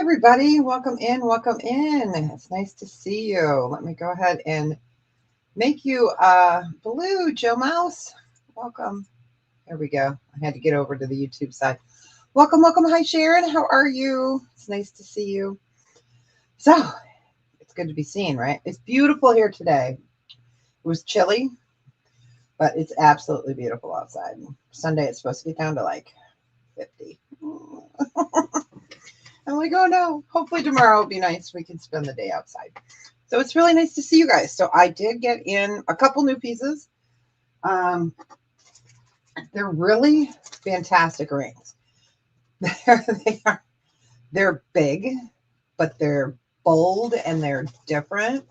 everybody. Welcome in. Welcome in. It's nice to see you. Let me go ahead and make you blue, Joe Mouse. Welcome. There we go. I had to get over to the YouTube side. Welcome, welcome. Hi, Sharon. How are you? It's nice to see you. So, it's good to be seen, right? It's beautiful here today. It was chilly, but it's absolutely beautiful outside. Sunday, it's supposed to get down to like 50. I'm like, oh no, hopefully tomorrow will be nice. We can spend the day outside. So it's really nice to see you guys. So I did get in a couple new pieces. They're really fantastic rings. They're big, but they're bold and they're different.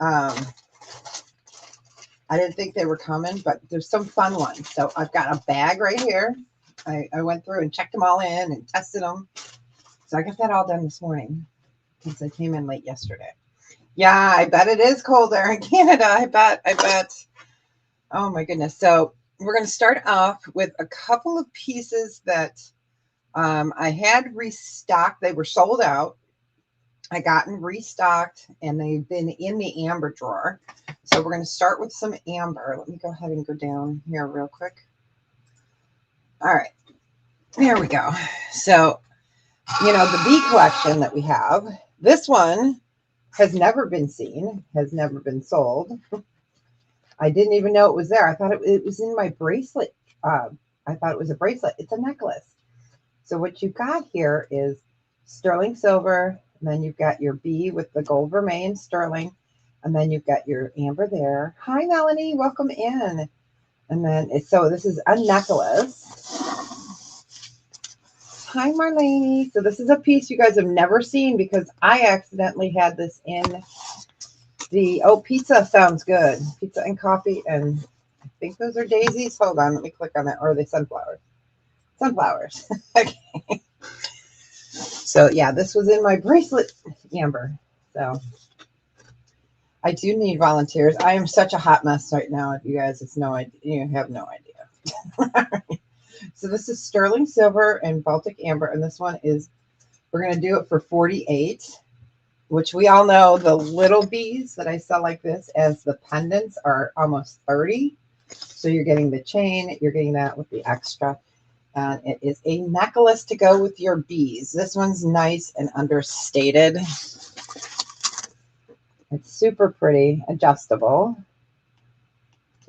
I didn't think they were coming, but there's some fun ones. So I've got a bag right here. I went through and checked them all in and tested them. So I got that all done this morning since I came in late yesterday. Yeah, I bet it is cold there in Canada. I bet. Oh my goodness. So we're going to start off with a couple of pieces that I had restocked. They were sold out. I gotten restocked and they've been in the amber drawer. So we're going to start with some amber. Let me go ahead and go down here real quick. All right. There we go. So you know, the bee collection that we have, this one has never been seen, has never been sold. I didn't even know it was there. I thought it was in my bracelet. I thought it was a bracelet. It's a necklace. So what you've got here is sterling silver, and then you've got your bee with the gold vermilion sterling, and then you've got your amber there. Hi, Melanie. Welcome in. And then, so this is a necklace. Hi, Marlene. So this is a piece you guys have never seen because I accidentally had this in the, pizza sounds good. Pizza and coffee. And I think those are daisies. Hold on. Let me click on that. Or are they sunflowers? Sunflowers. Okay. So yeah, this was in my bracelet, amber. So I do need volunteers. I am such a hot mess right now. If you guys, you have no idea. So this is sterling silver and Baltic amber, and this one is, we're going to do it for 48, which we all know the little bees that I sell like this as the pendants are almost 30. So you're getting the chain, you're getting that with the extra, and it is a necklace to go with your bees. This one's nice and understated. It's super pretty, adjustable.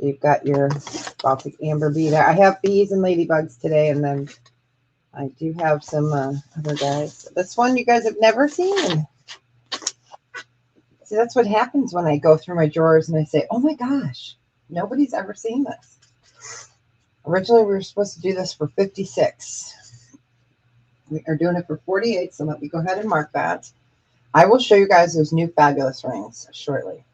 You've got your Baltic amber bee there. I have bees and ladybugs today, and then I do have some other guys. This one you guys have never seen. See, that's what happens when I go through my drawers and I say, oh my gosh, nobody's ever seen this. Originally, we were supposed to do this for 56. We are doing it for 48, so let me go ahead and mark that. I will show you guys those new fabulous rings shortly.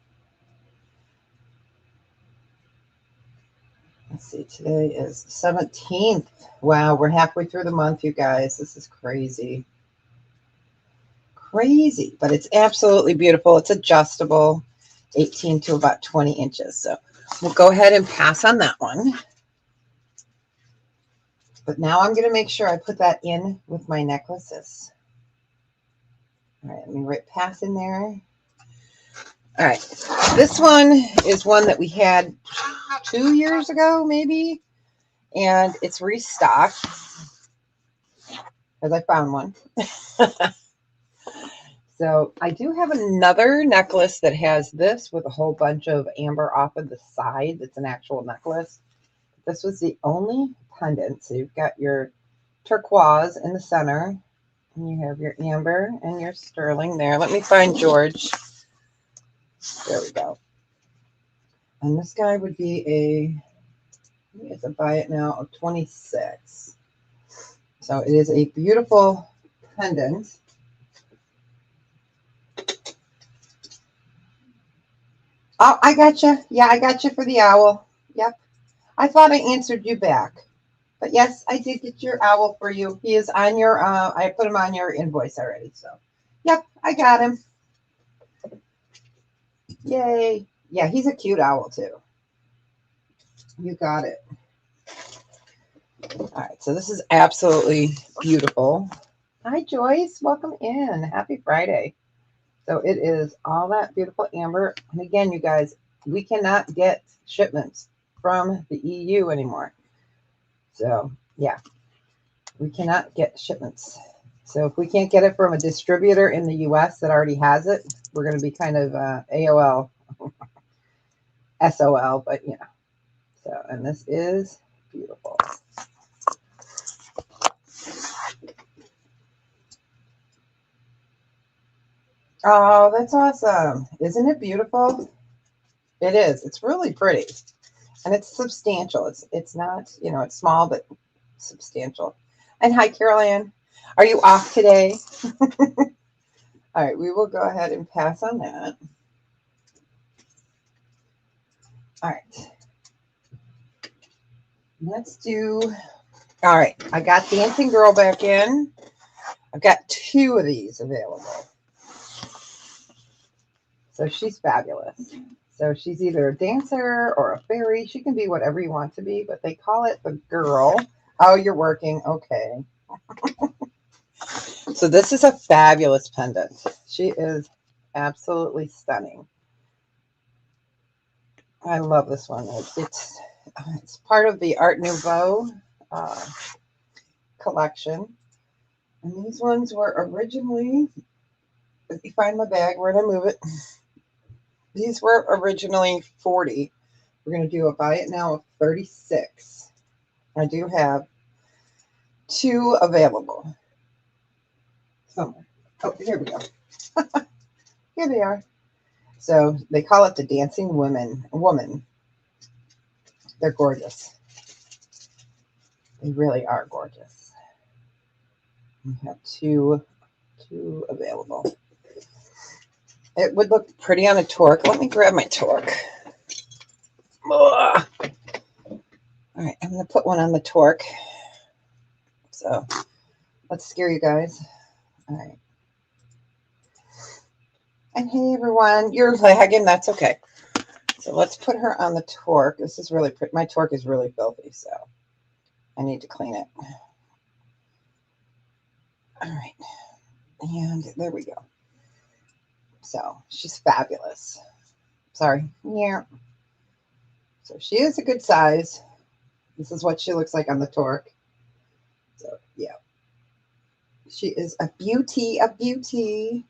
Let's see, today is 17th. Wow, we're halfway through the month, you guys. This is crazy. Crazy, but it's absolutely beautiful. It's adjustable, 18 to about 20 inches. So we'll go ahead and pass on that one. But now I'm going to make sure I put that in with my necklaces. All right, let me write pass in there. All right, this one is one that we had 2 years ago, maybe, and it's restocked because I found one. So I do have another necklace that has this with a whole bunch of amber off of the side. That's an actual necklace. This was the only pendant. So you've got your turquoise in the center, and you have your amber and your sterling there. Let me find George. There we go. And this guy would be he has a buy it now of 26. So it is a beautiful pendant. Oh, I got you. Yeah, I got you for the owl. Yep. I thought I answered you back. But yes, I did get your owl for you. He is on your, I put him on your invoice already. So, yep, I got him. Yay. Yeah, he's a cute owl too. You got it. All right, so this is absolutely beautiful. Hi, Joyce. Welcome in. Happy Friday. So it is all that beautiful amber. And again, you guys, we cannot get shipments from the EU anymore. So yeah, we cannot get shipments. So if we can't get it from a distributor in the US that already has it, we're going to be kind of AOL, SOL, but you know. So, and this is beautiful. Oh, that's awesome. Isn't it beautiful? It is. It's really pretty. And it's substantial. It's not, you know, it's small, but substantial. And hi, Carol Ann. Are you off today? All right, we will go ahead and pass on that. All right. Let's do, all right. I got Dancing Girl back in. I've got 2 of these available. So she's fabulous. So she's either a dancer or a fairy. She can be whatever you want to be, but they call it the girl. Oh, you're working. Okay. So this is a fabulous pendant. She is absolutely stunning. I love this one. It's part of the Art Nouveau collection. And these ones were originally, if you find my bag, where did I move it? These were originally 40. We're going to do a buy it now of 36. I do have 2 available somewhere. Oh, here we go. Here they are. So they call it the Dancing Woman. They're gorgeous. They really are gorgeous. We have two available. It would look pretty on a torque. Let me grab my torque. Ugh. All right, I'm going to put one on the torque. So let's scare you guys. All right. And hey, everyone, you're lagging. That's okay. So let's put her on the torque. This is really pretty. My torque is really filthy, so I need to clean it. All right. And there we go. So she's fabulous. Sorry. Yeah. So she is a good size. This is what she looks like on the torque. So yeah. She is a beauty, a beauty.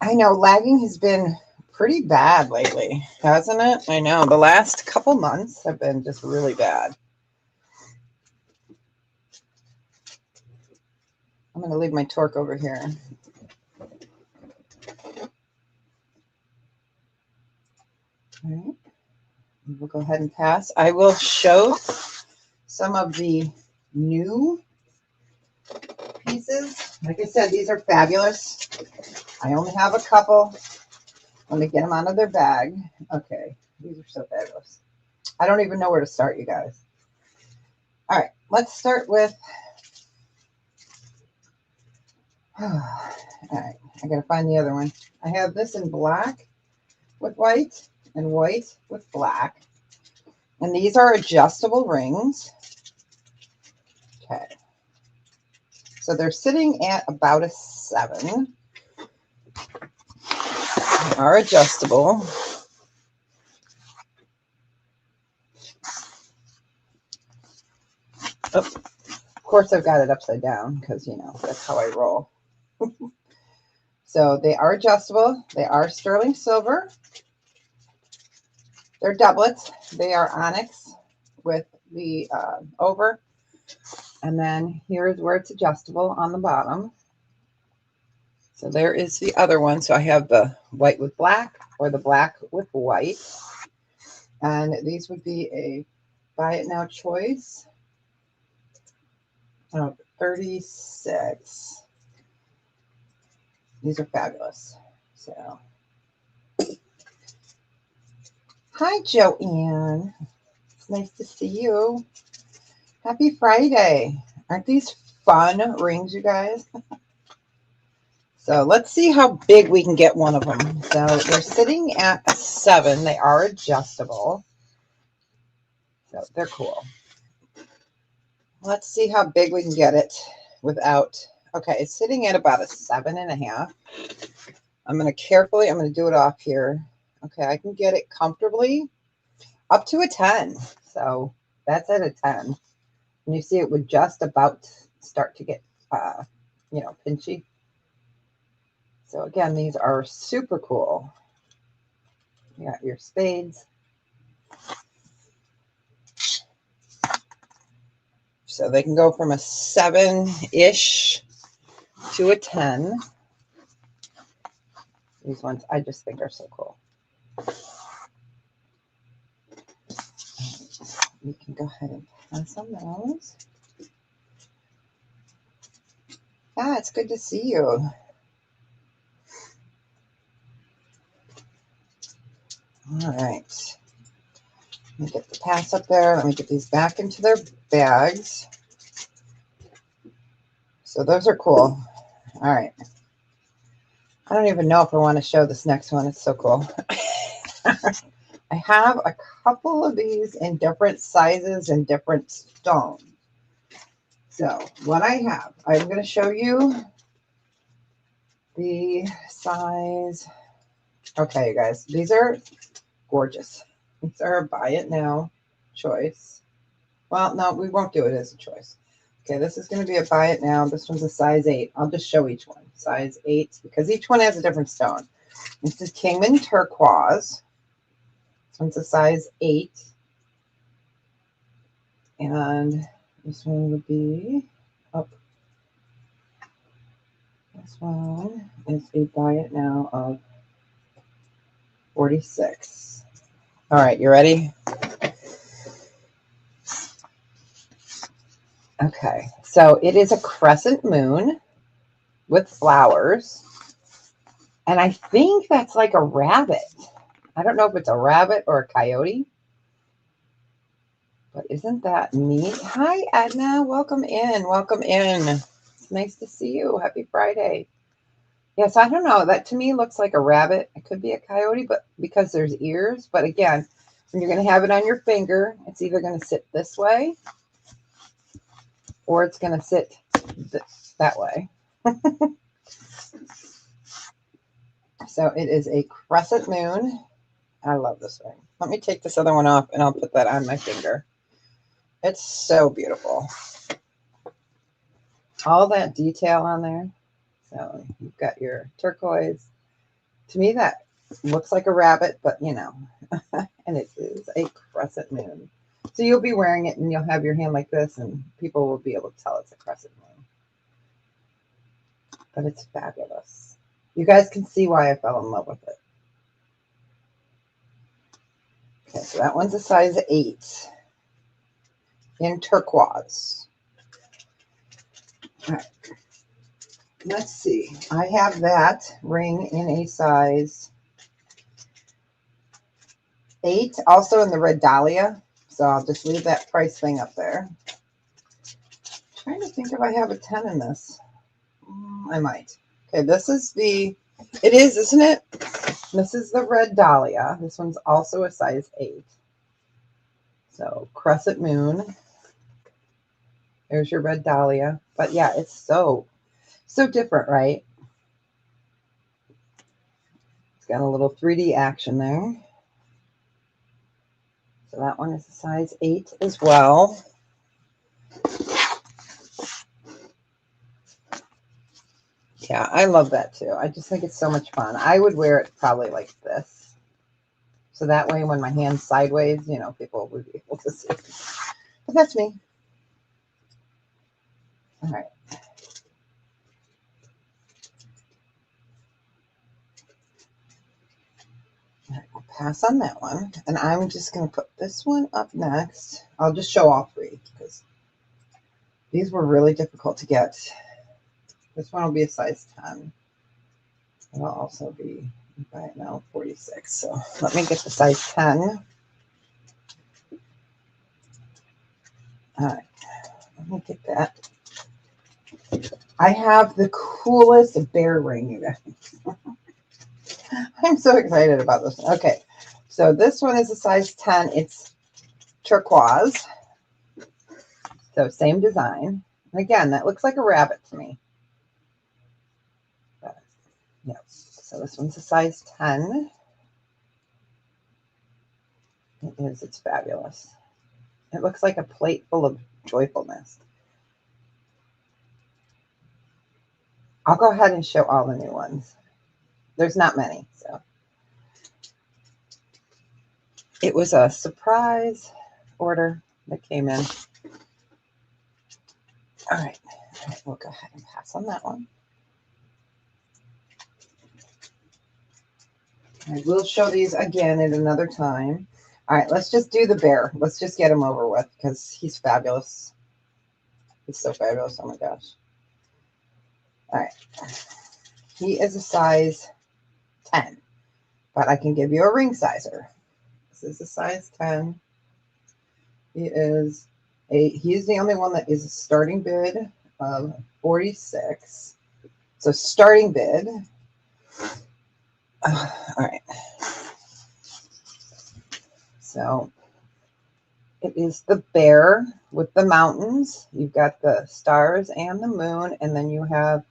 I know lagging has been pretty bad lately, hasn't it? I know. The last couple months have been just really bad. I'm going to leave my torque over here. All right. We'll go ahead and pass. I will show some of the new pieces. Like I said, these are fabulous. I only have a couple. Let me get them out of their bag. Okay. These are so fabulous. I don't even know where to start, you guys. All right. Let's start with... All right. I got to find the other one. I have this in black with white and white with black. And these are adjustable rings. Okay. So they're sitting at about a 7. They are adjustable. Oh, of course I've got it upside down because, you know, that's how I roll. So they are adjustable. They are sterling silver. They're doublets. They are onyx with the over. And then here's where it's adjustable on the bottom. So there is the other one. So I have the white with black or the black with white. And these would be a buy it now choice. 36. These are fabulous. So, hi, Joanne. It's nice to see you. Happy Friday. Aren't these fun rings, you guys? So let's see how big we can get one of them. So they're sitting at a 7. They are adjustable. So they're cool. Let's see how big we can get it without Okay, it's sitting at about a 7.5. I'm going to do it off here. Okay, I can get it comfortably up to a 10. So that's at a 10. And you see it would just about start to get, pinchy. So again, these are super cool. You got your spades. So they can go from a 7-ish to a 10. These ones I just think are so cool. You can go ahead and pass on those. Ah, it's good to see you. All right. Let me get the pass up there. Let me get these back into their bags. So those are cool. All right. I don't even know if I want to show this next one. It's so cool. I have a couple of these in different sizes and different stones. So what I have, I'm going to show you the size. Okay, you guys, these are gorgeous. These are a buy it now choice. Well, no, we won't do it as a choice. Okay, this is going to be a buy it now. This one's a size 8. I'll just show each one. Size 8, because each one has a different stone. This is Kingman Turquoise. This one's a size 8. And this one would be up. This one is a buy it now of 46. All right, you ready? Okay, so it is a crescent moon with flowers. And I think that's like a rabbit. I don't know if it's a rabbit or a coyote. But isn't that neat? Hi, Edna. Welcome in. Welcome in. It's nice to see you. Happy Friday. Yes, I don't know. That to me looks like a rabbit. It could be a coyote, but because there's ears. But again, when you're going to have it on your finger, it's either going to sit this way or it's going to sit that way. So it is a crescent moon. I love this ring. Let me take this other one off and I'll put that on my finger. It's so beautiful. All that detail on there. So you've got your turquoise. To me, that looks like a rabbit, but you know, and it is a crescent moon. So you'll be wearing it and you'll have your hand like this and people will be able to tell it's a crescent moon. But it's fabulous. You guys can see why I fell in love with it. Okay, so that one's a size 8 in turquoise. All right. Let's see. I have that ring in a size 8, also in the red dahlia. So I'll just leave that price thing up there. I'm trying to think if I have a 10 in this. I might. Okay, this is it is, isn't it? This is the red dahlia. This one's also a size 8. So crescent moon. There's your red dahlia. But yeah, it's so different, right? It's got a little 3D action there. So that one is a size 8 as well. Yeah, I love that too. I just think it's so much fun. I would wear it probably like this. So that way when my hand's sideways, you know, people would be able to see. But that's me. All right. All right, I'll pass on that one. And I'm just going to put this one up next. I'll just show all 3 because these were really difficult to get. This one will be a size 10. It'll also be right now 46. So let me get the size 10. All right. Let me get that. I have the coolest bear ring, you guys. I'm so excited about this. Okay. So this one is a size 10. It's turquoise. So same design. And again, that looks like a rabbit to me. Yep. So this one's a size 10. It is. It's fabulous. It looks like a plate full of joyfulness. I'll go ahead and show all the new ones. There's not many, so. It was a surprise order that came in. All right, we'll go ahead and pass on that one. I will show these again at another time. All right, let's just do the bear. Let's just get him over with because he's fabulous. He's so fabulous. Oh my gosh. All right. He is a size 10, but I can give you a ring sizer. This is a size 10. He's the only one that is a starting bid of 46. So starting bid. All right. So it is the bear with the mountains. You've got the stars and the moon, and then you have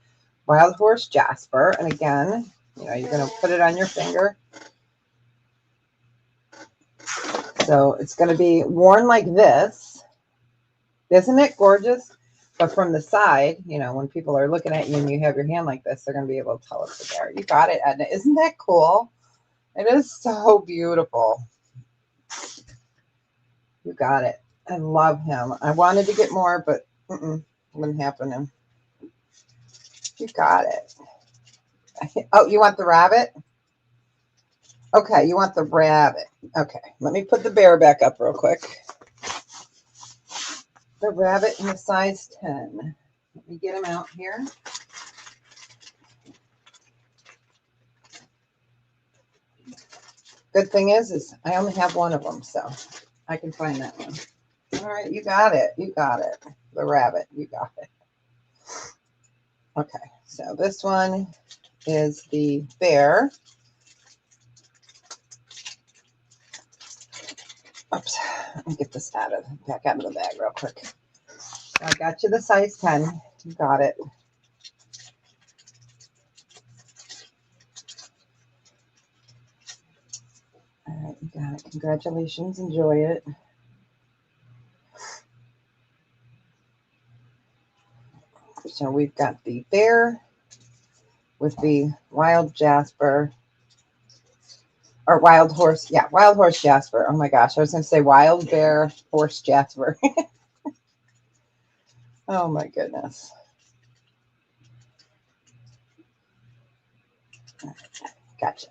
wild horse Jasper. And again, you know, you're going to put it on your finger. So it's going to be worn like this. Isn't it gorgeous? But from the side, you know, when people are looking at you and you have your hand like this, they're going to be able to tell it's a bear. You got it, Edna. Isn't that cool? It is so beautiful. You got it. I love him. I wanted to get more, but wouldn't happen. You got it. Oh, you want the rabbit? Okay, you want the rabbit. Okay, let me put the bear back up real quick. The rabbit in the size 10. Let me get him out here. Good thing is I only have one of them, so I can find that one. All right, you got it. You got it. The rabbit, you got it. Okay, so this one is the bear. Oops, let me get this back out of the bag real quick. So I got you the size 10. You got it. All right, you got it. Congratulations. Enjoy it. So we've got the bear with the wild Jasper. Or wild horse. Yeah, wild horse Jasper. Oh my gosh. I was going to say wild bear horse Jasper. Oh my goodness. Gotcha.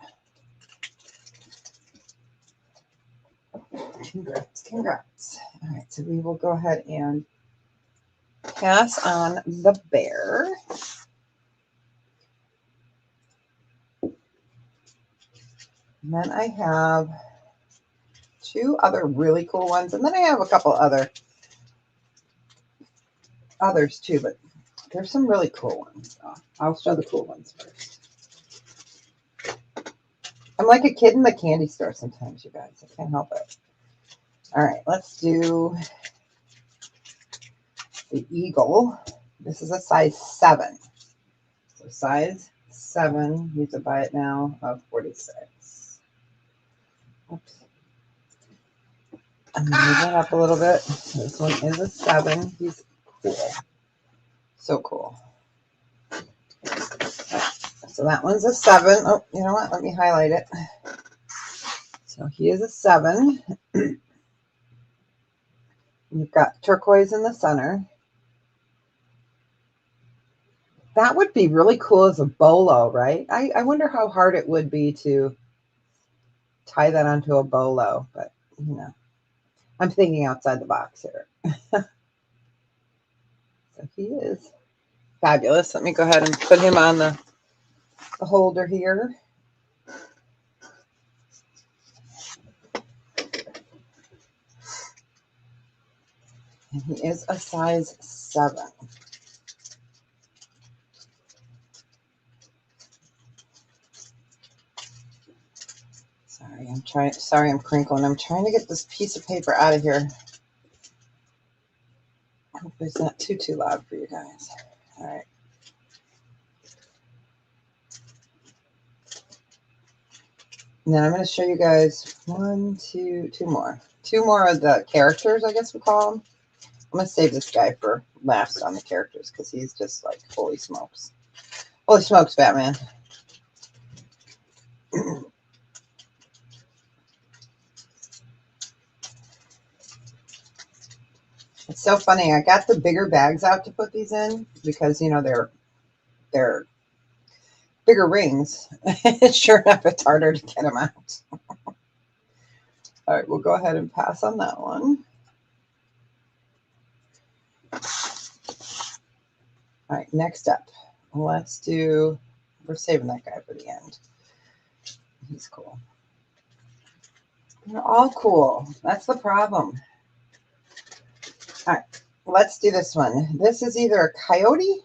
Congrats. All right, so we will go ahead and pass on the bear. And then I have two other really cool ones, and then I have a couple others too, but there's some really cool ones. So I'll show the cool ones first. I'm like a kid in the candy store sometimes, you guys. I can't help it. All right, let's do the eagle. This is a size 7. So size 7, you have to buy it now, of 46. Oops. I'm going to move that up a little bit. This one is a 7. He's cool. So cool. So that one's a 7. Oh, you know what? Let me highlight it. So he is a 7. You've got turquoise in the center. That would be really cool as a bolo, right? I wonder how hard it would be to tie that onto a bolo, but you know, I'm thinking outside the box here. So he is fabulous. Let me go ahead and put him on the holder here. And he is a size 7. Sorry, I'm crinkling. I'm trying to get this piece of paper out of here. Hopefully it's not too loud for you guys. All right. And then I'm going to show you guys two more of the characters, I guess we call them. I'm going to save this guy for last on the characters because he's just like, holy smokes. Holy smokes, Batman. It's so funny. I got the bigger bags out to put these in because, you know, they're bigger rings. Sure enough, it's harder to get them out. All right, we'll go ahead and pass on that one. All right, next up, we're saving that guy for the end. He's cool. They're all cool. That's the problem. All right, let's do this one. This is either a coyote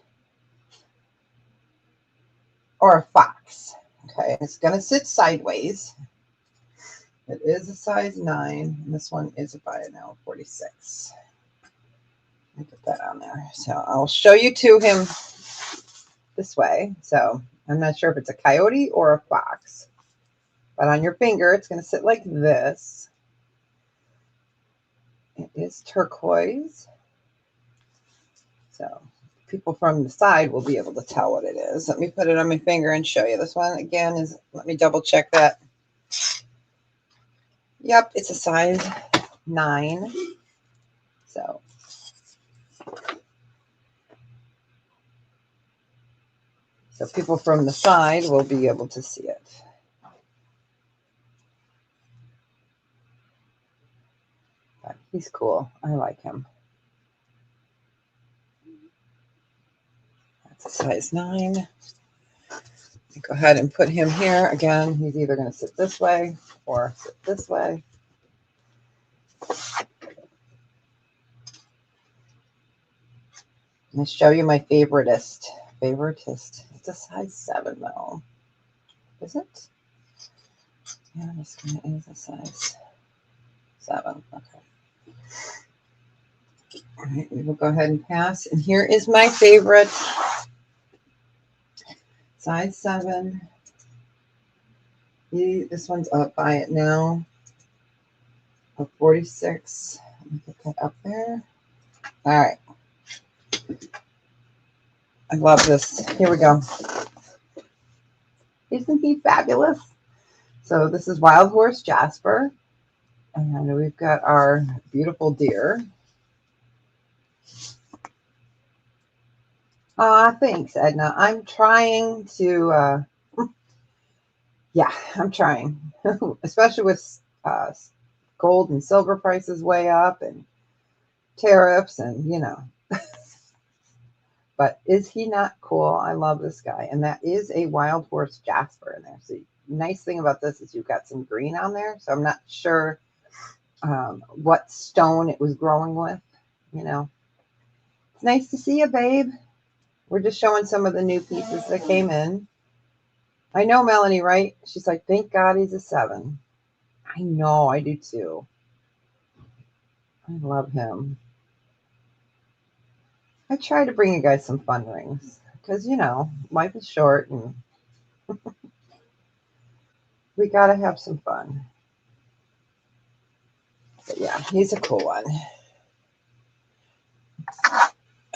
or a fox. Okay, it's going to sit sideways. It is a size 9, and this one is by now 46. Let me put that on there. So I'll show you to him this way. So I'm not sure if it's a coyote or a fox, but on your finger, it's going to sit like this. It is turquoise. So people from the side will be able to tell what it is. Let me put it on my finger and show you. This one again is, let me double check that. Yep, it's a size 9. So people from the side will be able to see it. But he's cool. I like him. That's a size 9. Go ahead and put him here. Again, he's either going to sit this way or sit this way. Let me show you my favoritist. It's a size 7 though. Is it? Yeah, this one is a size 7. Okay. All right, we will go ahead and pass. And here is my favorite. Size 7. This one's up by it now. A 46. Let me put that up there. All right. I love this. Here we go. Isn't he fabulous? So this is Wild Horse Jasper. And we've got our beautiful deer. Thanks, Edna. I'm trying to, I'm trying, especially with gold and silver prices way up and tariffs and, you know. But is he not cool? I love this guy. And that is a Wild Horse Jasper in there. So nice thing about this is you've got some green on there. So I'm not sure what stone it was growing with, you know. It's nice to see you, babe. We're just showing some of the new pieces that came in. I know, Melanie, right? She's like, thank God he's a 7. I know, I do too. I love him. I try to bring you guys some fun rings because, you know, life is short and we got to have some fun. But yeah, he's a cool one.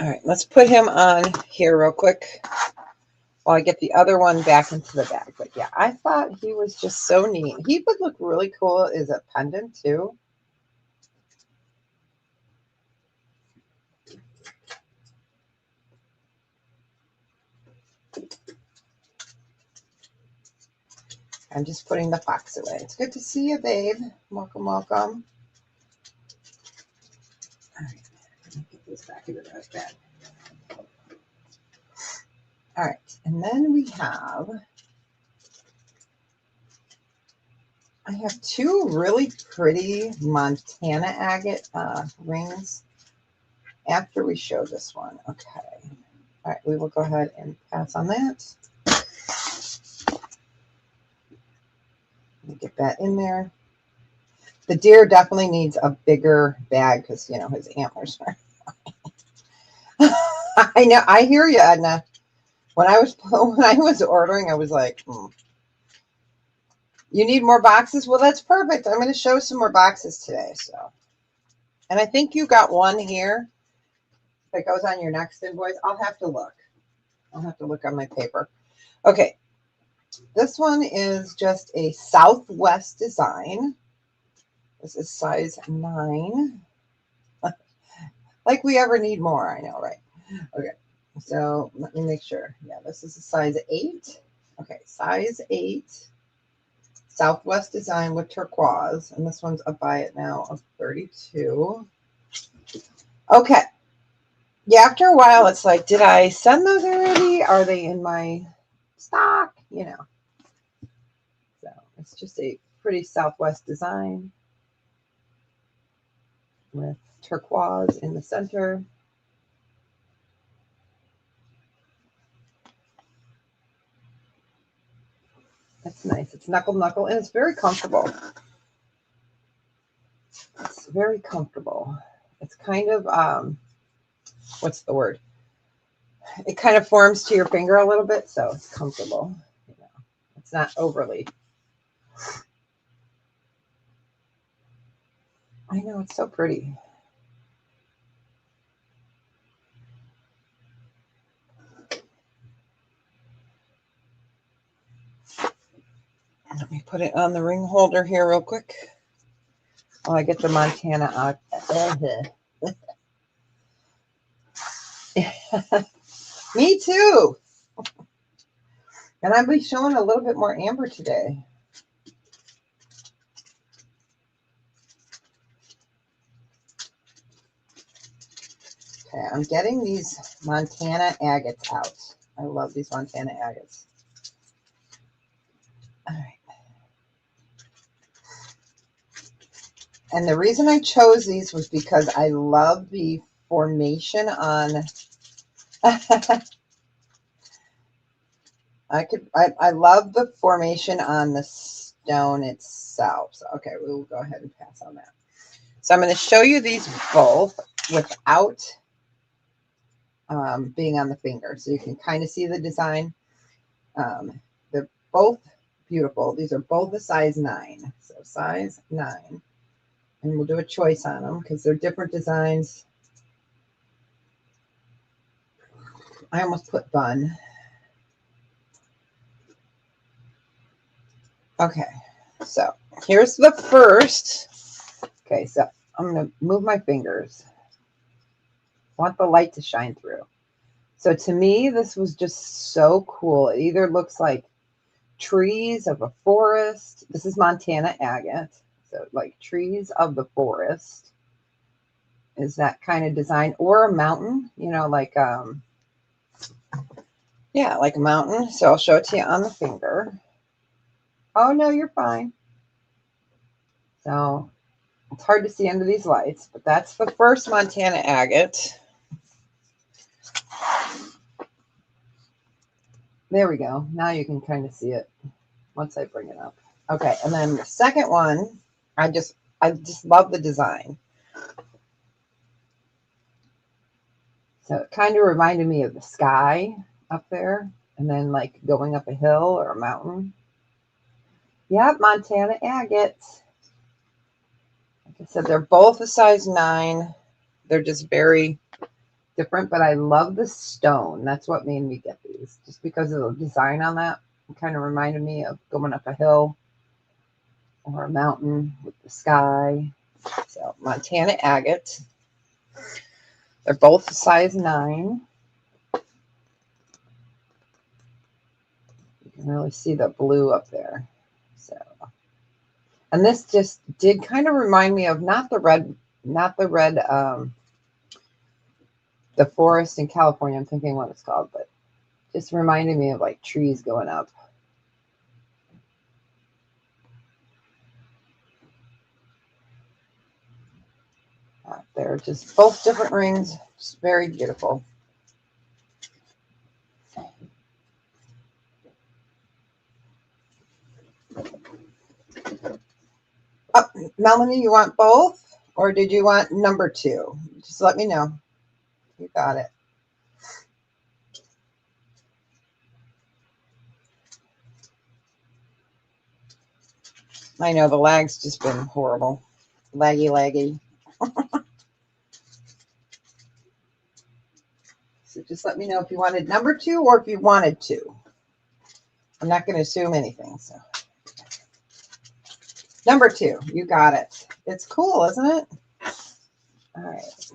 All right, let's put him on here real quick while I get the other one back into the bag. But yeah, I thought he was just so neat. He would look really cool as a pendant too. I'm just putting the fox away. It's good to see you, babe. Welcome, welcome. All right, let me get this back into the bag. All right, and then I have 2 really pretty Montana agate rings after we show this one. Okay. All right, we will go ahead and pass on that. Let me get that in there. The deer definitely needs a bigger bag because, you know, his antlers are. I know. I hear you, Edna. When I was ordering, I was like, You need more boxes? Well, that's perfect. I'm going to show some more boxes today. So, and I think you got one here that goes on your next invoice. I'll have to look. I'll have to look on my paper. Okay. This one is just a Southwest design. This is size 9. Like we ever need more. I know, right? Okay. So let me make sure. Yeah, this is a size 8. Okay, size 8. Southwest design with turquoise. And this one's a buy it now of 32. Okay. Yeah, after a while, it's like, did I send those already? Are they in my stock? You know. So it's just a pretty Southwest design with turquoise in the center. That's nice. It's knuckle, and it's very comfortable. It's very comfortable. It's kind of, what's the word? It kind of forms to your finger a little bit, so it's comfortable. You know, it's not overly. I know, it's so pretty. Let me put it on the ring holder here real quick. Oh, I get the Montana out. Me too. And I'll be showing a little bit more amber today. Okay, I'm getting these Montana agates out. I love these Montana agates. All right. And the reason I chose these was because I love the formation on I love the formation on the stone itself. So okay, we will go ahead and pass on that. So I'm going to show you these both without being on the finger. So you can kind of see the design. They're both beautiful. These are both a size 9. So size 9. And we'll do a choice on them because they're different designs. I almost put bun. Okay, so here's the first. Okay, so I'm going to move my fingers. I want the light to shine through. So to me, this was just so cool. It either looks like trees of a forest. This is Montana agate. So like trees of the forest is that kind of design, or a mountain, you know, like, yeah, like a mountain. So I'll show it to you on the finger. Oh, no, you're fine. So it's hard to see under these lights, but that's the first Montana agate. There we go. Now you can kind of see it once I bring it up. Okay, and then the second one, I just love the design. So it kind of reminded me of the sky up there, and then like going up a hill or a mountain. Yep, Montana agate. Like I said, they're both a size 9. They're just very different, but I love the stone. That's what made me get these, just because of the design on that. It kind of reminded me of going up a hill or a mountain with the sky. So Montana agate. They're both a size 9. You can really see the blue up there. So, and this just did kind of remind me of not the red, the forest in California. I'm thinking what it's called, but just reminded me of like trees going up. They're just both different rings, just very beautiful. Oh, Melanie, you want both, or did you want number 2? Just let me know. You got it. I know the lag's just been horrible. Laggy. So just let me know if you wanted number 2 or if you wanted 2. I'm not going to assume anything. So number 2, you got it. It's cool, isn't it? All right.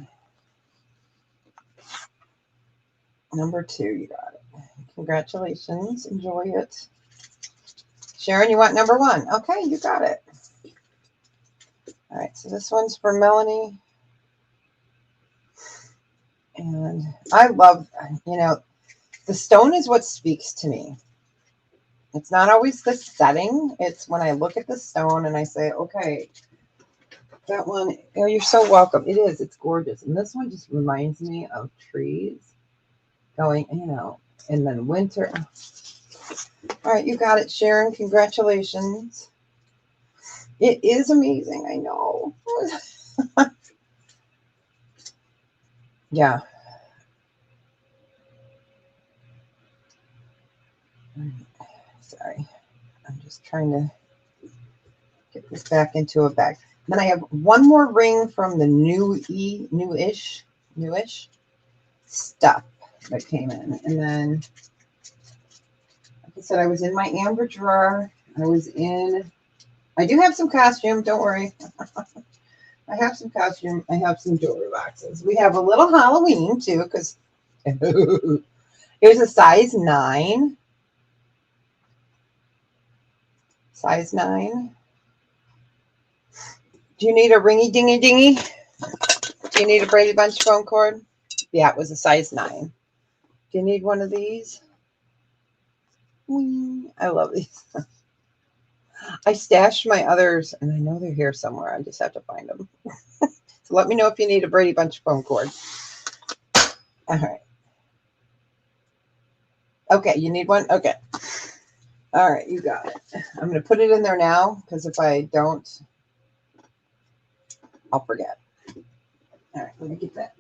Number 2, you got it. Congratulations. Enjoy it. Sharon, you want number 1? Okay, you got it. All right, so this one's for Melanie. And I love, the stone is what speaks to me. It's not always the setting. It's when I look at the stone and I say, okay, that one, oh, you're so welcome. It is. It's gorgeous. And this one just reminds me of trees going, and then winter. All right, you got it, Sharon. Congratulations. It is amazing. I know. Yeah. Sorry. I'm just trying to get this back into a bag. Then I have one more ring from the newish stuff that came in. And then, like I said, I was in my amber drawer. I do have some costume. Don't worry. I have some costume. I have some jewelry boxes. We have a little Halloween too, because it was a size 9. Size 9. Do you need a ringy dingy dingy? Do you need a Brady Bunch phone cord? Yeah, it was a size 9. Do you need one of these? I love these. I stashed my others, and I know they're here somewhere. I just have to find them. So let me know if you need a Brady Bunch phone cord. All right. Okay, you need one? Okay. All right, you got it. I'm going to put it in there now, because if I don't, I'll forget. All right, let me get that.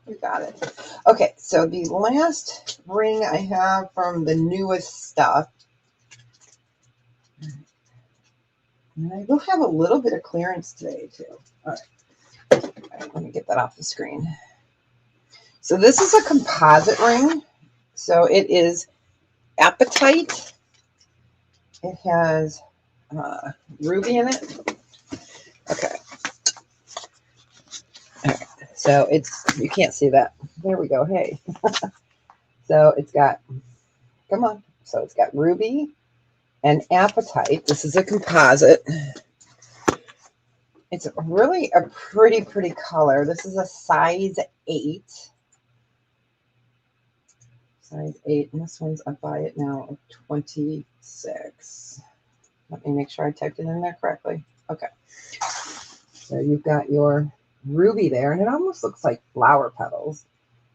You got it. Okay, so the last ring I have from the newest stuff, and I will have a little bit of clearance today too. All right, let me get that off the screen. So this is a composite ring. So it is apatite. It has ruby in it. Okay. All right. So you can't see that. There we go. Hey. So it's got, come on. So it's got ruby and apatite. This is a composite. It's really a pretty color. This is a size 8. Size 8. And this one's, I buy it now of 26. Let me make sure I typed it in there correctly. Okay. So you've got your ruby there, and it almost looks like flower petals.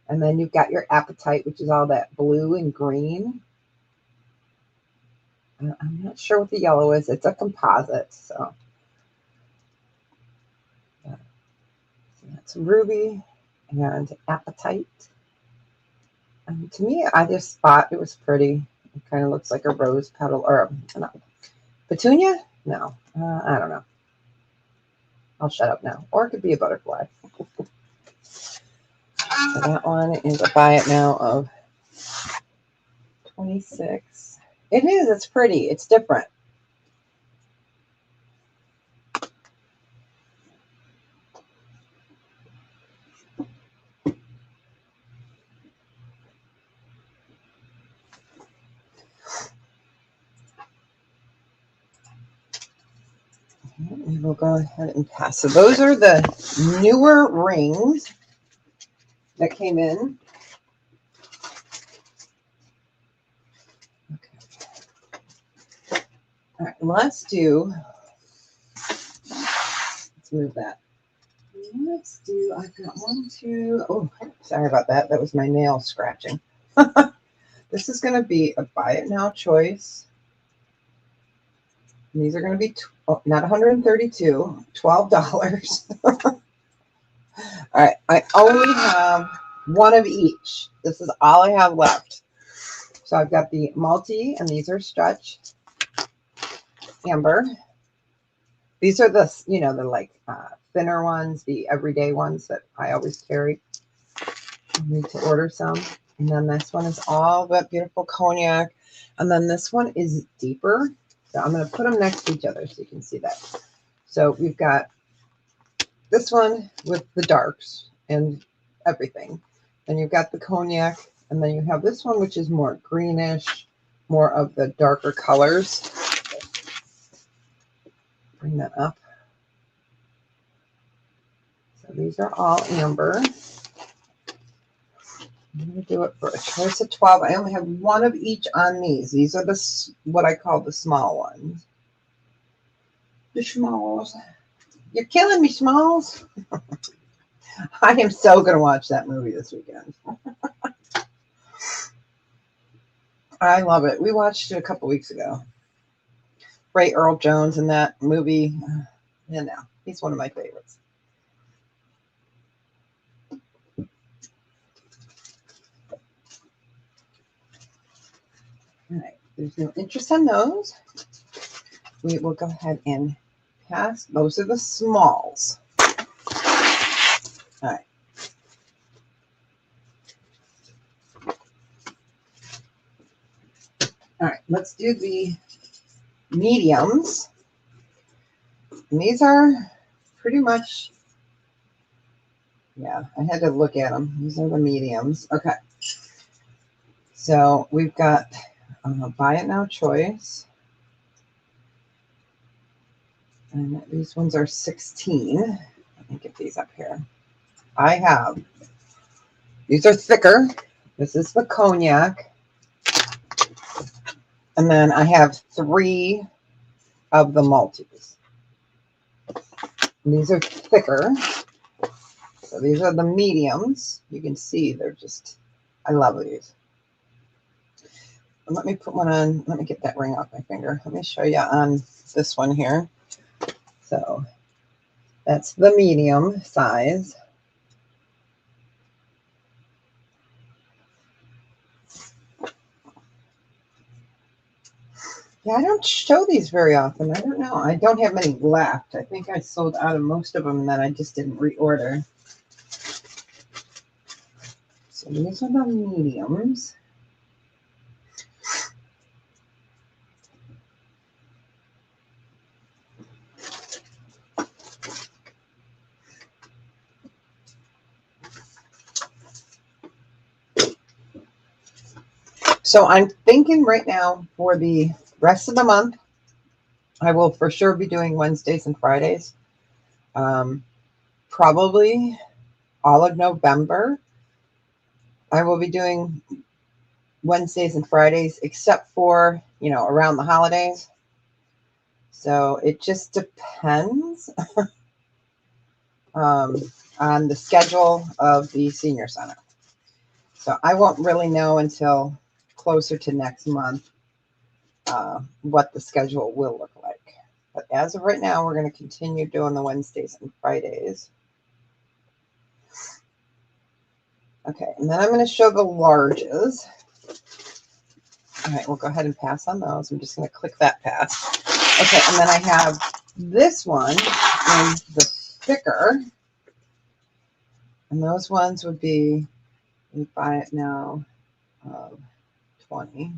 And then you've got your apatite, which is all that blue and green. I'm not sure what the yellow is. It's a composite. So that's ruby and apatite. And to me, I just thought it was pretty. It kind of looks like a rose petal, or no, petunia? No, I don't know. I'll shut up now. Or it could be a butterfly. So that one is a buy it now of 26. It is. It's pretty. It's different. We will go ahead and pass. So those are the newer rings that came in. Okay. All right, let's move that. Let's do, I've got 1, 2, oh, sorry about that. That was my nail scratching. This is going to be a buy it now choice. And these are going to be not $132, $12. All right, I only have one of each. This is all I have left. So I've got the multi, and these are stretch. amber. These are the, you know, the like thinner ones, the everyday ones that I always carry. I need to order some. And then this one is all that beautiful cognac. And then this one is deeper. So I'm going to put them next to each other so you can see that. So we've got this one with the darks and everything. Then you've got the cognac. And then you have this one, which is more greenish, more of the darker colors. Bring that up. So these are all amber. I'm going to do it for a choice of 12. I only have one of each on these. These are the what I call the small ones. The smalls. You're killing me, Smalls. I am so going to watch that movie this weekend. I love it. We watched it a couple weeks ago. Ray Earl Jones in that movie. You know, he's one of my favorites. All right. There's no interest on those. We will go ahead and pass. Those are the smalls. All right. All right, let's do the mediums. And these are pretty much, yeah, I had to look at them. These are the mediums. Okay. So we've got Buy It Now choice. And these ones are 16. Let me get these up here. I have, these are thicker. This is the cognac. And then I have 3 of the Maltese. And these are thicker. So these are the mediums. You can see they're just, I love these. And let me put one on. Let me get that ring off my finger. Let me show you on this one here. So that's the medium size. Yeah, I don't show these very often. I don't know. I don't have many left. I think I sold out of most of them and then I just didn't reorder. So these are the mediums. So I'm thinking right now for the rest of the month, I will for sure be doing Wednesdays and Fridays. Probably all of November, I will be doing Wednesdays and Fridays, except for, you know, around the holidays. So it just depends on the schedule of the senior center. So I won't really know until closer to next month what the schedule will look like. But as of right now, we're going to continue doing the Wednesdays and Fridays. Okay, and then I'm going to show the larges. All right, we'll go ahead and pass on those. I'm just going to click that pass. Okay, and then I have this one in the thicker. And those ones would be, we Buy It Now, 20.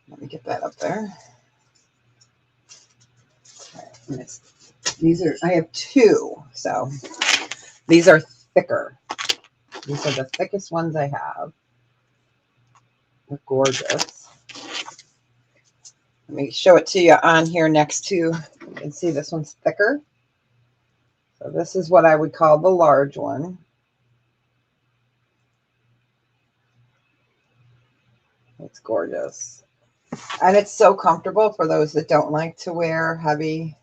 Let me get that up there. Okay, these are, I have 2, so these are thicker. These are the thickest ones I have. They're gorgeous. Let me show it to you on here next to, you can see this one's thicker. So this is what I would call the large one. It's gorgeous. And it's so comfortable for those that don't like to wear heavy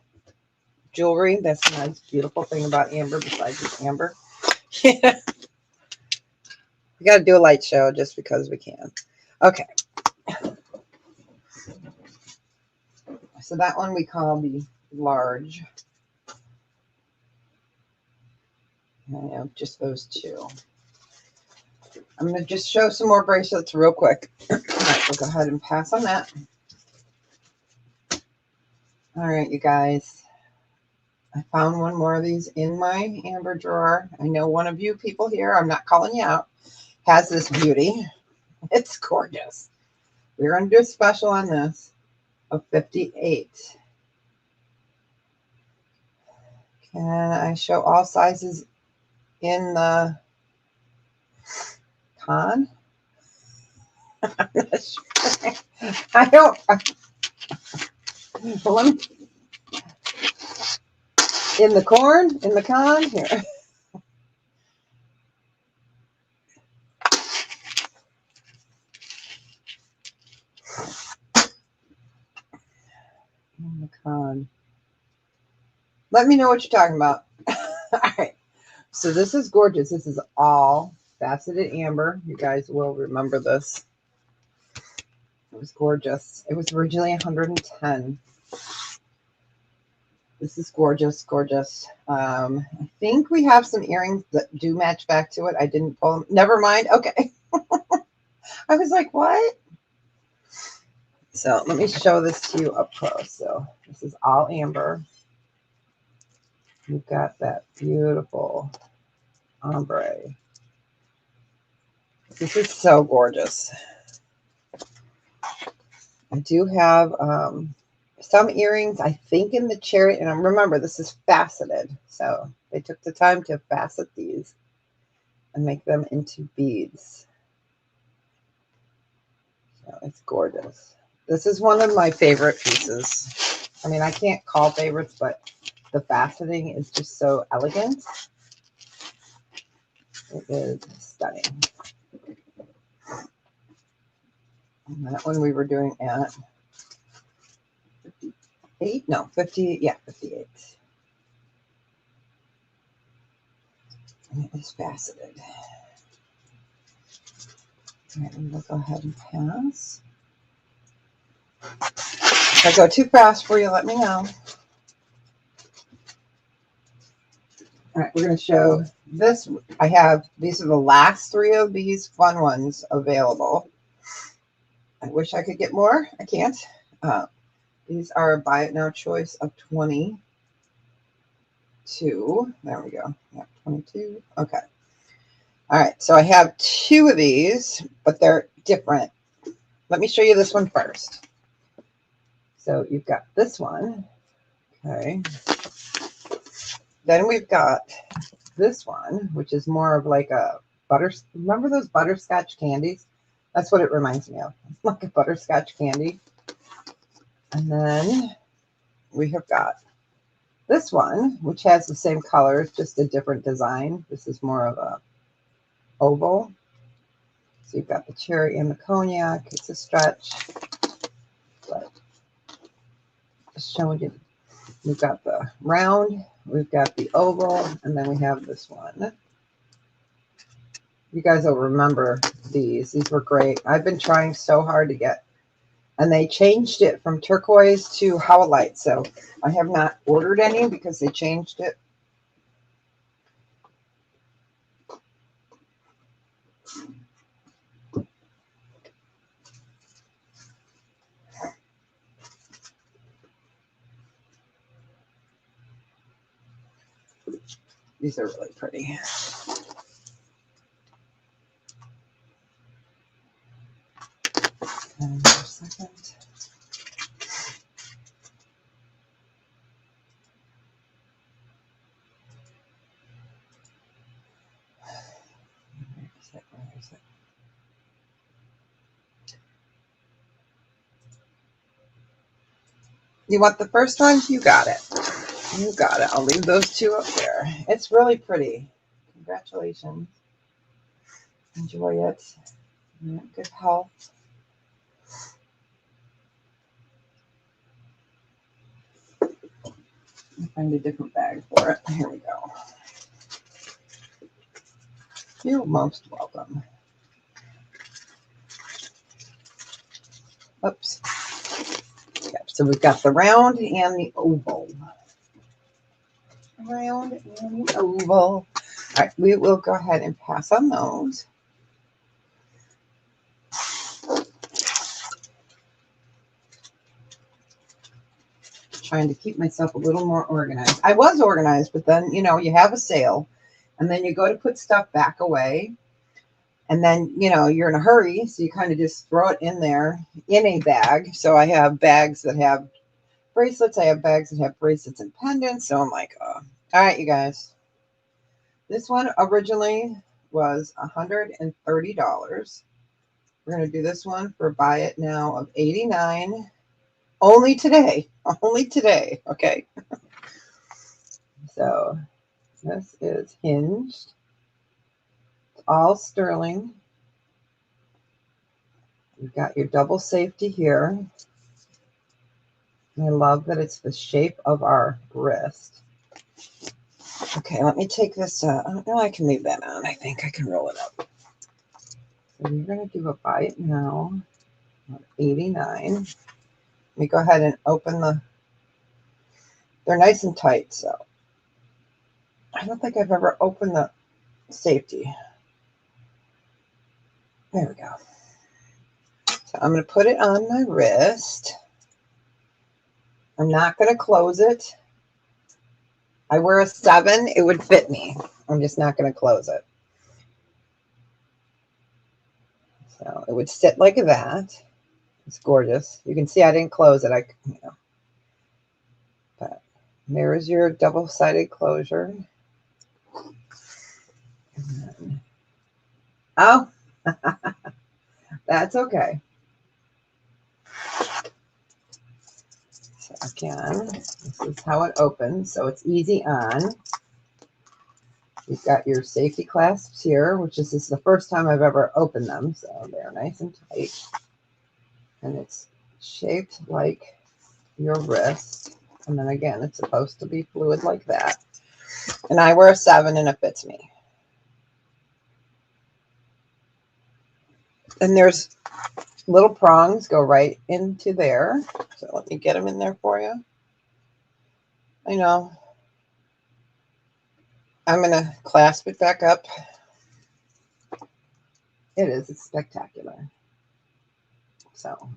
jewelry. That's a nice, beautiful thing about amber besides it's amber. Yeah. We got to do a light show just because we can. Okay. So that one we call the large. I have just those 2. I'm going to just show some more bracelets real quick. All right, we'll go ahead and pass on that. All right, you guys. I found one more of these in my amber drawer. I know one of you people here, I'm not calling you out, has this beauty. It's gorgeous. We're going to do a special on this of 58. Can I show all sizes in the con? I'm not sure. I don't. Let me, in the corn? In the con? Here. In the con. Let me know what you're talking about. All right. So this is gorgeous. This is all faceted amber. You guys will remember this. It was gorgeous. It was originally 110. This is gorgeous, gorgeous. I think we have some earrings that do match back to it. I didn't pull them. Never mind. Okay. I was like, what? So let me show this to you up close. So this is all amber. You've got that beautiful ombre. This is so gorgeous. I do have some earrings, I think, in the cherry. And remember, this is faceted. So they took the time to facet these and make them into beads. So it's gorgeous. This is one of my favorite pieces. I mean, I can't call favorites, but the faceting is just so elegant. It is stunning. And that one we were doing at 58? No, 50. Yeah, 58. And it is faceted. All right, we'll go ahead and pass. If I go too fast for you, let me know. All right, we're going to show this. I have, these are the last 3 of these fun ones available. I wish I could get more. I can't. These are a buy it now choice of 22. There we go. Yeah, 22. Okay. All right. So I have 2 of these, but they're different. Let me show you this one first. So you've got this one. Okay. Then we've got this one, which is more of like a remember those butterscotch candies? That's what it reminds me of. It's like a butterscotch candy. And then we have got this one, which has the same colors, just a different design. This is more of a oval. So you've got the cherry and the cognac. It's a stretch, but just showing you. We've got the round, we've got the oval, and then we have this one. You guys will remember these. These were great. I've been trying so hard to get, and they changed it from turquoise to howlite. So I have not ordered any because they changed it. These are really pretty. And for a second. Where is it? You want the first one? You got it. You got it. I'll leave those 2 up there. It's really pretty. Congratulations. Enjoy it. Good health. I'll find a different bag for it. Here we go. You're most welcome. Oops. Okay, so we've got the round and the oval. Round and the oval. All right, we will go ahead and pass on those. just trying to keep myself a little more organized. I was organized, but then, you know, you have a sale and then you go to put stuff back away. And then, you know, you're in a hurry. So you kind of just throw it in there in a bag. So I have bags that have bracelets. I have bags that have bracelets and pendants. So I'm like, oh. All right, you guys. This one originally was $130. We're going to do this one for buy it now of $89. Only today. Only today. Okay. So this is hinged. It's all sterling. You've got your double safety here. I love that it's the shape of our wrist. Okay, let me take this. No, I can leave that on. I think I can roll it up. So we're going to do a buy it now of $89. Let me go ahead and open the. They're nice and tight, so I don't think I've ever opened the safety. There we go. So I'm going to put it on my wrist. I'm not going to close it. I wear a 7. It would fit me. I'm just not going to close it. So it would sit like that. It's gorgeous. You can see I didn't close it. But there is your double-sided closure. Then, oh, that's okay. So again, this is how it opens. So it's easy on. You've got your safety clasps here, which this is the first time I've ever opened them. So they're nice and tight. And it's shaped like your wrist. And then again, it's supposed to be fluid like that. And I wear a 7 and it fits me. And there's little prongs go right into there. So let me get them in there for you. I know. I'm going to clasp it back up. It is. It's spectacular. So,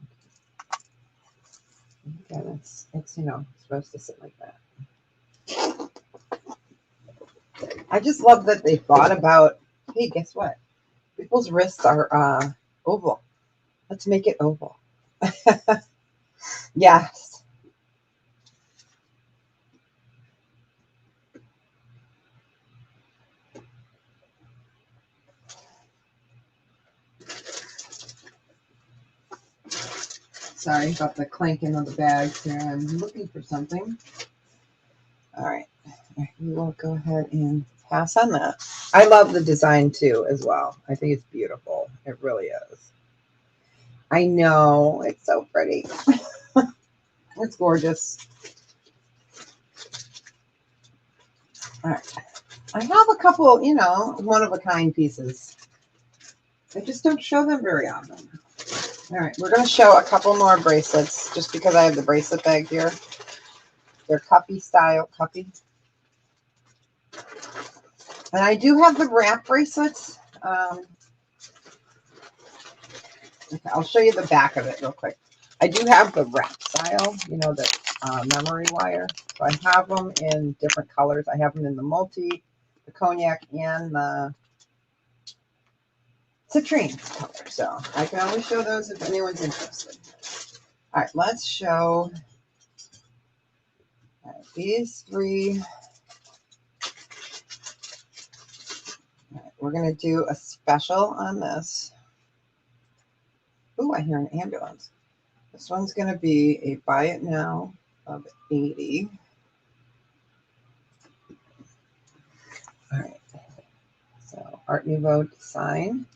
again, it's you know, supposed to sit like that. I just love that they thought about, hey, guess what? People's wrists are oval. Let's make it oval. Yes. Sorry about the clanking of the bags here. I'm looking for something. All right. We will go ahead and pass on that. I love the design too as well. I think it's beautiful. It really is. I know. It's so pretty. It's gorgeous. All right. I have a couple, you know, one-of-a-kind pieces. I just don't show them very often. All right. We're going to show a couple more bracelets just because I have the bracelet bag here. They're cuppy style, cuppy. And I do have the wrap bracelets. Okay, I'll show you the back of it real quick. I do have the wrap style, you know, the memory wire. So I have them in different colors. I have them in the multi, the cognac, and the citrine color. So I can only show those if anyone's interested. All right, let's show these 3. All right, we're going to do a special on this. Ooh, I hear an ambulance. This one's going to be a buy it now of $80. All right. So Art Nouveau sign.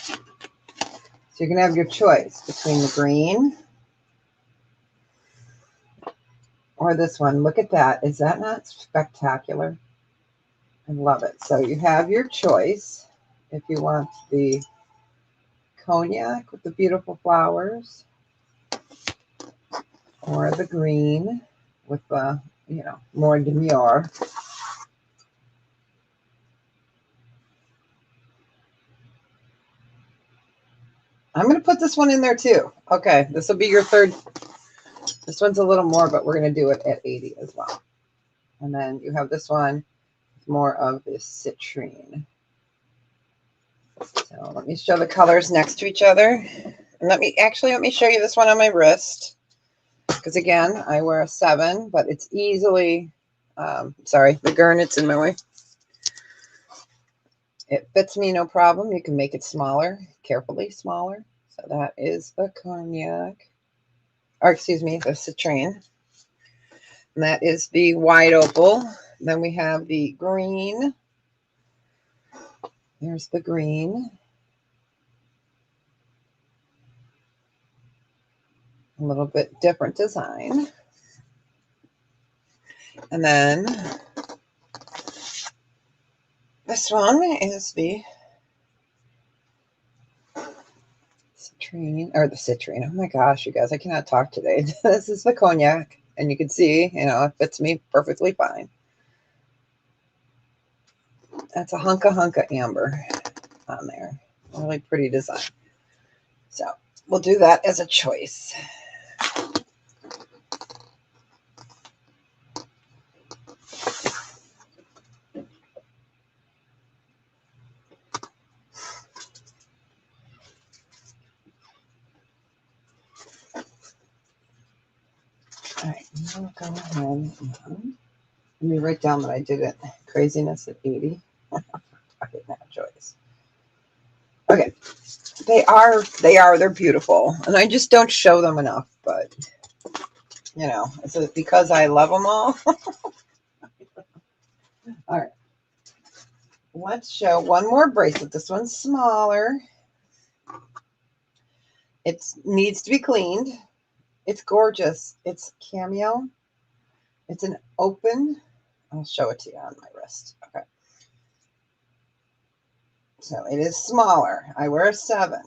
So you're going to have your choice between the green or this one. Look at that. Is that not spectacular? I love it. So you have your choice if you want the cognac with the beautiful flowers or the green with the, you know, more demure. I'm going to put this one in there too. Okay, this will be your third. This one's a little more, but we're going to do it at 80 as well. And then you have this one, more of this citrine. So let me show the colors next to each other. And let me show you this one on my wrist. Because again, I wear a 7, but it's easily, sorry, the garnet's in my way. It fits me no problem. You can make it smaller, carefully smaller. So that is the cognac, or excuse me, the citrine. And that is the white opal. Then we have the green. There's the green. A little bit different design. And then this one is the citrine, or the citrine. Oh my gosh, you guys, I cannot talk today. This is the cognac, and you can see, you know, it fits me perfectly fine. That's a hunka amber on there. Really pretty design. So we'll do that as a choice. All right, I'll go ahead and let me write down that I did it. Craziness at 80. I didn't have a choice. Okay, they're beautiful, and I just don't show them enough. But you know, is it because I love them all? All right, let's show one more bracelet. This one's smaller. It needs to be cleaned. It's gorgeous. It's cameo. It's an open. I'll show it to you on my wrist. Okay. So it is smaller. I wear a 7.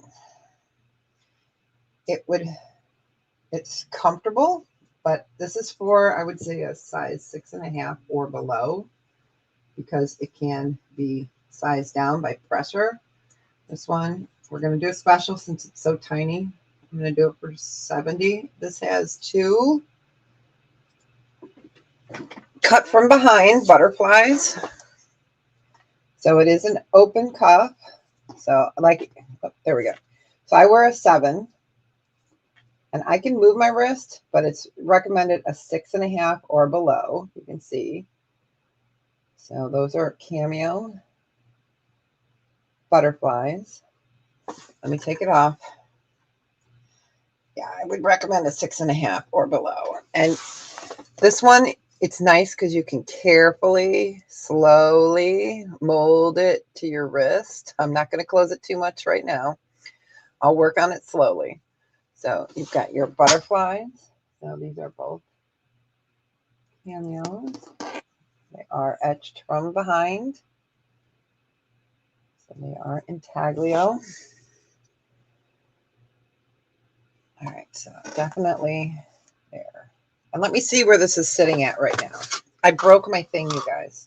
It's comfortable, but this is for, I would say, a size 6.5 or below, because it can be sized down by pressure. This one, we're going to do a special since it's so tiny. I'm going to do it for 70. This has 2 cut from behind butterflies. So it is an open cuff. So there we go. So I wear a 7, and I can move my wrist, but it's recommended a 6.5 or below. You can see. So those are cameo butterflies. Let me take it off. Yeah, I would recommend a 6.5 or below. And this one, it's nice because you can carefully, slowly mold it to your wrist. I'm not going to close it too much right now. I'll work on it slowly. So you've got your butterflies. So these are both cameos. They are etched from behind. So they are intaglio. All right, so definitely there. And let me see where this is sitting at right now. I broke my thing, you guys.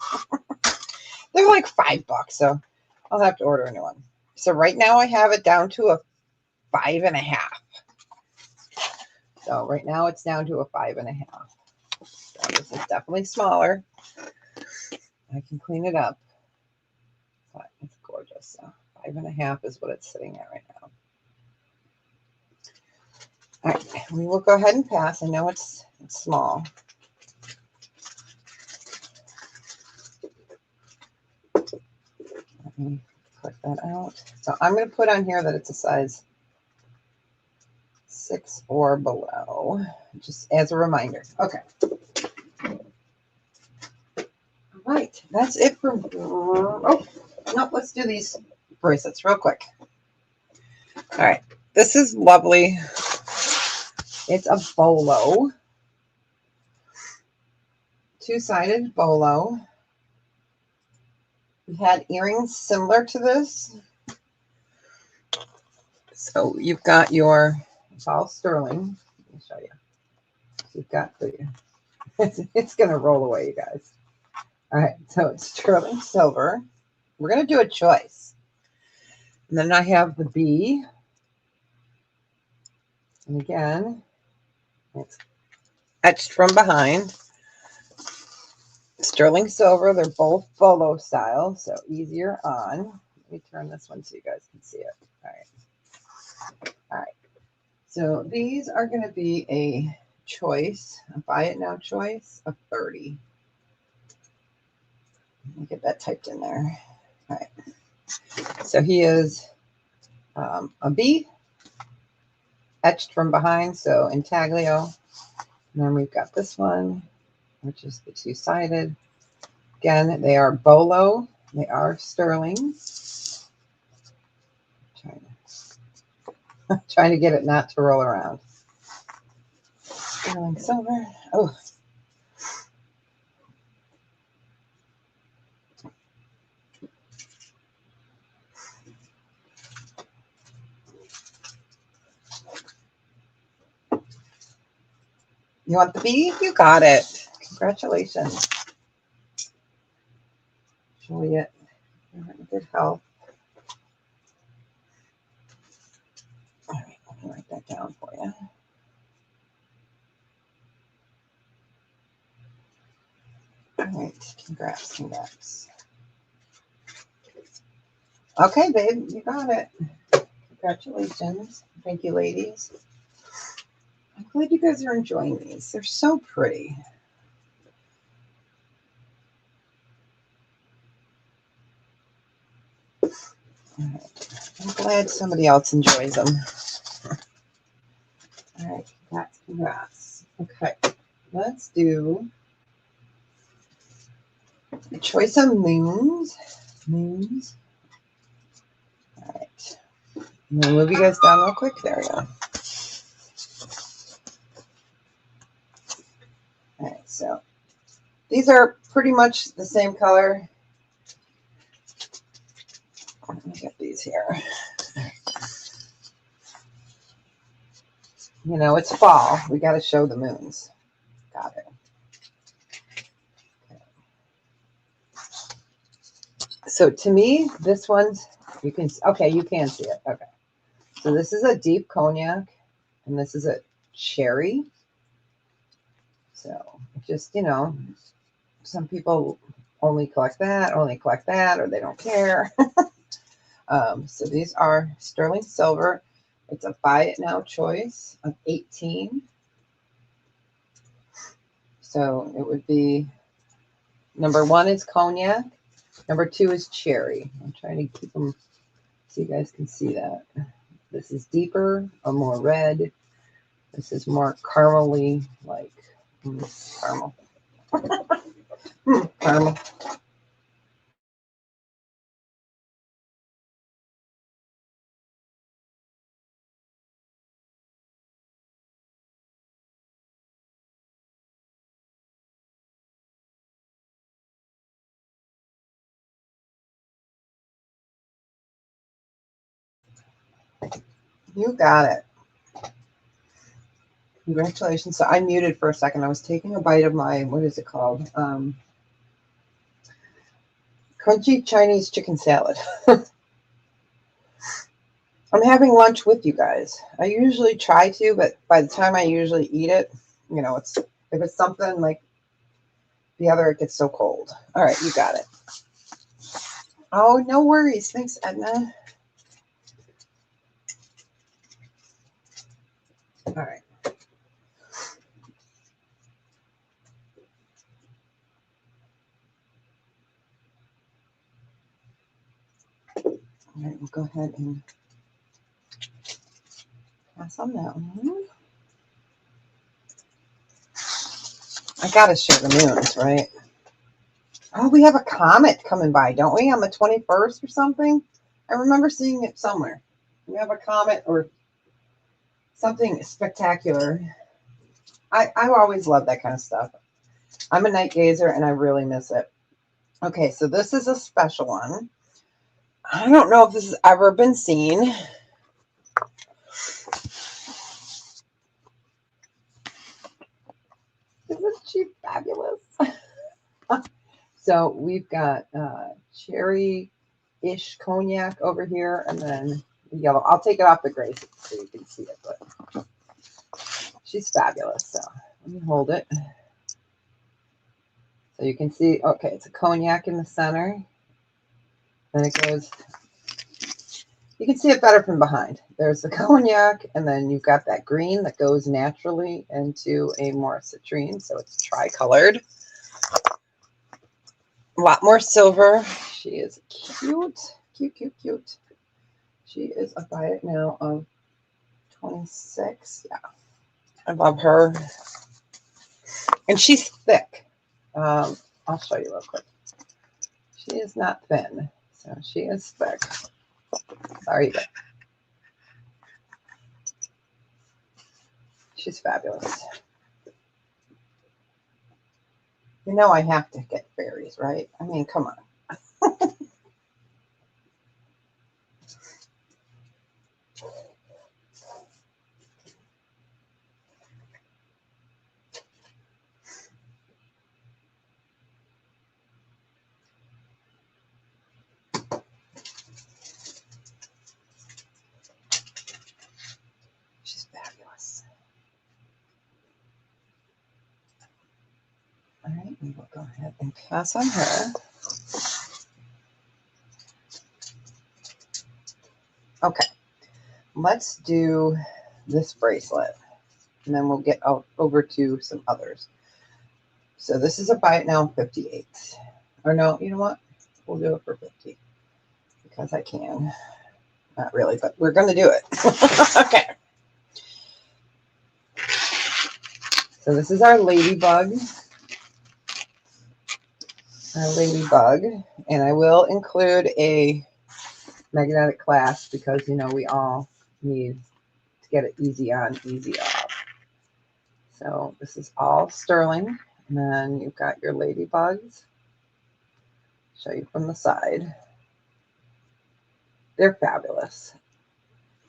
They're like $5, so I'll have to order a new one. So right now I have it down to a 5.5. So right now it's down to a 5.5. So this is definitely smaller. I can clean it up, but it's gorgeous. So 5.5 is what it's sitting at right now. All right, we will go ahead and pass. I know it's small. Let me click that out. So I'm going to put on here that it's a size 6 or below, just as a reminder. Okay. All right, that's it for, oh, no, let's do these bracelets real quick. All right, this is lovely. It's a bolo, 2-sided bolo. We had earrings similar to this. So you've got your, it's all sterling. Let me show you. You've got the, it's going to roll away, you guys. All right, so it's sterling silver. We're going to do a choice. And then I have the B. And again, it's etched from behind. Sterling silver. They're both bolo style, so easier on. Let me turn this one so you guys can see it. All right. All right. So these are going to be a choice, a buy it now choice of 30. Let me get that typed in there. All right. So he is a B, etched from behind, so intaglio. And then we've got this one, which is the two-sided. Again, they are bolo. They are sterling. Trying to get it not to roll around. Sterling silver. Oh. You want the B? You got it. Congratulations. Juliet, you're in good health. All right, let me write that down for you. All right, congrats. Okay, babe, you got it. Congratulations. Thank you, ladies. I'm glad you guys are enjoying these. They're so pretty. All right. I'm glad somebody else enjoys them. All right, congrats. Okay, let's do the choice of moons. All right. I'm going to move you guys down real quick. There we go. All right, so these are pretty much the same color. Let me get these here. You know, it's fall. We got to show the moons. Got it. Okay. So to me, this one's, you can see it. Okay. So this is a deep cognac, and this is a cherry. So just, you know, some people only collect that, or they don't care. So these are sterling silver. It's a buy it now choice of 18. So it would be number 1 is cognac. Number 2 is cherry. I'm trying to keep them so you guys can see that. This is deeper or more red. This is more caramely, like caramel. Caramel. You got it. Congratulations. So I muted for a second. I was taking a bite of my, what is it called? Crunchy Chinese chicken salad. I'm having lunch with you guys. I usually try to, but by the time I usually eat it, you know, if it's something like the other, it gets so cold. All right, you got it. Oh, no worries. Thanks, Edna. All right. All right, we'll go ahead and pass on that one. I gotta share the moons, right? Oh, we have a comet coming by, don't we? On the 21st or something? I remember seeing it somewhere. We have a comet or something spectacular. I always love that kind of stuff. I'm a night gazer and I really miss it. Okay, so this is a special one. I don't know if this has ever been seen. Isn't she fabulous? So we've got cherry-ish cognac over here, and then the yellow. I'll take it off the gray so you can see it. But She's fabulous. So let me hold it. So you can see, okay, it's a cognac in the center. Then it goes, you can see it better from behind. There's the cognac, and then you've got that green that goes naturally into a more citrine. So it's tri-colored. A lot more silver. She is cute. Cute, cute, cute. She is a buy it now of 26. Yeah. I love her. And she's thick. I'll show you real quick. She is not thin. So she is thick. Sorry. She's fabulous. You know I have to get fairies, right? I mean, come on. She's fabulous. All right, we will go ahead and pass on her. Okay, let's do this bracelet, and then we'll get over to some others. So this is a buy it now 58. Or no, you know what? We'll do it for 50 because I can. Not really, but we're going to do it. Okay. So this is our ladybug. And I will include a magnetic clasp because, you know, we all need to get it easy on, easy off. So this is all sterling. And then you've got your ladybugs. Show you from the side. They're fabulous.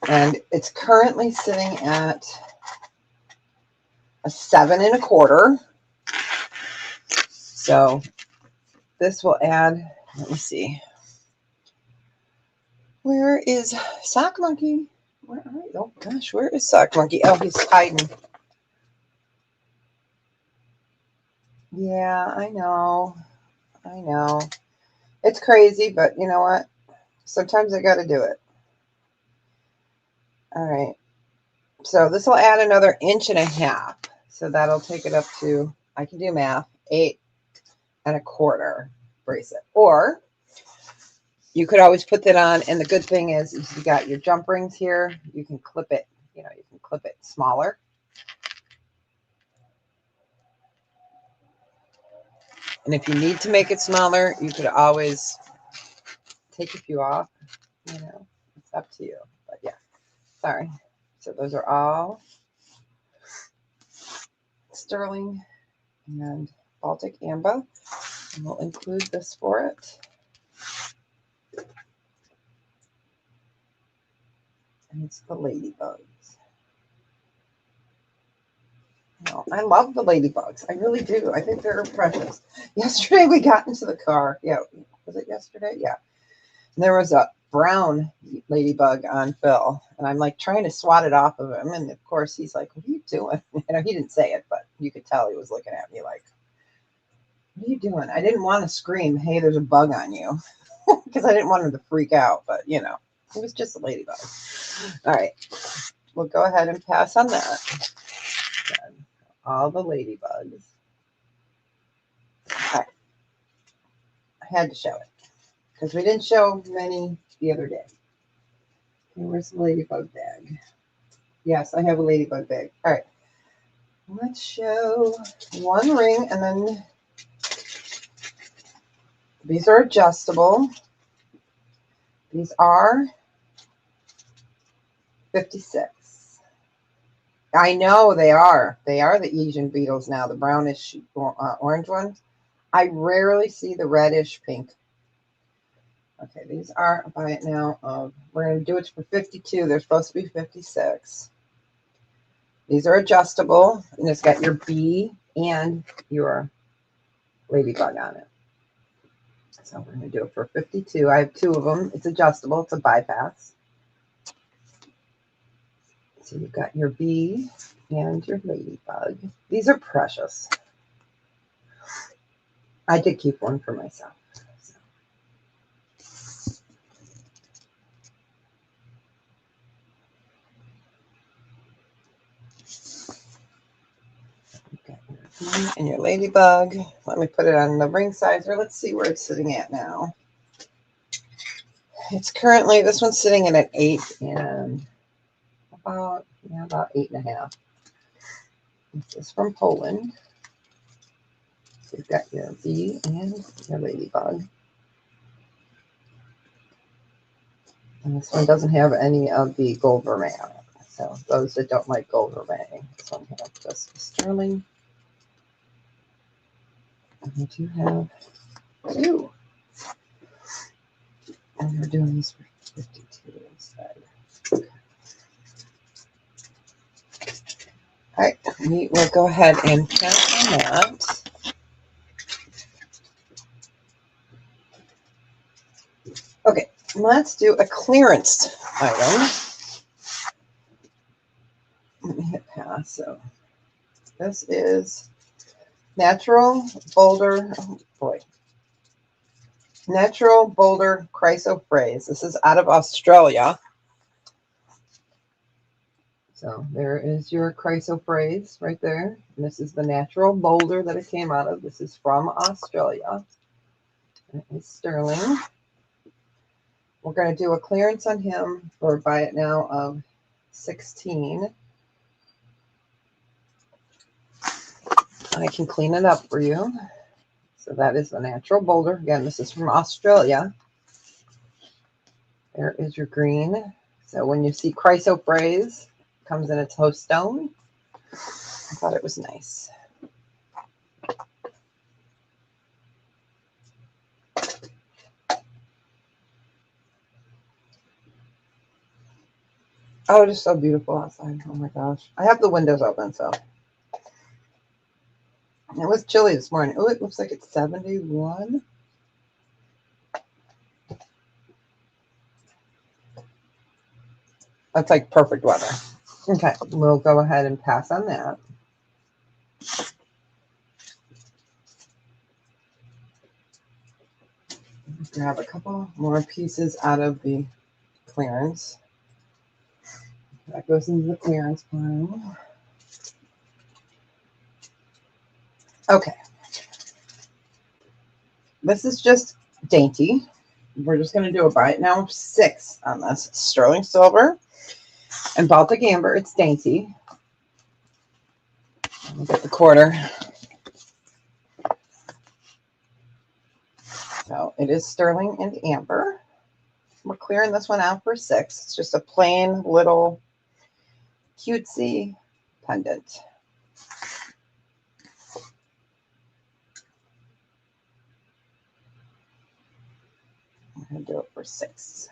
And it's currently sitting at a 7 1/4. So this will add, let me see. Where is Sock Monkey? Where are you? Oh gosh, where is Sock Monkey? Oh, he's hiding. Yeah, I know. I know. It's crazy, but you know what? Sometimes I got to do it. All right. So this will add another 1.5 inches. So that'll take it up to, I can do math, 8 1/4 bracelet. Or you could always put that on. And the good thing is you got your jump rings here. You can clip it, you know, you can clip it smaller. And if you need to make it smaller, you could always take a few off, you know, it's up to you. But yeah, sorry. So those are all sterling and Baltic amber. And we'll include this for it. And it's the ladybugs. Well, I love the ladybugs. I really do. I think they're precious. Yesterday we got into the car. Yeah, was it yesterday? Yeah. And there was a brown ladybug on Phil. And I'm like trying to swat it off of him. And of course he's like, what are you doing? You know, he didn't say it, but you could tell he was looking at me like, what are you doing? I didn't want to scream, hey, there's a bug on you. Because I didn't want him to freak out. But, you know, it was just a ladybug. All right. We'll go ahead and pass on that. All the ladybugs. All right. I had to show it. Because we didn't show many the other day. Okay, where's the ladybug bag? Yes, I have a ladybug bag. All right. Let's show one ring, and then these are adjustable. These are 56. I know they are. They are the Asian beetles now, the brownish orange ones. I rarely see the reddish pink. Okay, these are a buy it now of, we're going to do it for 52. They're supposed to be 56. These are adjustable, and it's got your bee and your ladybug on it. So we're going to do it for 52. I have 2 of them. It's adjustable. It's a bypass. So you've got your bee. And your ladybug. These are precious. I did keep one for myself. And your ladybug. Let me put it on the ring sizer. Let's see where it's sitting at now. It's currently, this one's sitting at an 8 and about 8.5. This is from Poland. So you've got your bee and your ladybug. And this one doesn't have any of the gold vermeil. So those that don't like gold vermeil, this one has just sterling. And we do have 2. And we're doing this for 52 instead. Okay. All right, we will go ahead and count on that. Okay, let's do a clearance item. Let me hit pass. So this is Natural Boulder, oh boy. Natural Boulder Chrysoprase. This is out of Australia. So there is your chrysoprase right there. And this is the natural boulder that it came out of. This is from Australia. It is sterling. We're going to do a clearance on him for buy it now of 16. I can clean it up for you. So that is the natural boulder. Again, this is from Australia. There is your green. So when you see chrysoprase, it comes in its host stone. I thought it was nice. Oh, it is so beautiful outside. Oh my gosh. I have the windows open, so. It was chilly this morning. Oh, it looks like it's 71. That's like perfect weather. Okay, we'll go ahead and pass on that. Grab a couple more pieces out of the clearance. That goes into the clearance pile. Okay. This is just dainty. We're just going to do a buy it now of 6 on this. Sterling silver and Baltic amber. It's dainty. Let me get the quarter. So it is sterling and amber. We're clearing this one out for 6. It's just a plain little cutesy pendant. I'm going to do it for 6.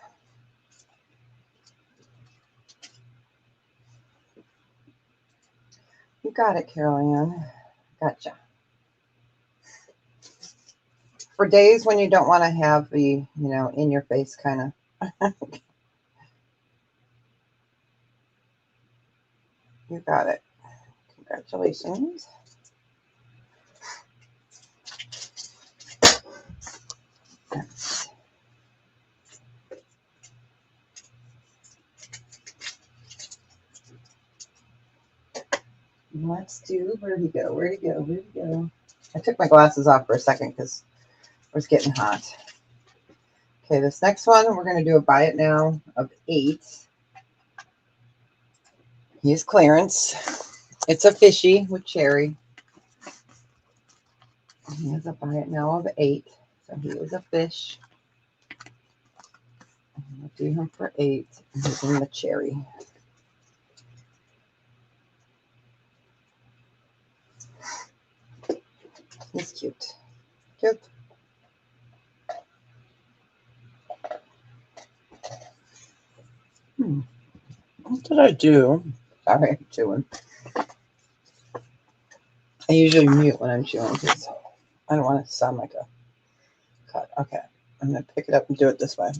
You got it, Carol Ann. Gotcha. For days when you don't want to have the, in your face kind of. You got it. Congratulations. Let's do, where'd he go? Where'd he go? Where'd he go? I took my glasses off for a second because it was getting hot. Okay, this next one, we're going to do a buy it now of 8. He's clearance. It's a fishy with cherry. He has a buy it now of 8. So he is a fish. We'll do him for 8. And he's in the cherry. He's cute. Cute. What did I do? Sorry, I'm chewing. I usually mute when I'm chewing because I don't want to sound like a cut. Okay, I'm going to pick it up and do it this way.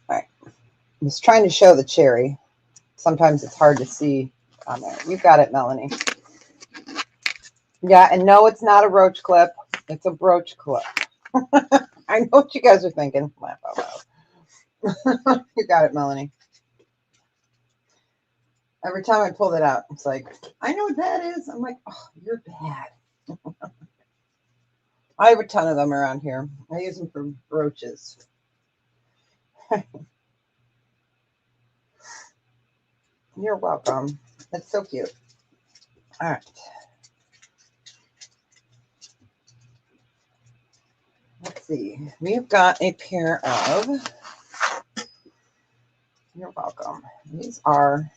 All right. I was trying to show the cherry. Sometimes it's hard to see on there. You got it, Melanie. Yeah, and no, it's not a roach clip. It's a brooch clip. I know what you guys are thinking. Laugh out loud. You got it, Melanie. Every time I pulled it out, it's like, I know what that is. I'm like, oh, you're bad. I have a ton of them around here. I use them for brooches. You're welcome. It's so cute. All right. Let's see. We've got a pair of, you're welcome. These are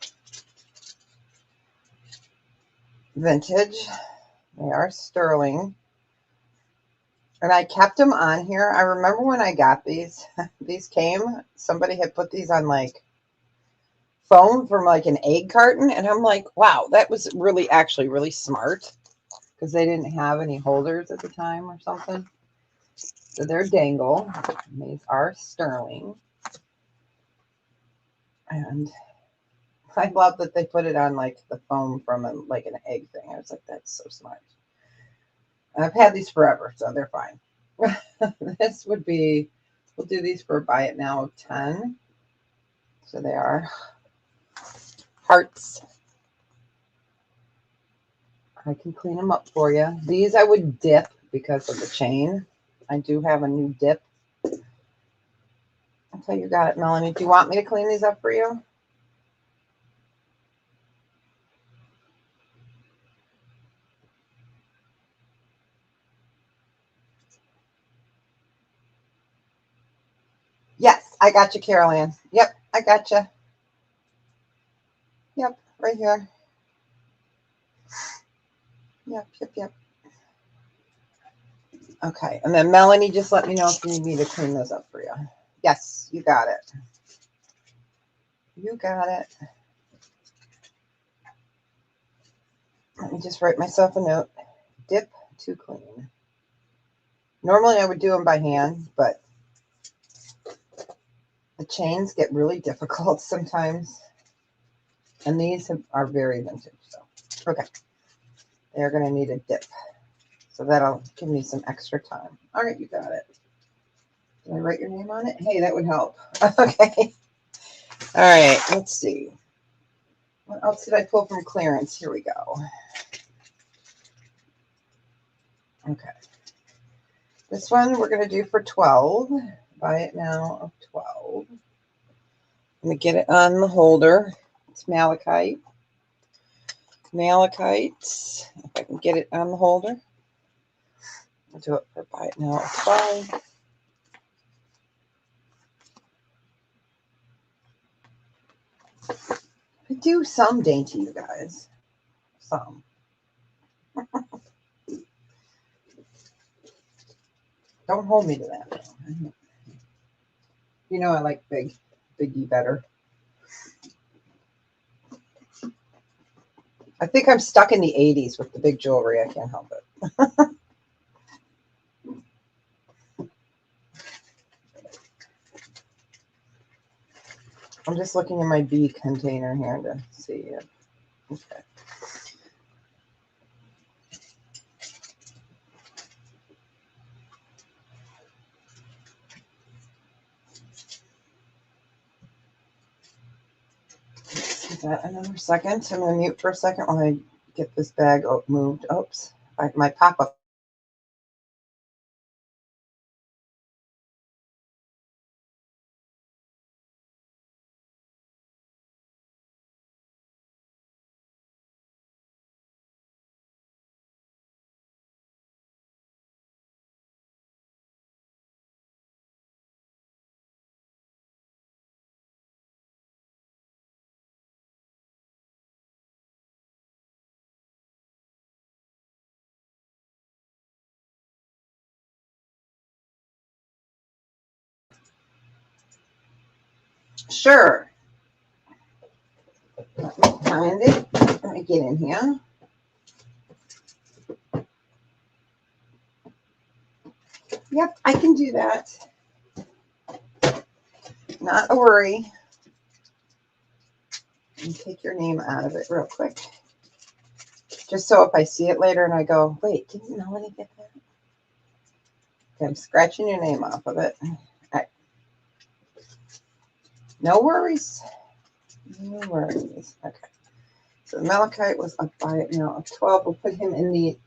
vintage. They are sterling. And I kept them on here. I remember when I got these, these came, somebody had put these on like foam from like an egg carton. And I'm like, wow, that was really actually really smart because they didn't have any holders at the time or something. So they're dangle. And these are sterling. And I love that they put it on like the foam from like an egg thing. I was like, that's so smart. I've had these forever, so they're fine. This would be, we'll do these for a buy it now of 10. So they are hearts. I can clean them up for you. These I would dip because of the chain. I do have a new dip. Okay, you got it, Melanie. Do you want me to clean these up for you? Yes, I got you, Carol Ann. Yep, I got you. Yep, right here. Yep. Okay, and then Melanie, just let me know if you need me to clean those up for you. Yes, you got it. You got it. Let me just write myself a note. Dip to clean. Normally I would do them by hand, but the chains get really difficult sometimes. And these are very vintage. So, okay. They're going to need a dip. So that'll give me some extra time. All right, you got it. Did I write your name on it? Hey, that would help. Okay. All right, let's see. What else did I pull from clearance? Here we go. Okay. This one we're going to do for 12. Buy it now of 12. Let me get it on the holder. It's malachite. Malachite. If I can get it on the holder. I'll do it for buy it now of 12. I do some dainty, you guys. Some. Don't hold me to that. You know I like biggie better. I think I'm stuck in the 80s with the big jewelry. I can't help it. I'm just looking in my B container here to see it. Okay. Give that another second. I'm going to mute for a second while I get this bag moved. Oops. My pop-up. Sure. Let me find it. Let me get in here. Yep, I can do that. Not a worry. And take your name out of it real quick. Just so if I see it later and I go, wait, didn't Melanie get that? Okay, I'm scratching your name off of it. All right. No worries. No worries. Okay. So Malachite was up by, a 12. We'll put him in the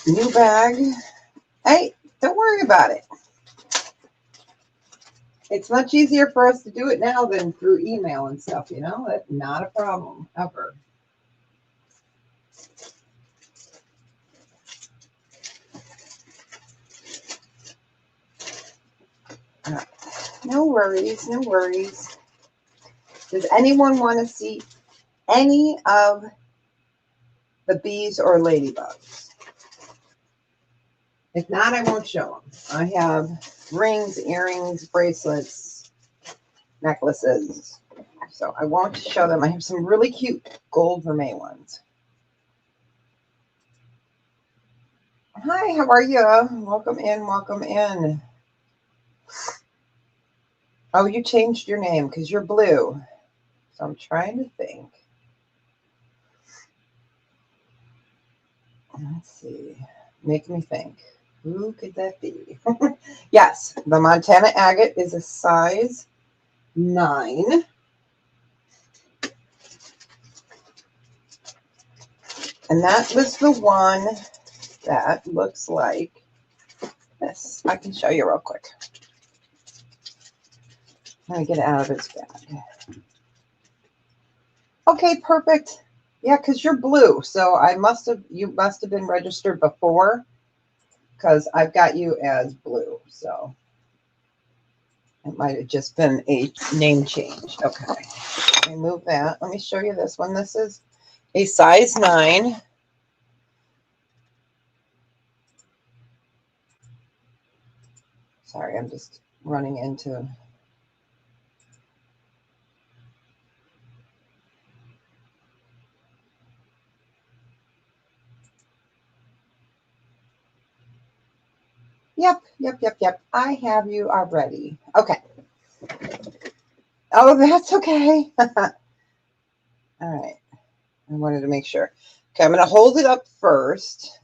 new bag. Hey, don't worry about it. It's much easier for us to do it now than through email and stuff, That's not a problem, ever. No worries, no worries. Does anyone want to see any of the bees or ladybugs? If not, I won't show them. I have rings, earrings, bracelets, necklaces. So I won't show them. I have some really cute gold vermeil ones. Hi, how are you? Welcome in, welcome in. Oh, you changed your name because you're blue. So I'm trying to think. Let's see. Make me think. Who could that be? Yes, the Montana agate is a size 9. And that was the one that looks like this. I can show you real quick. Let me get it out of its bag. Okay, perfect. Yeah, because you're blue. So you must have been registered before because I've got you as blue. So it might have just been a name change. Okay. Remove that. Let me show you this one. This is a size 9. Sorry, I'm just running into. Yep. I have you already. Okay. Oh, that's okay. All right. I wanted to make sure. Okay, I'm going to hold it up first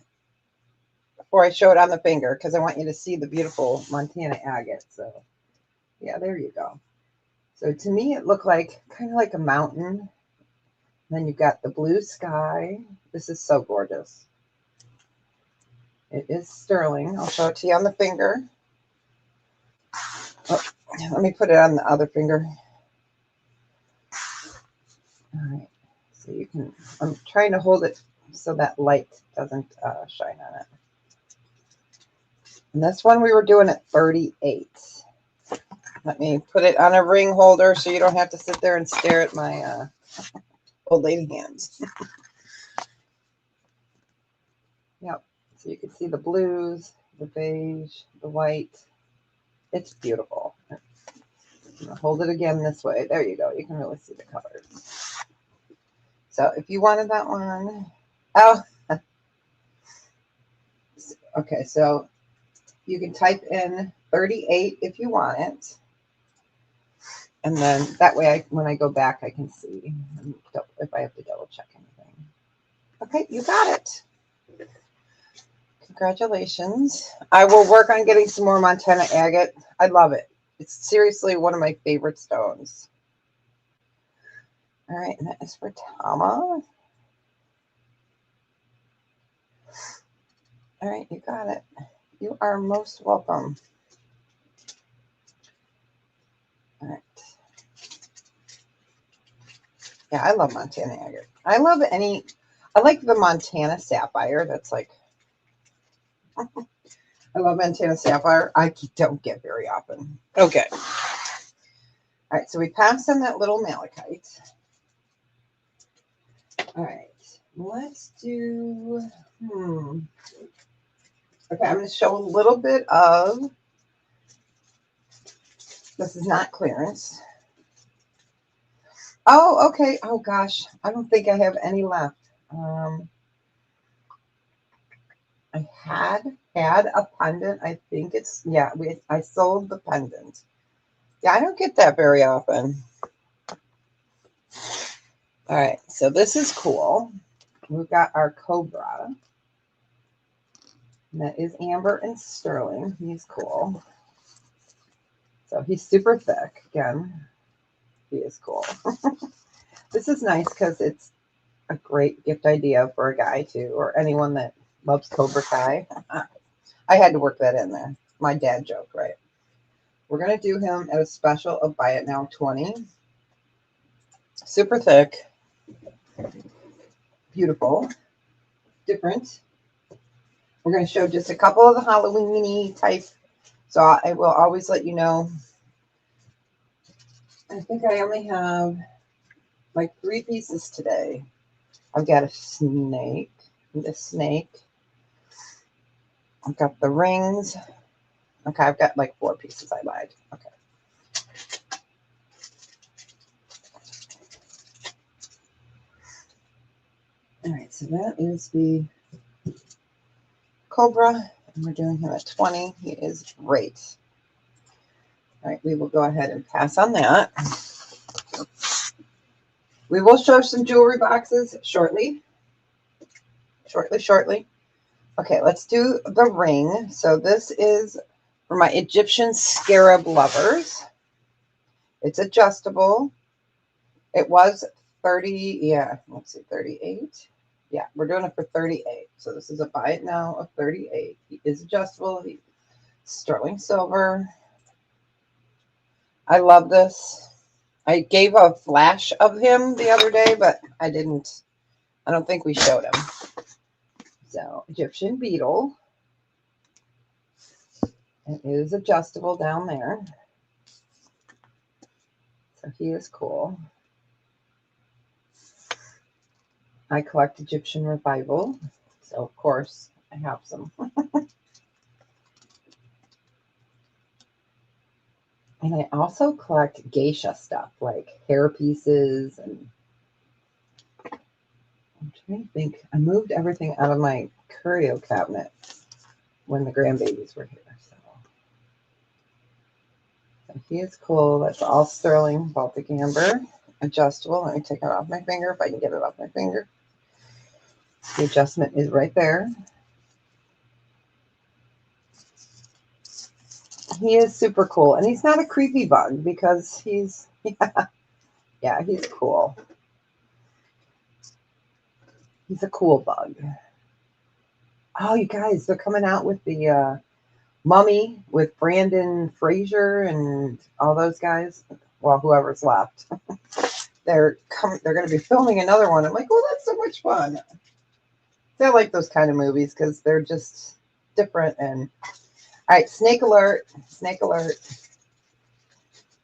before I show it on the finger because I want you to see the beautiful Montana agate. So, yeah, there you go. So to me, it looked like kind of like a mountain. Then you've got the blue sky. This is so gorgeous. It is sterling. I'll show it to you on the finger. Oh, let me put it on the other finger. All right. So you can, I'm trying to hold it so that light doesn't shine on it. And this one we were doing at 38. Let me put it on a ring holder so you don't have to sit there and stare at my old lady hands. Yep. So you can see the blues, the beige, the white. It's beautiful. I'm gonna hold it again this way. There you go. You can really see the colors. So if you wanted that one, oh, okay. So you can type in 38 if you want it. And then that way, when I go back, I can see if I have to double check anything. Okay, you got it. Congratulations. I will work on getting some more Montana agate. I love it. It's seriously one of my favorite stones. All right, and that is for Tama. All right, you got it. You are most welcome. All right. Yeah, I love Montana agate. I like the Montana sapphire. That's like, I love Montana sapphire. I don't get very often. Okay. All right, so we passed on that little malachite. All right, let's do, okay, I'm going to show a little bit of, this is not clearance. Oh, okay. Oh, gosh. I don't think I have any left. I had a pendant. I think it's, yeah, I sold the pendant. Yeah, I don't get that very often. All right, so this is cool. We've got our Cobra. And that is Amber and Sterling. He's cool. So he's super thick. Again, he is cool. This is nice because it's a great gift idea for a guy too, or anyone that loves Cobra Kai. I had to work that in there. My dad joke, right? We're going to do him at a special of Buy It Now 20. Super thick. Beautiful. Different. We're going to show just a couple of the Halloween-y type. So I will always let you know. I think I only have like 3 pieces today. I've got a snake. The snake. I've got the rings. Okay, I've got like 4 pieces. I lied. Okay. All right, so that is the Cobra, and we're doing him at 20. He is great. All right, we will go ahead and pass on that. We will show some jewelry boxes shortly. Shortly. Okay, let's do the ring. So this is for my Egyptian scarab lovers. It's adjustable. It was 30, yeah, let's see, 38. Yeah, we're doing it for 38. So this is a Buy It Now of 38. He is adjustable. He's sterling silver. I love this. I gave a flash of him the other day, but I don't think we showed him. So Egyptian beetle. It is adjustable down there. So he is cool. I collect Egyptian revival. So of course I have some. And I also collect geisha stuff, like hair pieces. And I'm trying to think. I moved everything out of my curio cabinet when the grandbabies were here. So he is cool. That's all sterling Baltic amber. Adjustable. Let me take it off my finger if I can get it off my finger. The adjustment is right there. He is super cool. And he's not a creepy bug because he's, yeah, he's cool. He's a cool bug. Oh, you guys, they're coming out with the Mummy with Brandon Fraser and all those guys. Well, whoever's left. They're going to be filming another one. I'm like, oh, that's so much fun. I like those kind of movies because they're just different. And all right, snake alert.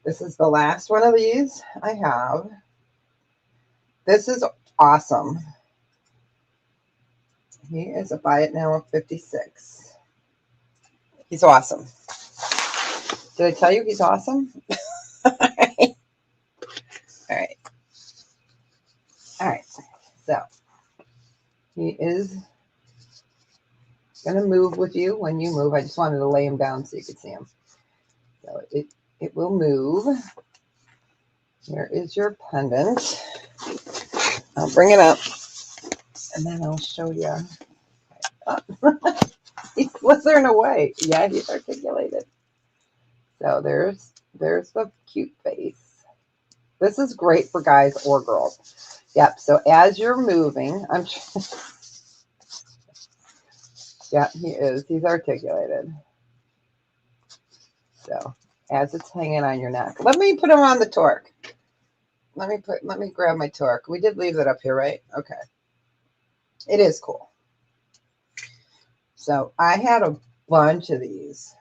This is the last one of these I have. This is awesome. He is a Buy It Now of 56. He's awesome. Did I tell you he's awesome? All right. So he is going to move with you when you move. I just wanted to lay him down so you could see him. So it will move. Here is your pendant. I'll bring it up and then I'll show you. Oh. He's slithering away. Yeah, he's articulated. So there's the cute face. This is great for guys or girls. Yep. So as you're moving, yeah, he is. He's articulated. So as it's hanging on your neck, let me put him on the torque. Let me grab my torque. We did leave that up here, right? Okay. It is cool. So I had a bunch of these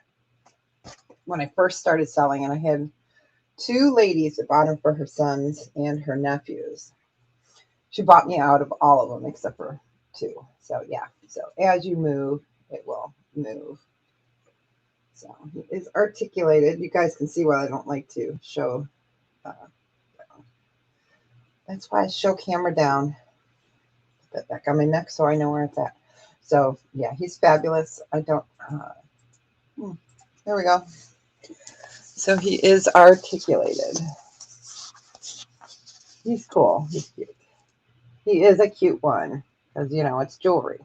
when I first started selling, and I had 2 ladies that bought them for her sons and her nephews. She bought me out of all of them except for 2. So yeah. So as you move, it will move. So he is articulated. You guys can see why I don't like to show. That's why I show camera down. Put that back on my neck so I know where it's at. So yeah, he's fabulous. I don't. There we go. So he is articulated. He's cool. He's cute. He is a cute one because, you know, it's jewelry.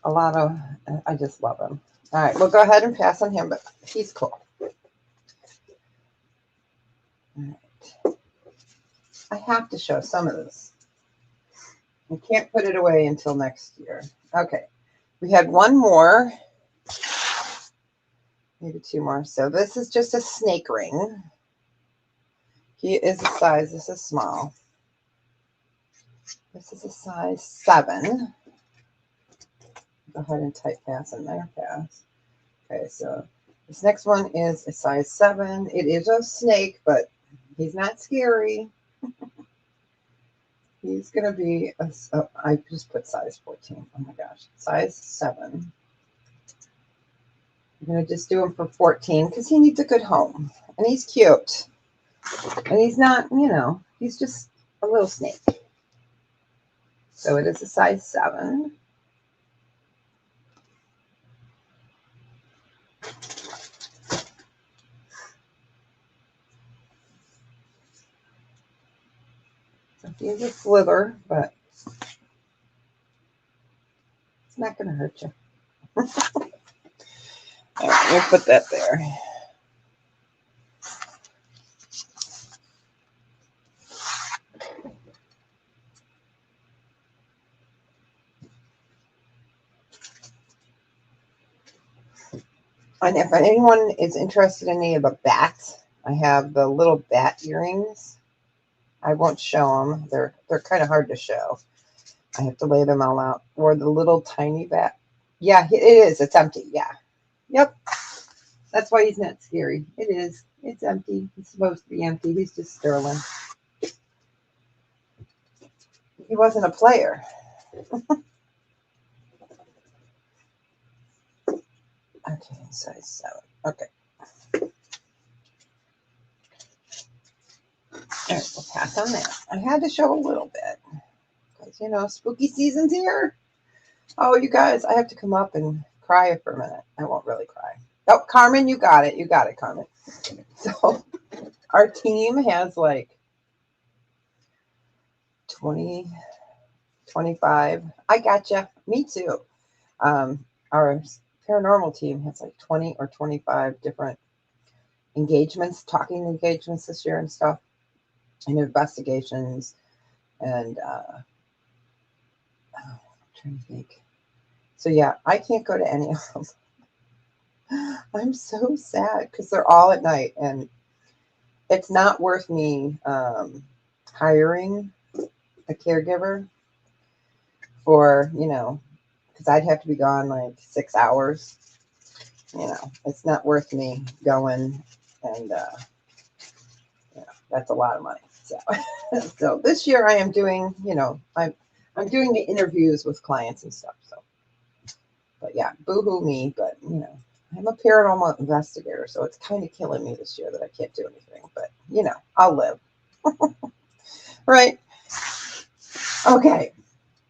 A lot of, I just love him. All right, we'll go ahead and pass on him, but he's cool. All right. I have to show some of this. I can't put it away until next year. Okay, we had one more, maybe two more. So this is just a snake ring. He is a size, this is small. This is a size 7. Go ahead and type pass in there, pass. Okay, so this next one is a size 7. It is a snake, but he's not scary. He's going to be, I just put size 14. Oh my gosh, size 7. I'm going to just do him for 14 because he needs a good home. And he's cute. And he's not, you know, he's just a little snake. So it is a size 7. So he's a slither, but it's not going to hurt you. All right, we'll put that there. And if anyone is interested in any of the bats, I have the little bat earrings. I won't show them. They're kind of hard to show. I have to lay them all out. Or the little tiny bat. Yeah, it is. It's empty. Yeah. Yep. That's why he's not scary. It is. It's empty. It's supposed to be empty. He's just sterling. He wasn't a player. Okay, size 7. Okay. All right, we'll pass on that. I had to show a little bit. Because, you know, spooky season's here. Oh, you guys, I have to come up and cry for a minute. I won't really cry. Oh, Carmen, you got it. You got it, Carmen. So our team has like 20, 25. I gotcha. Me too. Our paranormal team has like 20 or 25 different engagements, talking engagements this year and stuff, and investigations. And I'm trying to think. So yeah, I can't go to any of them. I'm so sad because they're all at night, and it's not worth me hiring a caregiver for, you know, because I'd have to be gone like 6 hours. You know, it's not worth me going, and you know, that's a lot of money. So, so this year I am doing, you know, I'm doing the interviews with clients and stuff. So, but yeah, boo-hoo me, but you know, I'm a paranormal investigator, so it's kind of killing me this year that I can't do anything. But you know, I'll live. Right? Okay,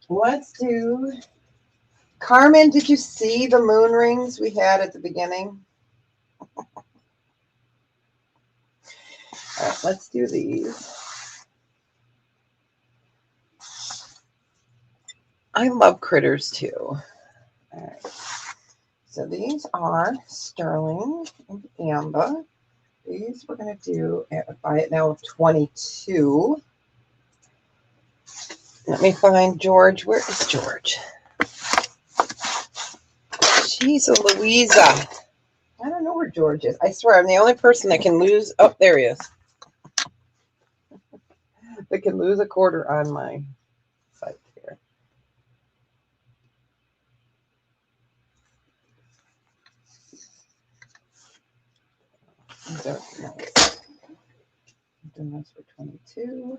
let's do. Carmen, did you see the moon rings we had at the beginning? All right, let's do these. I love critters too. All right. So these are sterling and amber. These we're going to do at buy it now 22. Let me find George. Where is George? Jeez, Louisa. I don't know where George is. I swear I'm the only person that can lose. Oh, there he is. That can lose a quarter on my site here. I'm doing this for 22.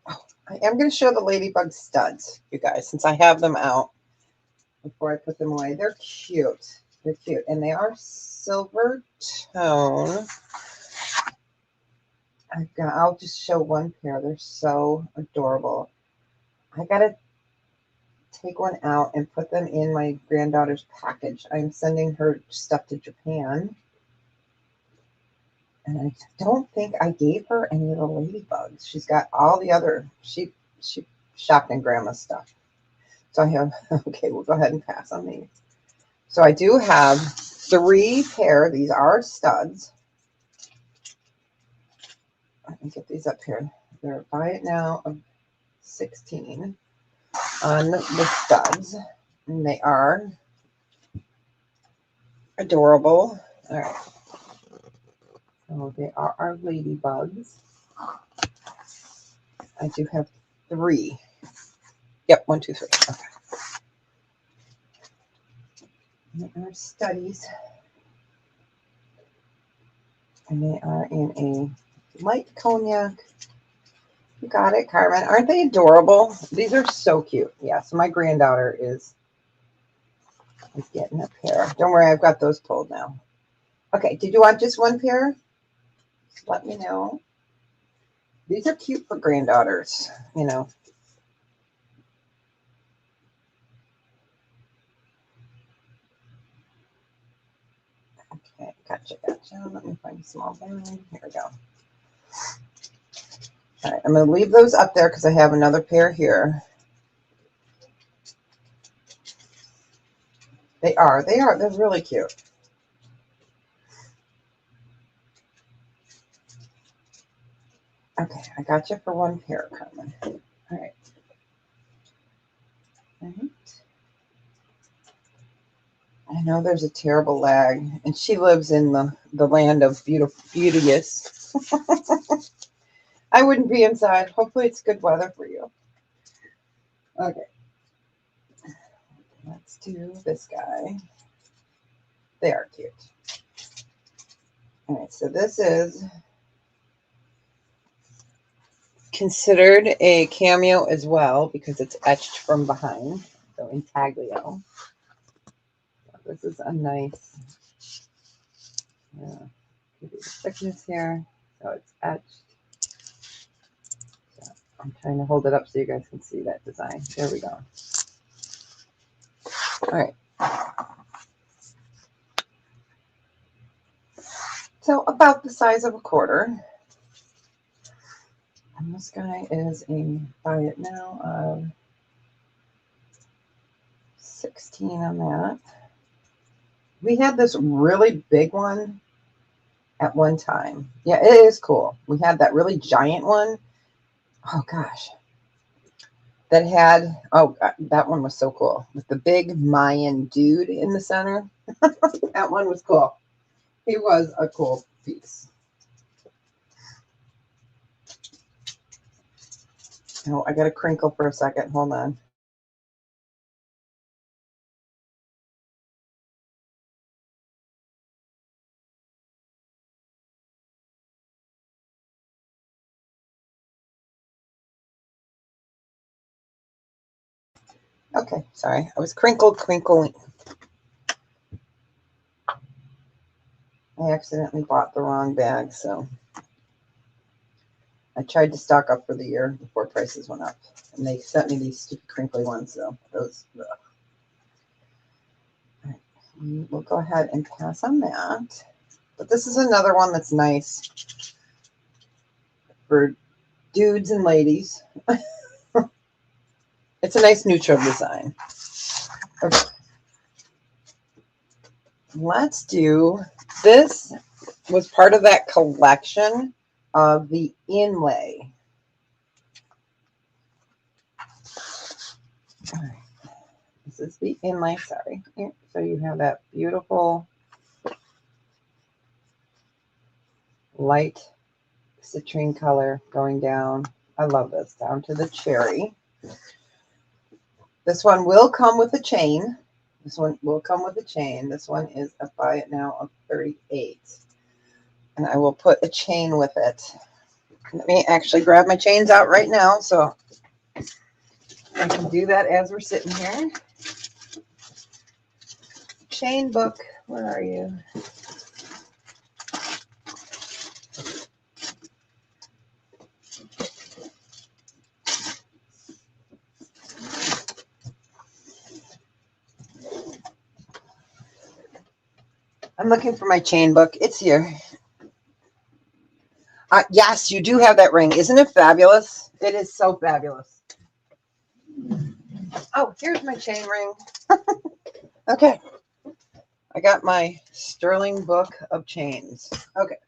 Oh, I am going to show the ladybug studs, you guys, since I have them out before I put them away. They're cute. They're cute. And they are silver tone. I'll just show one pair. They're so adorable. I got to take one out and put them in my granddaughter's package. I'm sending her stuff to Japan. And I don't think I gave her any of the ladybugs. She's got all the other, she shopped in grandma's stuff. So I have, okay, we'll go ahead and pass on these. So I do have 3 pair. These are studs. Let me get these up here. They're buy it now of 16 on the studs. And they are adorable. All right. So they are our ladybugs. I do have 3. Yep, 1, 2, 3. Okay. And our studies. And they are in a light cognac. You got it, Carmen. Aren't they adorable? These are so cute. Yeah, so my granddaughter is getting a pair. Don't worry, I've got those pulled now. Okay, did you want just 1 pair? Just let me know. These are cute for granddaughters, you know. Okay, gotcha. Let me find a small bag. Here we go. All right, I'm going to leave those up there because I have another pair here. They're really cute. Okay, I got you for 1 pair, Carmen. All right. I know there's a terrible lag, and she lives in the land of beauteous. I wouldn't be inside. Hopefully it's good weather for you. Okay. Let's do this guy. They are cute. All right, so this is considered a cameo as well because it's etched from behind, so intaglio. So this is a nice, give you the thickness here, so it's etched. So I'm trying to hold it up so you guys can see that design. There we go. All right. So about the size of a quarter. And this guy is a buy it now of 16 on that. We had this really big one at one time. Yeah, it is cool. We had that really giant one. Oh gosh. That had, oh, that one was so cool. With the big Mayan dude in the center. That one was cool. He was a cool piece. Oh, I got to crinkle for a second. Hold on. Okay, sorry. I was crinkling. I accidentally bought the wrong bag, so I tried to stock up for the year before prices went up. And they sent me these stupid crinkly ones, so those. Ugh. All right. We'll go ahead and pass on that. But this is another one that's nice for dudes and ladies. It's a nice neutral design. Okay. Let's do, this was part of that collection of the inlay. All right. This is the inlay, sorry. Here. So you have that beautiful light citrine color going down. I love this, down to the cherry. This one will come with a chain. This one will come with a chain. This one is a buy it now of 38. And I will put a chain with it. Let me actually grab my chains out right now so I can do that as we're sitting here. Chain book, where are you? I'm looking for my chain book. It's here. Yes, you do have that ring. Isn't it fabulous? It is so fabulous. Oh, here's my chain ring. Okay. I got my sterling book of chains. Okay.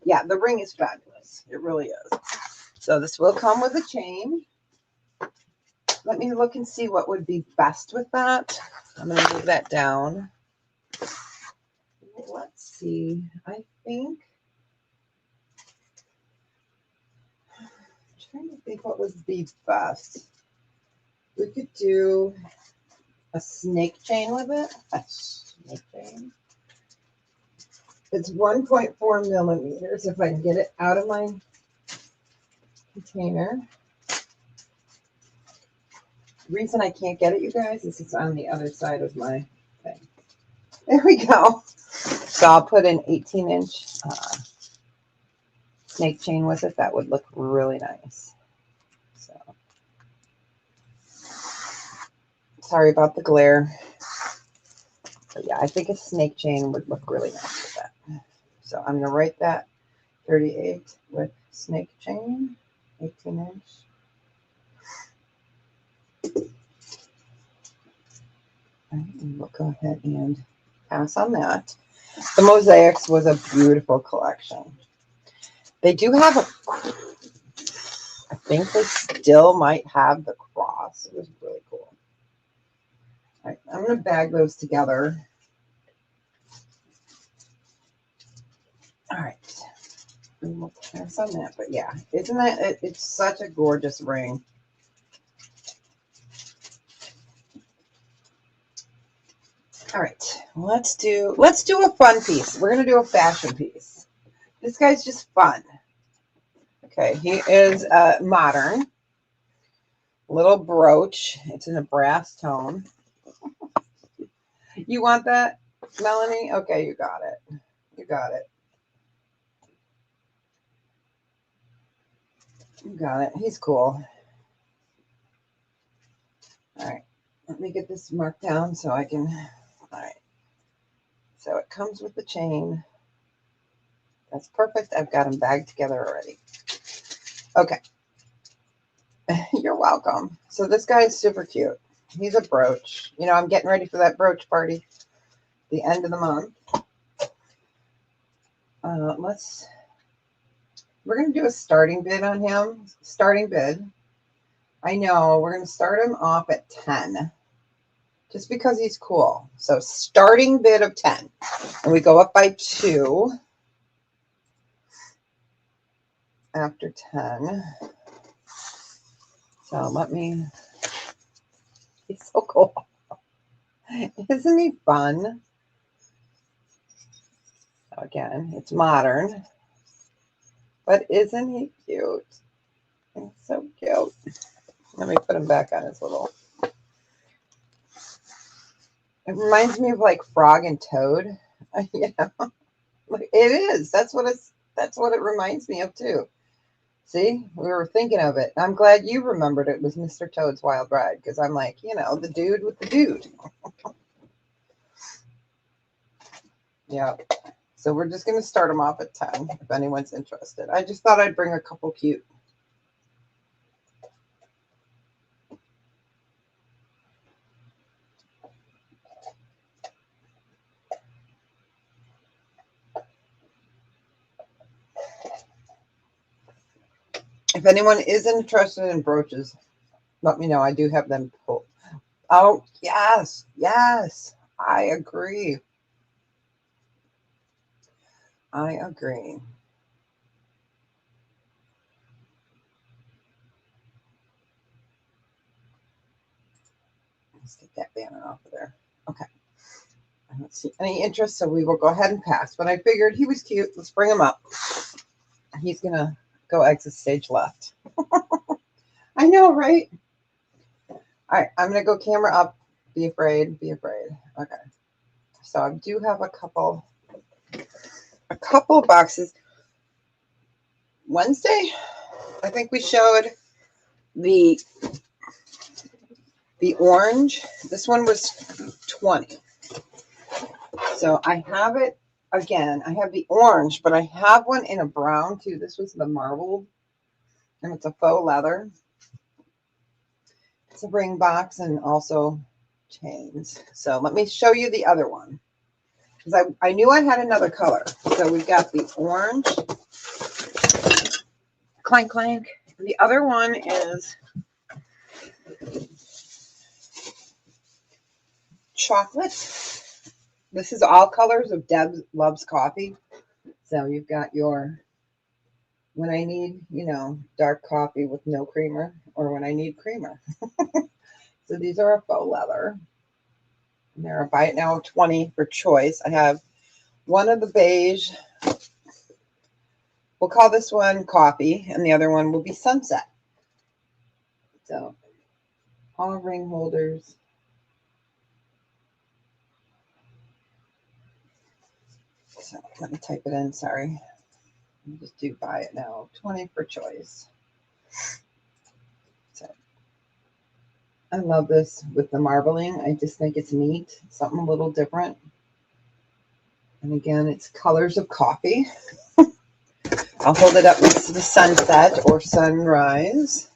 Yeah, the ring is fabulous. It really is. So this will come with a chain. Let me look and see what would be best with that. I'm going to move that down. Let's see. I think I'm trying to think what would be best. We could do a snake chain with it. A snake chain. It's 1.4 millimeters if I can get it out of my container. The reason I can't get it, you guys, is it's on the other side of my thing. There we go. So I'll put an 18-inch snake chain with it. That would look really nice. So sorry about the glare. But yeah, I think a snake chain would look really nice with that. So I'm going to write that 38 with snake chain, 18-inch. And we'll go ahead and pass on that. The mosaics was a beautiful collection. They do have I think they still might have the cross. It was really cool. All right, I'm going to bag those together. All right. And we'll pass on that. But yeah, isn't that, it's such a gorgeous ring. All right, let's do a fun piece. We're going to do a fashion piece. This guy's just fun. Okay, he is modern. Little brooch. It's in a brass tone. You want that, Melanie? Okay, you got it. You got it. You got it. He's cool. All right, let me get this marked down so I can. All right. So it comes with the chain. That's perfect. I've got them bagged together already. Okay. You're welcome. So this guy is super cute. He's a brooch. You know, I'm getting ready for that brooch party the end of the month. We're going to do a starting bid on him. Starting bid. I know, we're going to start him off at 10. Just because he's cool. So starting bid of 10. And we go up by 2 after 10. So let me, he's so cool. Isn't he fun? Again, it's modern. But isn't he cute? He's so cute. Let me put him back on his little. It reminds me of like Frog and Toad. Yeah, it is. That's what it reminds me of too. See, we were thinking of it. I'm glad you remembered it was Mr. Toad's Wild Ride because I'm like, you know, the dude with the dude. Yeah. So we're just going to start them off at 10 if anyone's interested. I just thought I'd bring a couple cute. If anyone is interested in brooches, let me know. I do have them pulled. Oh, yes. Yes. I agree. I agree. Let's get that banner off of there. Okay. I don't see any interest, so we will go ahead and pass. But I figured he was cute. Let's bring him up. He's going to go exit stage left. I know, right? All right. I'm going to go camera up. Be afraid. Be afraid. Okay. So I do have a couple boxes. Wednesday, I think we showed the orange. This one was 20. So I have it again, I have the orange, but I have one in a brown too. This was the marbled, and it's a faux leather. It's a ring box and also chains. So let me show you the other one, because I knew I had another color. So we've got the orange, clank clank. And the other one is chocolate. This is all colors of Deb Loves Coffee. So you've got your, when I need, dark coffee with no creamer, or when I need creamer. So these are a faux leather. And they're a buy it now 20 for choice. I have one of the beige. We'll call this one coffee, and the other one will be sunset. So all ring holders. So let me type it in, sorry. I'll just do buy it now, 20 for choice. So I love this with the marbling. I just think it's neat, something a little different. And again, it's colors of coffee. I'll hold it up next to the sunset or sunrise.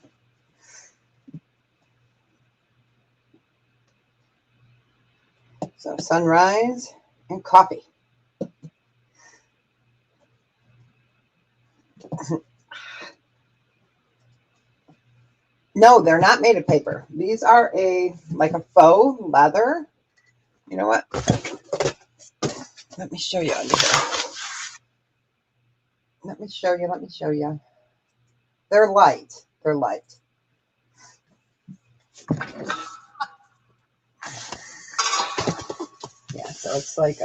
So sunrise and coffee. No, they're not made of paper. These are like a faux leather. You know what? Let me show you. Let me show you. They're light. They're light. Yeah, so it's like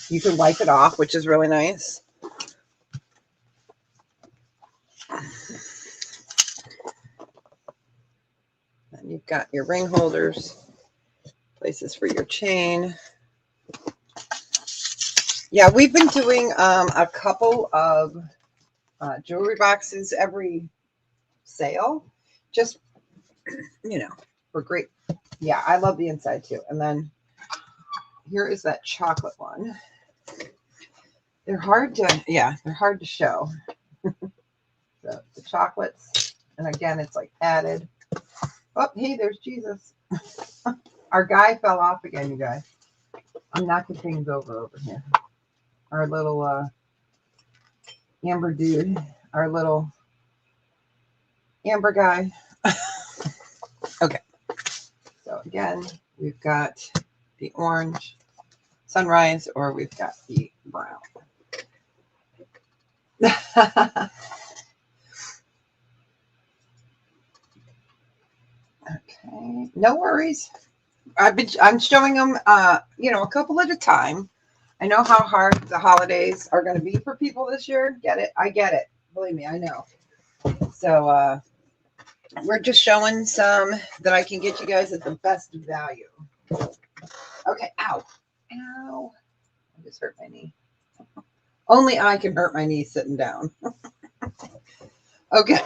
you can wipe it off, which is really nice. And you've got your ring holders, places for your chain. Yeah, we've been doing a couple of jewelry boxes every sale, just for great. Yeah, I love the inside too. And then here is that chocolate one. They're hard to show. So the chocolates, and again, it's like padded. Oh, hey, there's Jesus. Our guy fell off again, you guys. I'm knocking things over here. Our little Amber dude, our little Amber guy. Okay. So again, we've got the orange sunrise, or we've got the brown. Okay, no worries. I'm showing them, a couple at a time. I know how hard the holidays are going to be for people this year. Get it? I get it. Believe me, I know. So we're just showing some that I can get you guys at the best value. Okay, ow. I just hurt my knee. Only I can hurt my knee sitting down. Okay.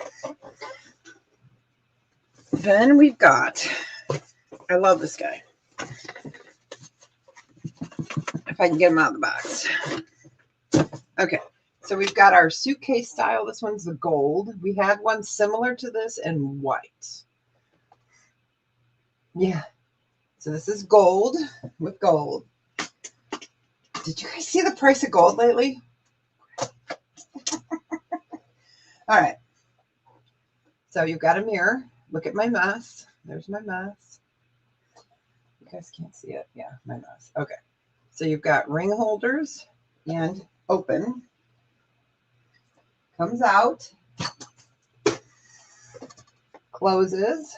Then we've got, I love this guy. If I can get him out of the box. Okay, so we've got our suitcase style. This one's the gold. We had one similar to this in white. Yeah. So this is gold with gold. Did you guys see the price of gold lately? All right. So you've got a mirror. Look at my mess. There's my mess. You guys can't see it. Yeah, my mess. Okay. So you've got ring holders and open. Comes out. Closes.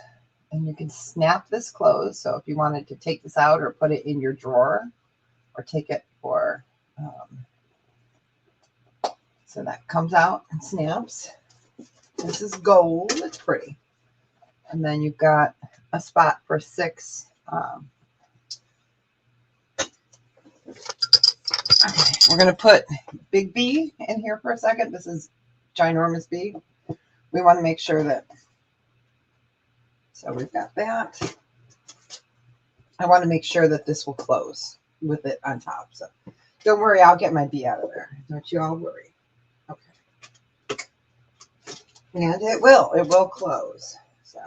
And you can snap this closed. So if you wanted to take this out or put it in your drawer or take it for, so that comes out and snaps. This is gold. It's pretty. And then you've got a spot for 6. Okay, we're going to put Big B in here for a second. This is ginormous B. We want to make sure that, so we've got that. I want to make sure that this will close with it on top. So Don't worry, I'll get my bee out of there. Don't you all worry. Okay. And it will close. So,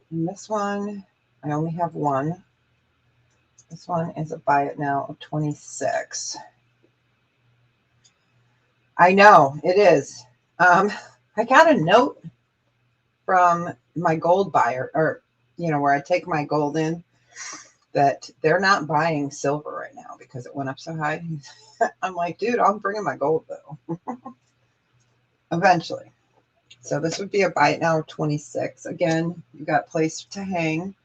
and this one, I only have one. This one is a buy it now of 26. I know it is. I got a note from my gold buyer, or where I take my gold in, that they're not buying silver right now because it went up so high. I'm like, dude, I'm bringing my gold though. Eventually. So this would be a buy it now of 26. Again, you got place to hang.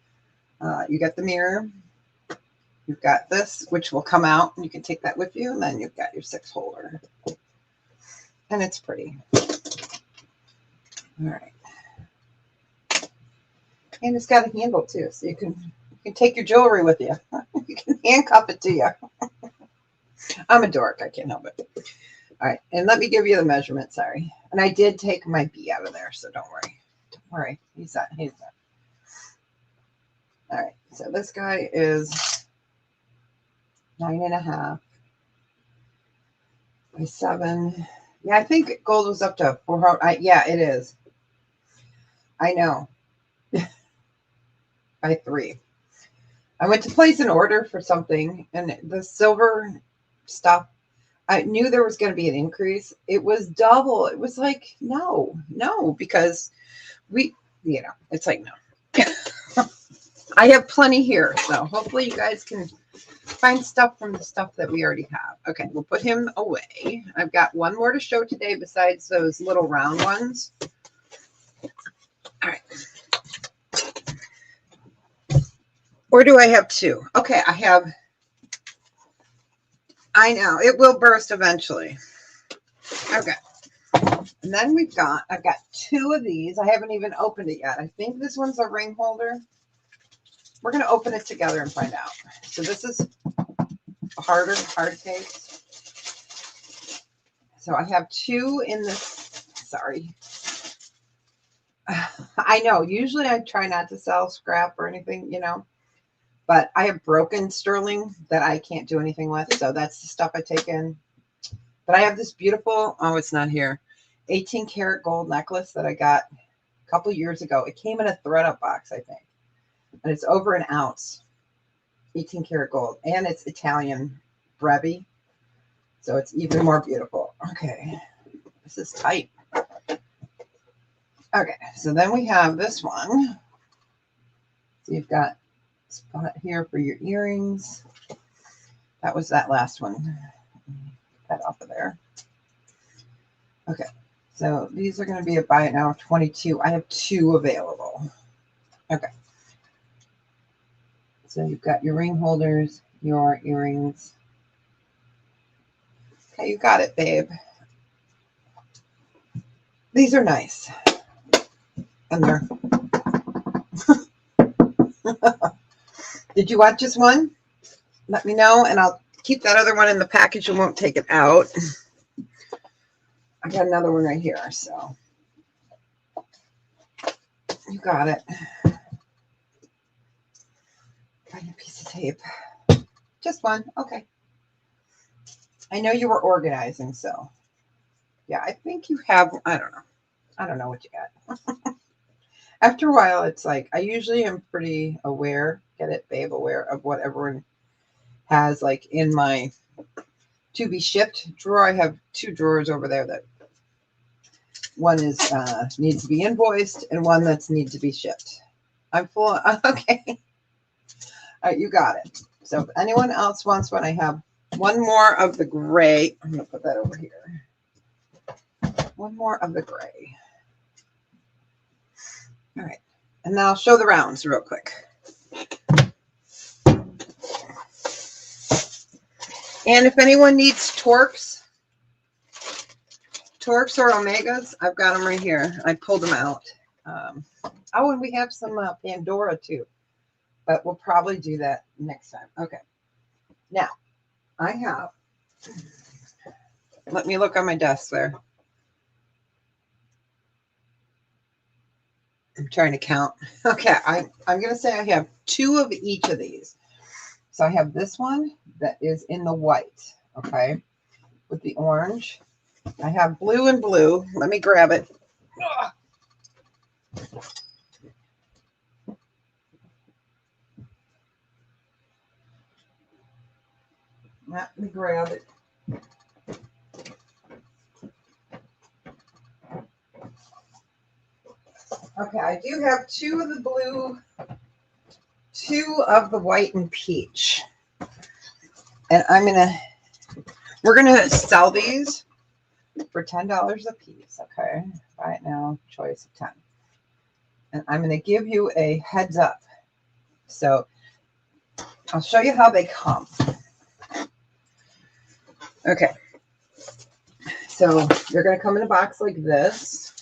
You got the mirror. You've got this, which will come out, and you can take that with you. And then you've got your 6 holder. And it's pretty. All right. And it's got a handle too, so you can take your jewelry with you. You can handcuff it to you. I'm a dork. I can't help it. All right. And let me give you the measurement. Sorry. And I did take my bee out of there, so don't worry. Don't worry. He's not. All right. So this guy is 9.5 by 7. Yeah, I think gold was up to 400. Yeah, it is. I know. By 3. I went to place an order for something, and the silver stuff, I knew there was going to be an increase. It was double. It was like, no, because it's like, no. I have plenty here, so hopefully you guys can find stuff from the stuff that we already have. Okay, we'll put him away. I've got one more to show today besides those little round ones. All right. Or do I have 2? Okay, I know, it will burst eventually. Okay. And then I've got 2 of these. I haven't even opened it yet. I think this one's a ring holder. We're going to open it together and find out. So this is a hard case. So I have 2 in this. Sorry. I know, usually I try not to sell scrap or anything, but I have broken sterling that I can't do anything with. So that's the stuff I take in. But I have this beautiful, it's not here, 18 karat gold necklace that I got a couple years ago. It came in a thread-up box, I think. And it's over an ounce, 18 karat gold. And it's Italian brevi. So it's even more beautiful. Okay. This is tight. Okay. So then we have this one. So you've got a spot here for your earrings. That was that last one. Get that off of there. Okay. So these are going to be a buy it now of 22. I have 2 available. Okay. So you've got your ring holders, your earrings. Okay, you got it, babe. These are nice. And they're... Did you want just one? Let me know, and I'll keep that other one in the package and won't take it out. I got another one right here, so you got it. Find a piece of tape. Just one. Okay. I know you were organizing, so yeah, I think you have. I don't know. I don't know what you got. After a while, it's like I usually am pretty aware. Get it, babe? Aware of what everyone has, like in my to be shipped drawer. I have 2 drawers over there that one is needs to be invoiced and one that's needs to be shipped. I'm full. Okay. All right, you got it. So if anyone else wants one, I have one more of the gray. I'm going to put that over here. One more of the gray. All right. And now I'll show the rounds real quick. And if anyone needs Torques or Omegas, I've got them right here. I pulled them out. Oh, and we have some Pandora too. But we'll probably do that next time. Okay. Now, I have, let me look on my desk there. I'm trying to count. Okay, I'm going to say I have 2 of each of these. So I have this one that is in the white, okay, with the orange. I have blue and blue. Let me grab it. Let me grab it. Okay, I do have two of the blue, two of the white and peach. And we're gonna sell these for $10 a piece, okay? Buy it now, choice of 10. And I'm gonna give you a heads up. So I'll show you how they come. Okay. So they're gonna come in a box like this.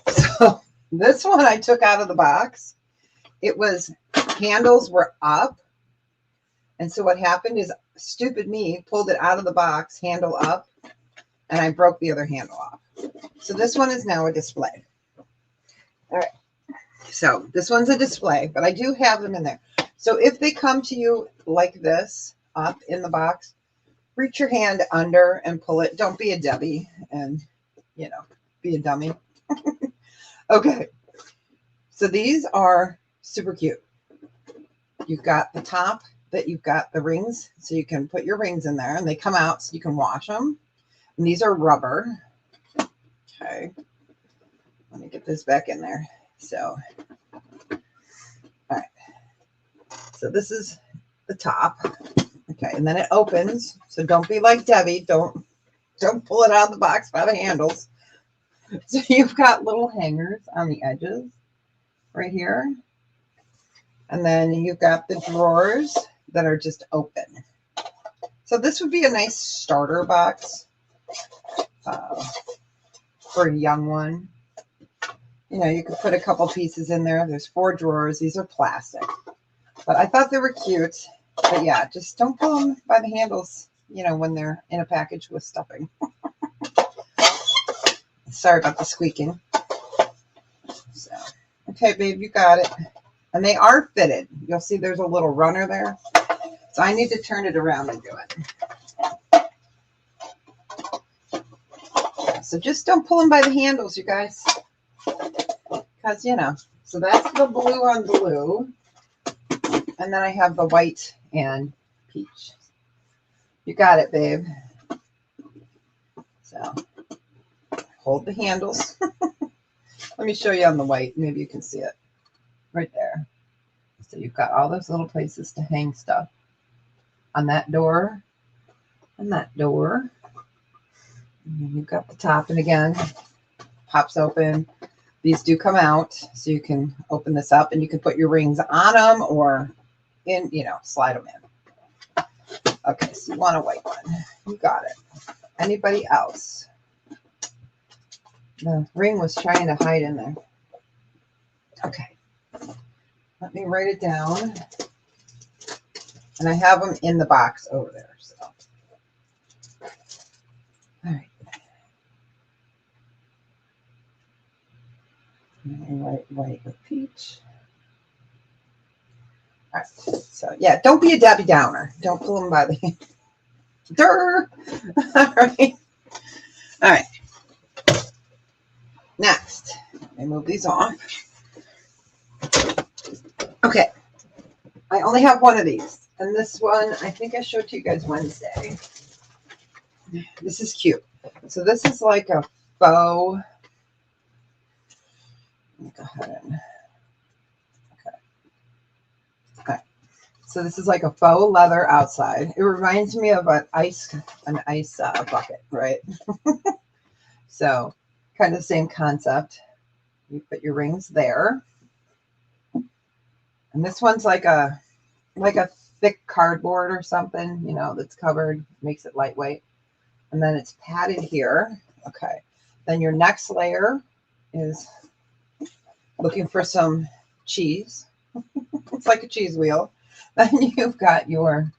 So this one I took out of the box. It was, handles were up. And so what happened is stupid me pulled it out of the box, handle up, and I broke the other handle off. So this one is now a display. All right. So this one's a display, but I do have them in there. So if they come to you like this, up in the box, reach your hand under and pull it. Don't be a Debbie and, be a dummy. Okay. So these are super cute. You've got the top that you've got the rings, so you can put your rings in there and they come out so you can wash them. And these are rubber. Okay. Let me get this back in there. So, all right. So this is the top. Okay. And then it opens. So don't be like Debbie. Don't pull it out of the box by the handles. So you've got little hangers on the edges right here. And then you've got the drawers that are just open. So this would be a nice starter box for a young one. You could put a couple pieces in there. There's 4 drawers. These are plastic. But I thought they were cute. But yeah, just don't pull them by the handles, when they're in a package with stuffing. Sorry about the squeaking. So, okay, babe, you got it. And they are fitted. You'll see there's a little runner there. So I need to turn it around and do it. So just don't pull them by the handles, you guys. Because, so that's the blue on blue. And then I have the white and peach. You got it, babe. So hold the handles. Let me show you on the white. Maybe you can see it right there. So you've got all those little places to hang stuff on that door and that door. And then you've got the top, and again, pops open. These do come out, so you can open this up and you can put your rings on them or in, slide them in. Okay, so you want a white one. You got it. Anybody else? The ring was trying to hide in there. Okay. Let me write it down. And I have them in the box over there. So, all right. White with peach. All right. So yeah, don't be a Debbie Downer. Don't pull them by the hand. Durr. All right. All right. Next, let me move these off. Okay. I only have one of these. And this one, I think I showed to you guys Wednesday. This is cute. So this is like a faux. Let me go ahead and. Okay. So this is like a faux leather outside. It reminds me of an ice bucket, right? So kind of the same concept. You put your rings there. And this one's like a thick cardboard or something, that's covered, makes it lightweight. And then it's padded here. Okay. Then your next layer is looking for some cheese. It's like a cheese wheel. Then you've got your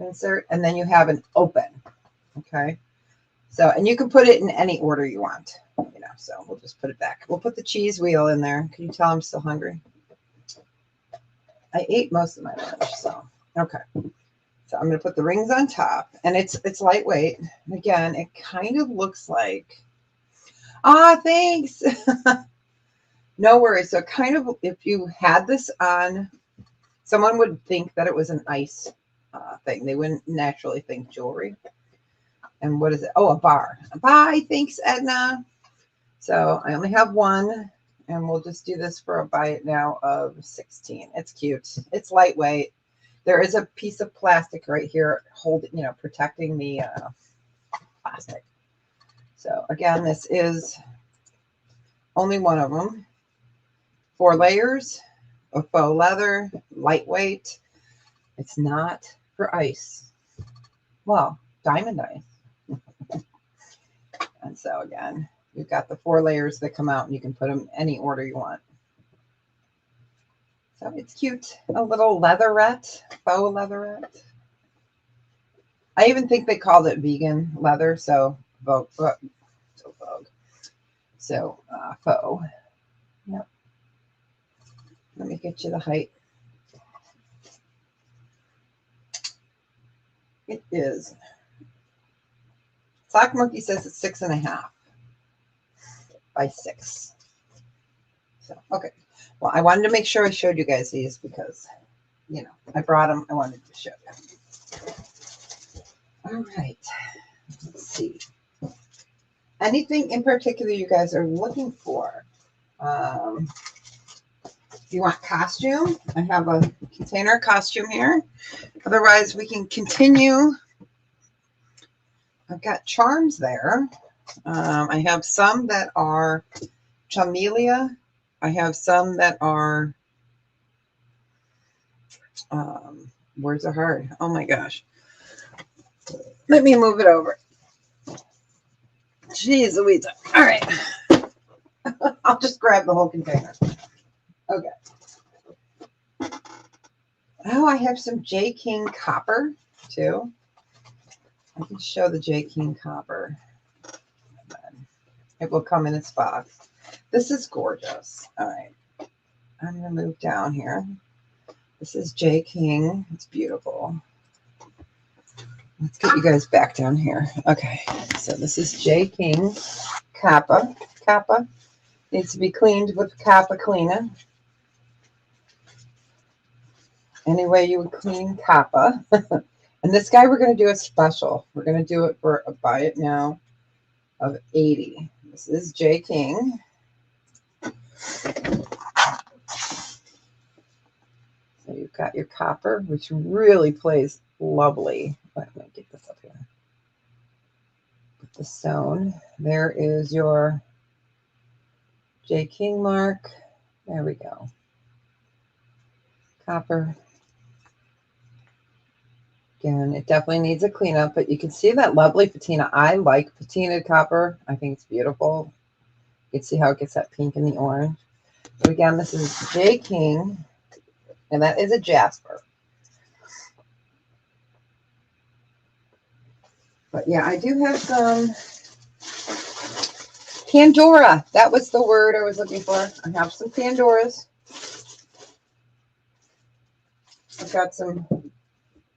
insert, and then you have an open. Okay. So, and you can put it in any order you want, so we'll just put it back. We'll put the cheese wheel in there. Can you tell I'm still hungry? I ate most of my lunch, so okay. So I'm going to put the rings on top, and it's lightweight. Again, it kind of looks like, thanks. No worries. So kind of, if you had this on, someone would think that it was an ice thing. They wouldn't naturally think jewelry. And what is it? Oh, a bar. Bye. Thanks, Edna. So I only have one, and we'll just do this for a buy it now of 16. It's cute. It's lightweight. There is a piece of plastic right here holding, protecting the plastic. So again, this is only one of them. 4 layers of faux leather, lightweight. It's not for ice. Well, diamond ice. And so again, you've got the 4 layers that come out, and you can put them any order you want. So it's cute. A little leatherette, faux leatherette. I even think they called it vegan leather, so Vogue. So faux. Yep. Let me get you the height. It is. Sock Monkey says it's 6.5 by 6. So okay. Well, I wanted to make sure I showed you guys these because, I brought them. I wanted to show you. All right. Let's see. Anything in particular you guys are looking for? If you want costume, I have a container costume here. Otherwise, we can continue. I've got charms there. I have some that are Chamelia. I have some that are, words are hard. Oh my gosh. Let me move it over. Jeez Louise. All right. I'll just grab the whole container. Okay. Oh, I have some J. King copper too. I can show the J. King copper. It will come in its box. This is gorgeous. All right. I'm going to move down here. This is J. King. It's beautiful. Let's get you guys back down here. Okay. So this is J. King Kappa. Kappa needs to be cleaned with Kappa cleaner. Any way you would clean Kappa. And this guy, we're going to do a special. We're going to do it for a buy it now of 80. This is J. King. So you've got your copper, which really plays lovely. Let me get this up here. Put the stone. There is your J. King mark. There we go. Copper. Again, it definitely needs a cleanup, but you can see that lovely patina. I like patinaed copper. I think it's beautiful. You can see how it gets that pink and the orange. But again, this is J. King, and that is a jasper. But yeah, I do have some Pandora. That was the word I was looking for. I have some Pandoras. I've got some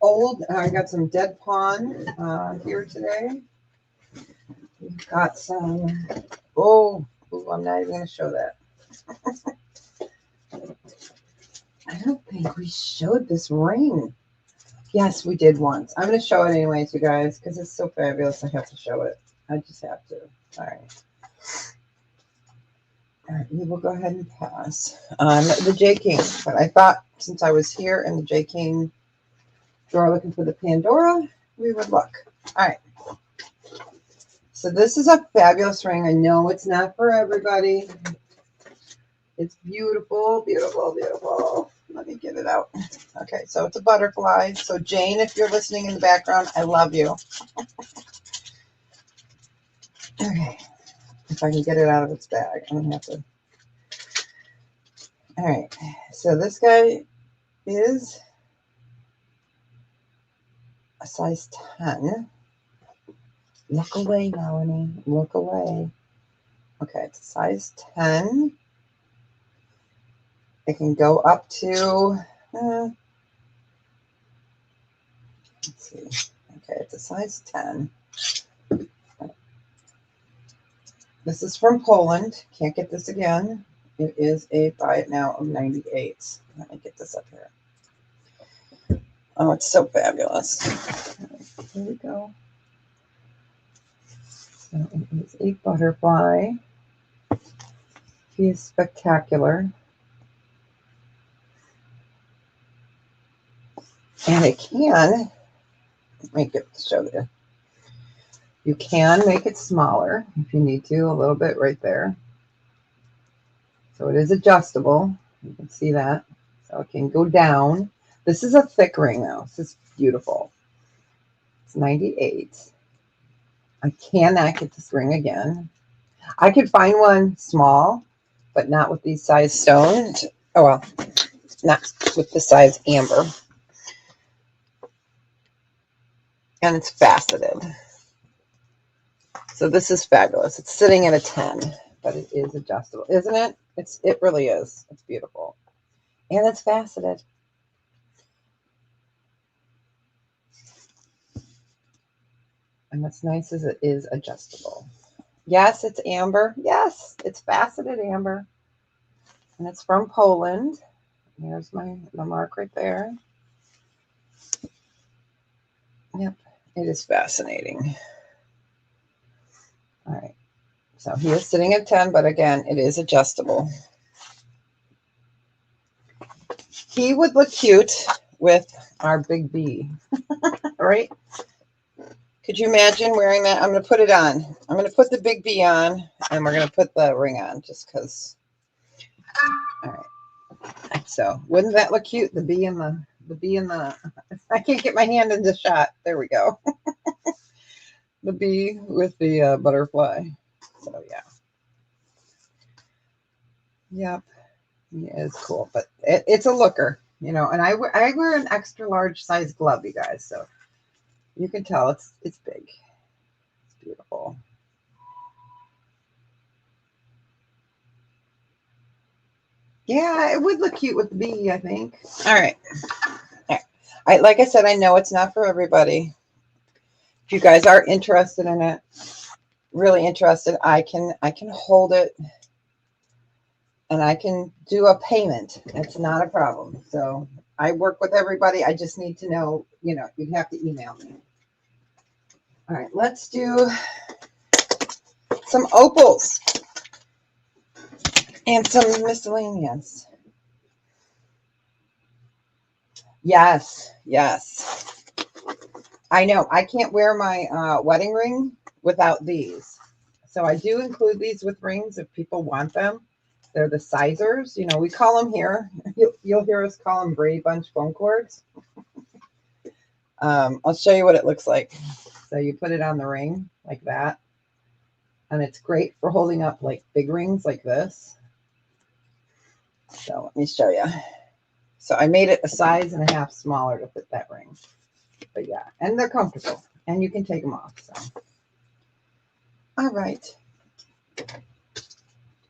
I got some dead pawn here today. We've got some, I'm not even going to show that. I don't think we showed this ring. Yes, we did once. I'm going to show it anyways, you guys, because it's so fabulous. I have to show it. I just have to. All right. All right, we will go ahead and pass on the J. King. But I thought since I was here in the J. King drawer looking for the Pandora, we would look. All right. So this is a fabulous ring. I know it's not for everybody. It's beautiful, beautiful, beautiful. Let me get it out. Okay, so it's a butterfly. So Jane, if you're listening in the background, I love you. Okay, if I can get it out of its bag, I'm gonna have to. All right, so this guy is a size 10. Look away, Melanie. Look away. Okay, it's a size 10. It can go up to let's see. Okay, it's a size 10. This is from Poland. Can't get this again. It is a buy it now of 98. Let me get this up here. Oh, it's so fabulous. Here we go. So it is a butterfly. He is spectacular. And it can, let me show you. You can make it smaller if you need to, a little bit right there. So it is adjustable. You can see that. So it can go down. This is a thick ring though. This is beautiful. It's 98. I cannot get this ring again. I could find one small, but not with these size stones. Oh well, not with the size amber. And it's faceted. So this is fabulous. It's sitting at a 10, but it is adjustable, isn't it? It really is. It's beautiful. And it's faceted. And what's nice is it is adjustable. Yes, it's amber. Yes, it's faceted amber. And it's from Poland. Here's the mark right there. Yep, it is fascinating. All right. So he is sitting at 10, but again, it is adjustable. He would look cute with our big bee, right? Could you imagine wearing that? I'm going to put it on. I'm going to put the big bee on, and we're going to put the ring on just because. All right. So wouldn't that look cute? The bee and the. I can't get my hand in the shot. There we go. The bee with the butterfly. So yeah. Yep. Yeah, it's cool, but it's a looker, you know. And I wear an extra large size glove, you guys. So you can tell it's big. It's beautiful. Yeah, it would look cute with the bee, I think. All right. Like I said, I know it's not for everybody. If you guys are interested in it, really interested, I can hold it and I can do a payment. It's not a problem. So I work with everybody. I just need to know, you know, you'd have to email me. All right, let's do some opals and some miscellaneous. Yes, yes. I know. I can't wear my wedding ring without these. So I do include these with rings if people want them. They're the sizers. You know, we call them here. You'll hear us call them Brady Bunch phone cords. I'll show you what it looks like. So you put it on the ring like that. And it's great for holding up like big rings like this. So let me show you. So I made it a size and a half smaller to fit that ring. But yeah, and they're comfortable. And you can take them off. So. All right.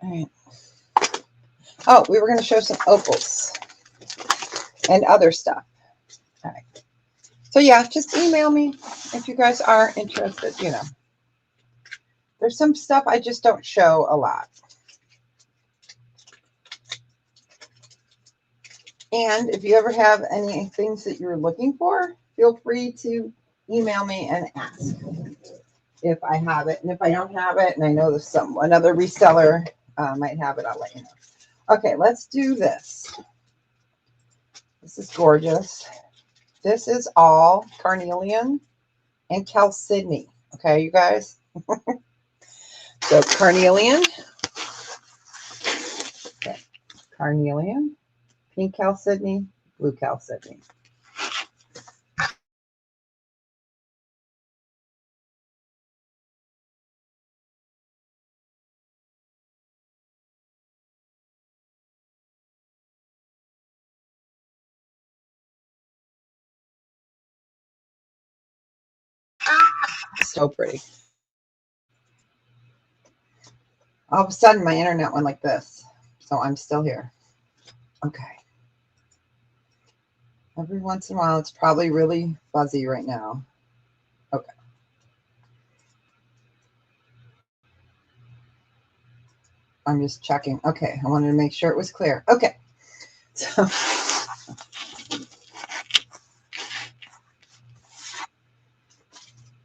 All right. Oh, we were going to show some opals and other stuff. All right. So yeah, just email me if you guys are interested. You know, there's some stuff I just don't show a lot. And if you ever have any things that you're looking for, feel free to email me and ask if I have it. And if I don't have it, and I know there's another reseller might have it, I'll let you know. Okay, let's do this. This is gorgeous. This is all carnelian and chalcedony. Okay, you guys. So carnelian, okay. Carnelian, pink chalcedony, blue chalcedony. So pretty. All of a sudden, my internet went like this. So I'm still here. Okay. Every once in a while, it's probably really fuzzy right now. Okay. I'm just checking. Okay, I wanted to make sure it was clear. Okay.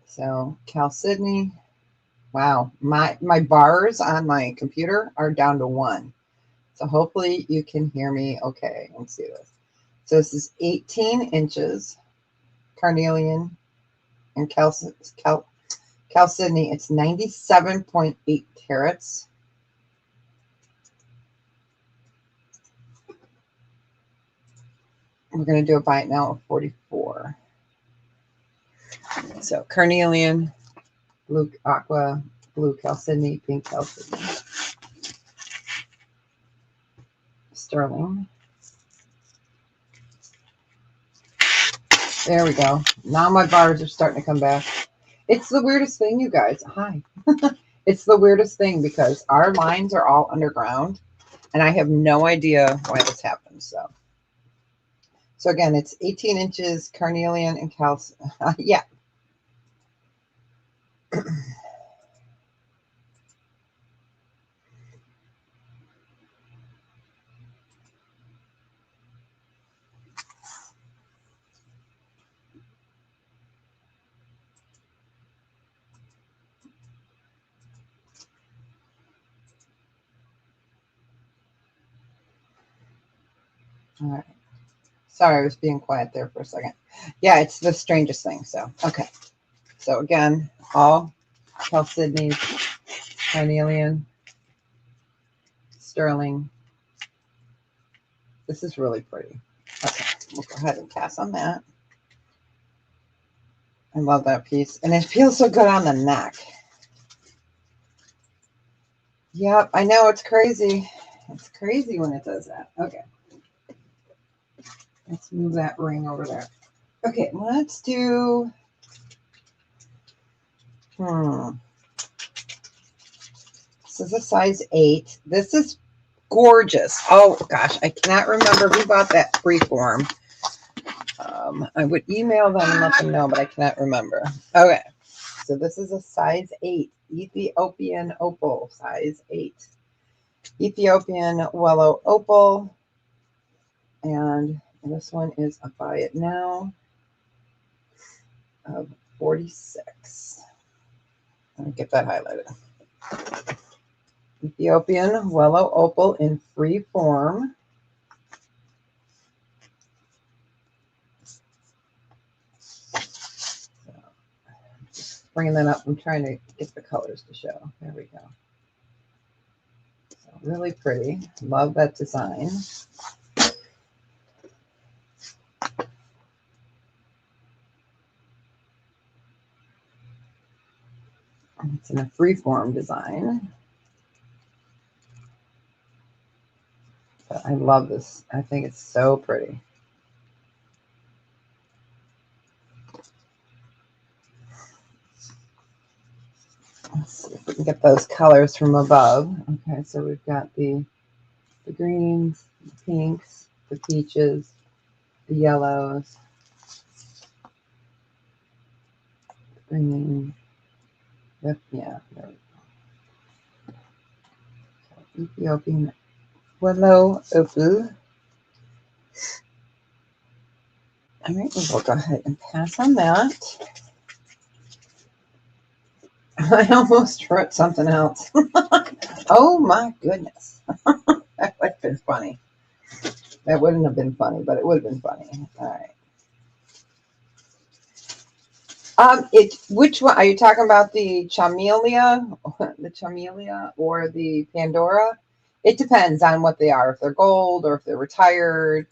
So Cal Sydney. Wow, my bars on my computer are down to 1. So hopefully you can hear me okay. Let's see this. So this is 18 inches, carnelian, and Cal Sydney. It's 97.8 carats. We're going to do a buy it now of 44. So carnelian, blue aqua, blue Cal Sydney, pink Cal Sydney, sterling. There we go. Now my bars are starting to come back. It's the weirdest thing, you guys. Hi. It's the weirdest thing because our lines are all underground and I have no idea why this happens. So again, it's 18 inches, carnelian and Cal. Yeah. All right. Sorry, I was being quiet there for a second. Yeah, it's the strangest thing. So, okay. So again, all Cal Sydney, carnelian, sterling. This is really pretty. Okay, we'll go ahead and pass on that. I love that piece. And it feels so good on the neck. Yep, I know, it's crazy. It's crazy when it does that. Okay. Let's move that ring over there. Okay, let's do... This is a size 8. This is gorgeous. Oh, gosh, I cannot remember who bought that freeform. I would email them and let them know, but I cannot remember. Okay, so this is a size 8. Ethiopian opal, size 8. Ethiopian Wellow opal. And this one is a buy it now of 46. Let me get that highlighted. Ethiopian Wellow opal in free form. So, just bringing that up. I'm trying to get the colors to show. There we go. So really pretty. Love that design. It's in a freeform design. But I love this. I think it's so pretty. Let's see if we can get those colors from above. Okay, so we've got the greens, the pinks, the peaches, the yellows, the green. Yep, yeah, there we go. So Ethiopian Wellow opal. All right, we'll go ahead and pass on that. I almost wrote something else. Oh my goodness. That would have been funny. That wouldn't have been funny, but it would have been funny. All right. Which one are you talking about? The Chamelia, or the Pandora? It depends on what they are. If they're gold or if they're retired.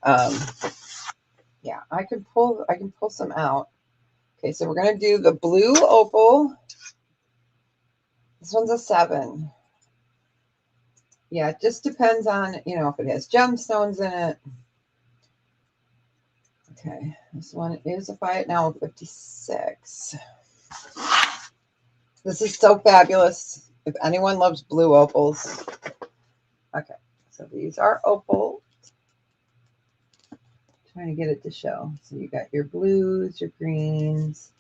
Yeah, I can pull some out. Okay, so we're gonna do the blue opal. This one's a 7. Yeah, it just depends on, if it has gemstones in it. Okay, this one is a buy it now of 56. This is so fabulous. If anyone loves blue opals. Okay, so these are opal. Trying to get it to show. So you got your blues, your greens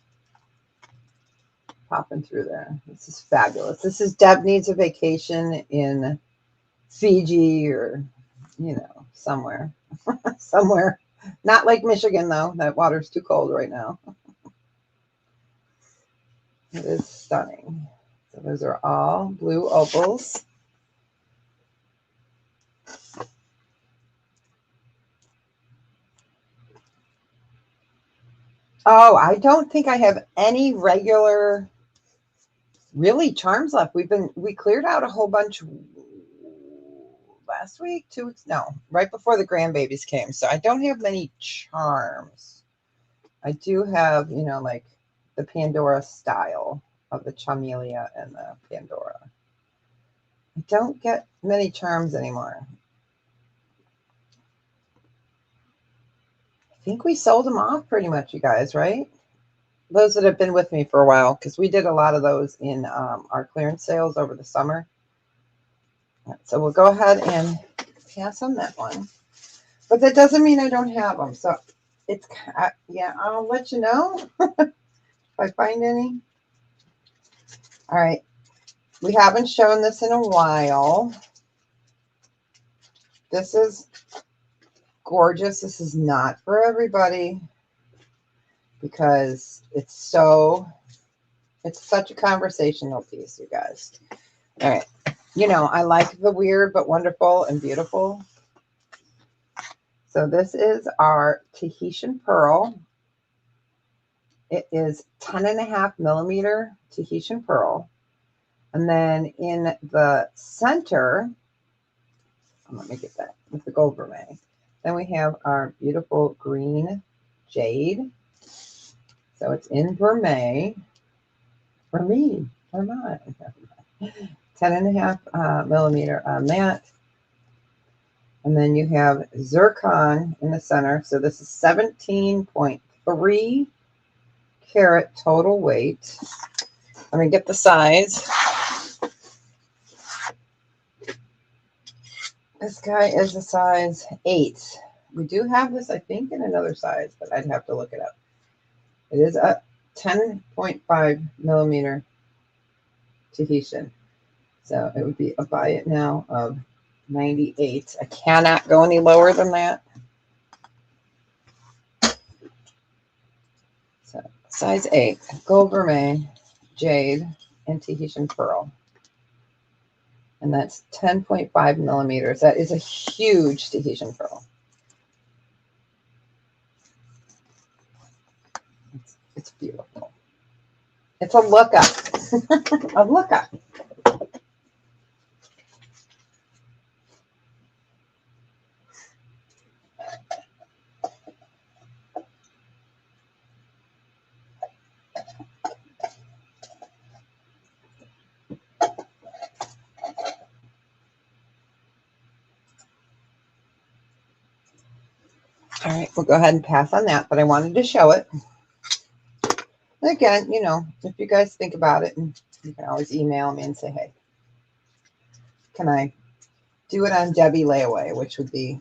popping through there. This is fabulous. This is Deb needs a vacation in Fiji or, you know, somewhere. Somewhere. Not Lake Michigan, though. That water's too cold right now. It is stunning. So those are all blue opals. Oh, I don't think I have any regular, really, charms left. We cleared out a whole bunch last week, 2 weeks, no, right before the grandbabies came. So I don't have many charms. I do have, you know, like the Pandora style of the Chamelia and the Pandora. I don't get many charms anymore. I think we sold them off pretty much, you guys, right? Those that have been with me for a while, because we did a lot of those in our clearance sales over the summer. So we'll go ahead and pass on that one. But that doesn't mean I don't have them. So it's, yeah, I'll let you know if I find any. All right. We haven't shown this in a while. This is gorgeous. This is not for everybody because it's such a conversational piece, you guys. All right. You know, I like the weird but wonderful and beautiful. So this is our Tahitian Pearl. It is 10.5 millimeter Tahitian Pearl. And then in the center, let me get that with the gold vermeil. Then we have our beautiful green jade. So it's in vermeil. Vermeil. 10.5 millimeter on that. And then you have zircon in the center. So this is 17.3 carat total weight. Let me get the size. This guy is a size 8. We do have this, I think, in another size, but I'd have to look it up. It is a 10.5 millimeter Tahitian. So it would be a buy it now of 98. I cannot go any lower than that. So size 8, gold vermeil, jade, and Tahitian pearl. And that's 10.5 millimeters. That is a huge Tahitian pearl. It's beautiful. It's a lookup. A lookup. All right, we'll go ahead and pass on that, but I wanted to show it. And again, you know, if you guys think about it, and you can always email me and say, hey, can I do it on Debbie layaway, which would be,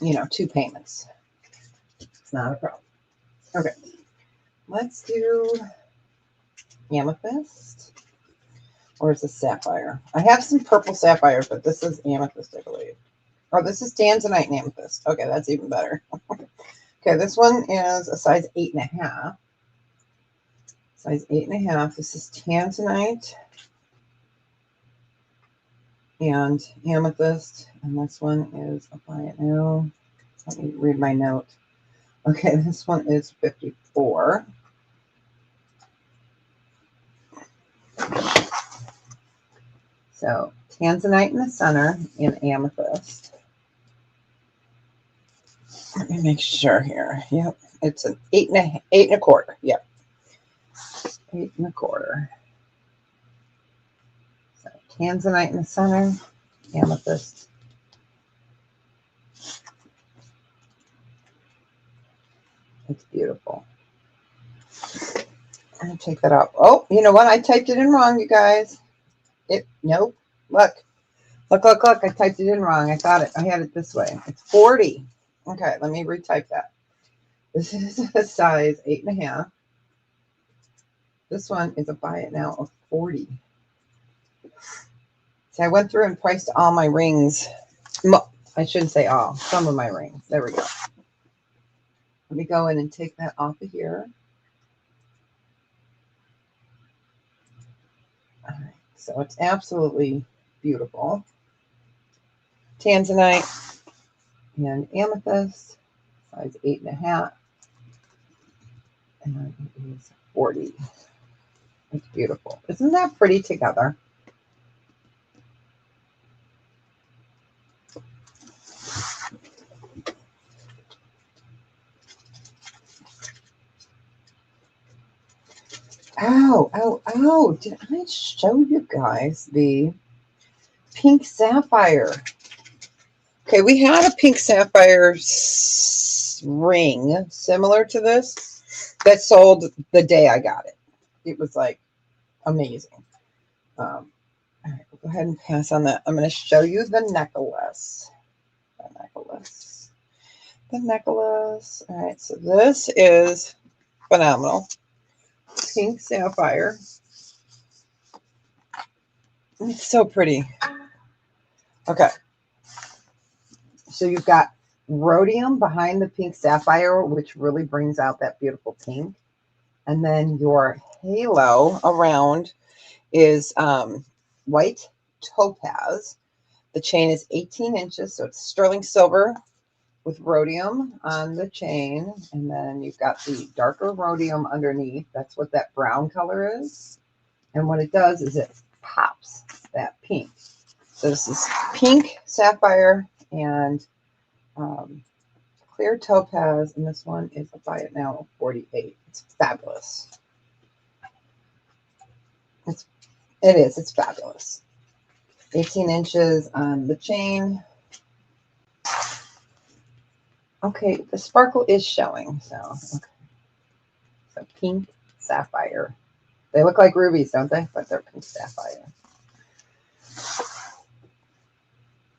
you know, 2 payments. It's not a problem. Okay, let's do amethyst. Or is this sapphire? I have some purple sapphires, but this is amethyst, I believe. Oh, this is tanzanite and amethyst. Okay, that's even better. Okay, this one is a size 8.5. Size 8.5. This is tanzanite and amethyst. And this one is, I'll buy it now. Let me read my note. Okay, this one is 54. So tanzanite in the center and amethyst. Let me make sure here. Yep, it's an 8.25. Yep, 8.25. So tanzanite in the center, amethyst. It's beautiful. I'm gonna take that out. Oh, you know what? I typed it in wrong, you guys. Nope. Look. I typed it in wrong. I had it this way. It's 40. Okay, let me retype that. This is a size 8.5. This one is a buy it now of 40. So I went through and priced all my rings. I shouldn't say all, some of my rings. There we go. Let me go in and take that off of here. All right, so it's absolutely beautiful. Tanzanite and amethyst, size 8.5. And it is 40. It's beautiful. Isn't that pretty together? Oh, did I show you guys the pink sapphire? Okay, we had a pink sapphire ring similar to this that sold the day I got it. It was like amazing. All right, we'll go ahead and pass on that. I'm going to show you the necklace. The necklace. All right, so this is phenomenal. Pink sapphire. It's so pretty. Okay. So you've got rhodium behind the pink sapphire, which really brings out that beautiful pink. And then your halo around is white topaz. The chain is 18 inches, so it's sterling silver with rhodium on the chain. And then you've got the darker rhodium underneath. That's what that brown color is. And what it does is it pops that pink. So this is pink sapphire and clear topaz, and this one is a buy it now of 48. It's fabulous. It's fabulous. 18 inches on the chain. Okay, the sparkle is showing, so okay. So pink sapphire. They look like rubies, don't they? But they're pink sapphire.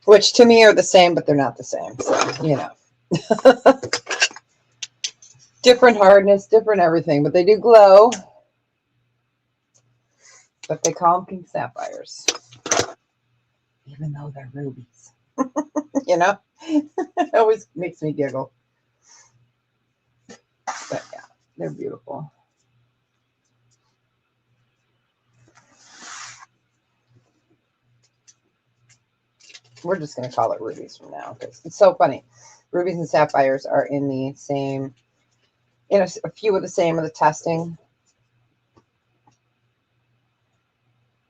Which to me are the same, but they're not the same. So, you know. Different hardness, different everything, but they do glow. But they call them pink sapphires. Even though they're rubies. You know? It always makes me giggle. But yeah, they're beautiful. We're just going to call it rubies from now because it's so funny. Rubies and sapphires are in the same, in a few of the same of the testing.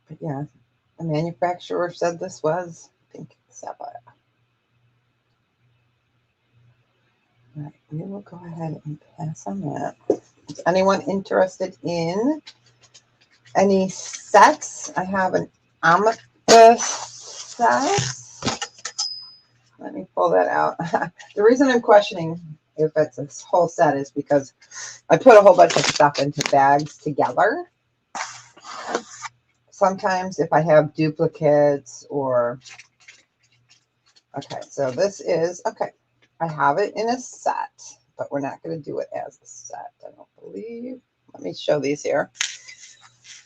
But yeah, the manufacturer said this was pink sapphire. All right, we will go ahead and pass on that. Is anyone interested in any sets? I have an amethyst set. Let me pull that out. The reason I'm questioning if it's a whole set is because I put a whole bunch of stuff into bags together. Sometimes if I have duplicates or... Okay, so this is... Okay, I have it in a set, but we're not going to do it as a set, I don't believe. Let me show these here.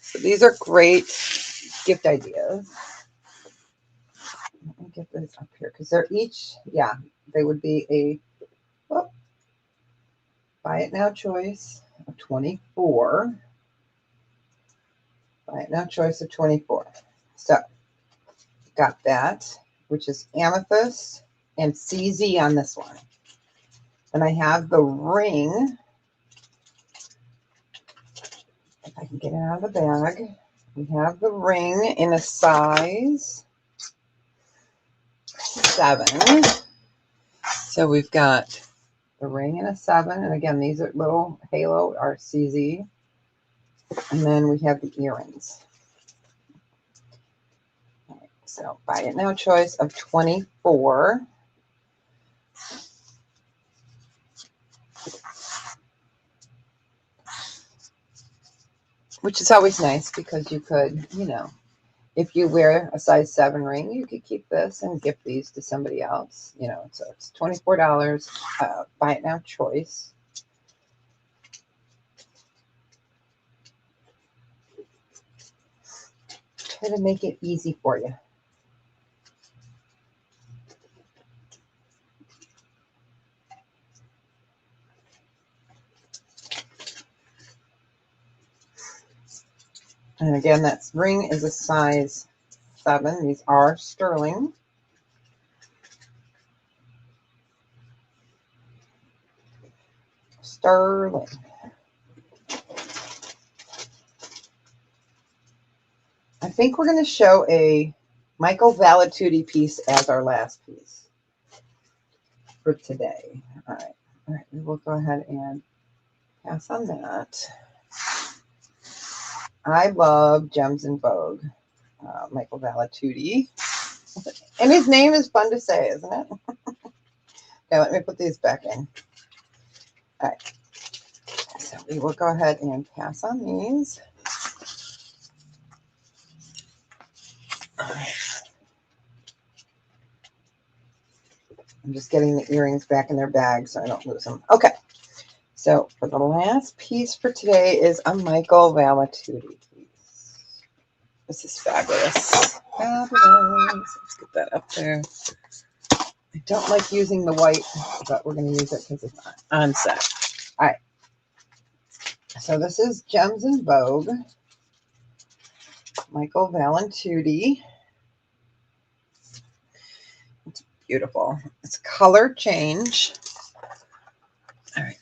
So these are great gift ideas. Let me get this up here because they're each, yeah, they would be a buy it now choice of 24. Buy it now choice of 24. So got that, which is amethyst and CZ on this one. And I have the ring. If I can get it out of the bag. We have the ring in a size 7. So we've got the ring in a 7. And again, these are little halo are CZ. And then we have the earrings. All right, so buy it now choice of 24. Which is always nice because you could, you know, If you wear a size 7 ring, you could keep this and gift these to somebody else. You know, so it's $24. Buy it now choice. Try to make it easy for you. And again, that ring is a size 7. These are sterling. Sterling. I think we're going to show a Michael Valatutti piece as our last piece for today. All right, we'll go ahead and pass on that. I love Gems in Vogue, Michael Valatutti. And his name is fun to say, isn't it? Okay, let me put these back in. All right. So we will go ahead and pass on these. All right. I'm just getting the earrings back in their bag so I don't lose them. Okay. So for the last piece for today is a Michael Valatutti piece. This is fabulous. Fabulous. Let's get that up there. I don't like using the white, but we're going to use it because it's on set. All right. So this is Gems in Vogue, Michael Valatutti. It's beautiful. It's color change. All right.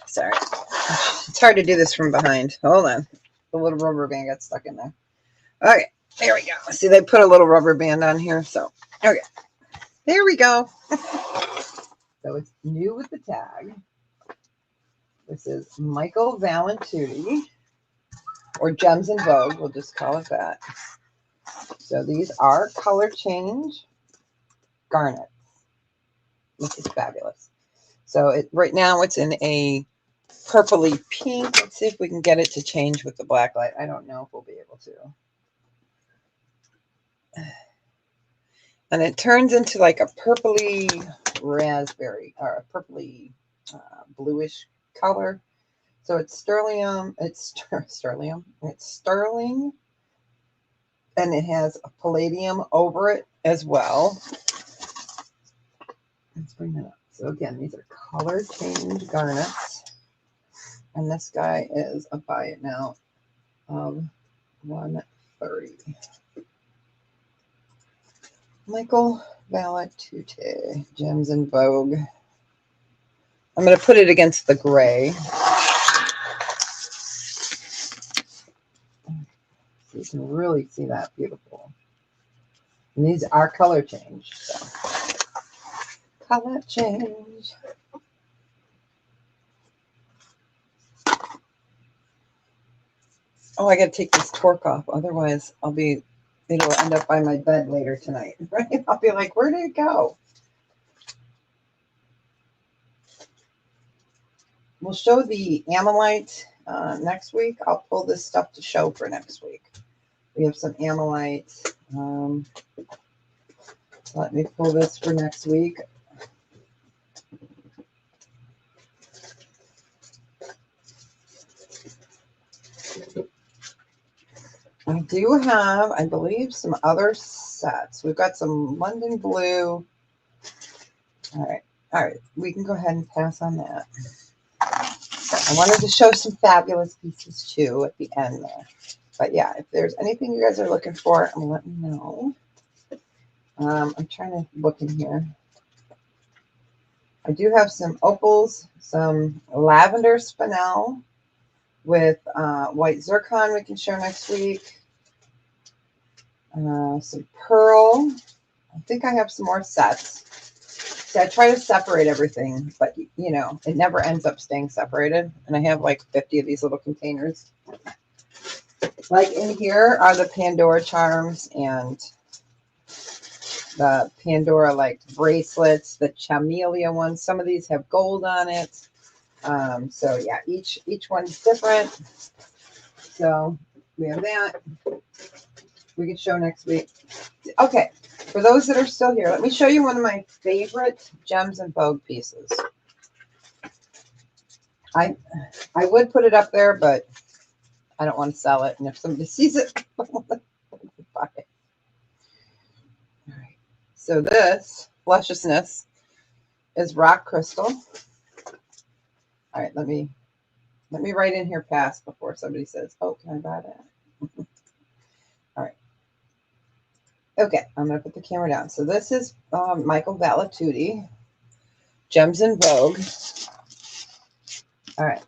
Sorry. It's hard to do this from behind. Hold on. The little rubber band got stuck in there. Okay. There we go. See, they put a little rubber band on here. So, okay. There we go. So it's new with the tag. This is Michael Valatutti, or Gems in Vogue. We'll just call it that. So these are color change garnets, which is fabulous. So right now it's in a purpley pink. Let's see if we can get it to change with the black light. I don't know if we'll be able to. And it turns into like a purpley raspberry, or a purpley bluish color. So it's sterling. It's sterling, and it has a palladium over it as well. Let's bring that up. So again, these are color change garnets, and this guy is a buy it now of $130. Michael Valatutti, Gems in Vogue. I'm going to put it against the gray. So you can really see that beautiful. And these are color change. So. Color change. Oh, I got to take this torque off. Otherwise, it'll end up by my bed later tonight. Right? I'll be like, where did it go? We'll show the Ammonite next week. I'll pull this stuff to show for next week. We have some Ammonite. Let me pull this for next week. I do have, I believe, some other sets. We've got some London Blue. All right. We can go ahead and pass on that. I wanted to show some fabulous pieces too at the end there. But yeah, if there's anything you guys are looking for, let me know. I'm trying to look in here. I do have some opals, some lavender spinel with white zircon we can show next week. Some pearl. I think I have some more sets. See, I try to separate everything, but you know, it never ends up staying separated. And I have like 50 of these little containers. Like in here are the Pandora charms and the Pandora like bracelets, the Chamelia ones. Some of these have gold on it. So yeah, each one's different. So we have that. We can show next week. Okay, for those that are still here, let me show you one of my favorite Gems and Vogue pieces. I would put it up there, but I don't want to sell it. And if somebody sees it, I want to buy it. All right. So this lusciousness is rock crystal. All right, let me write in here pass before somebody says, "Oh, can I buy that?" All right. Okay, I'm gonna put the camera down. So this is Michael Valatutti, Gems in Vogue. All right.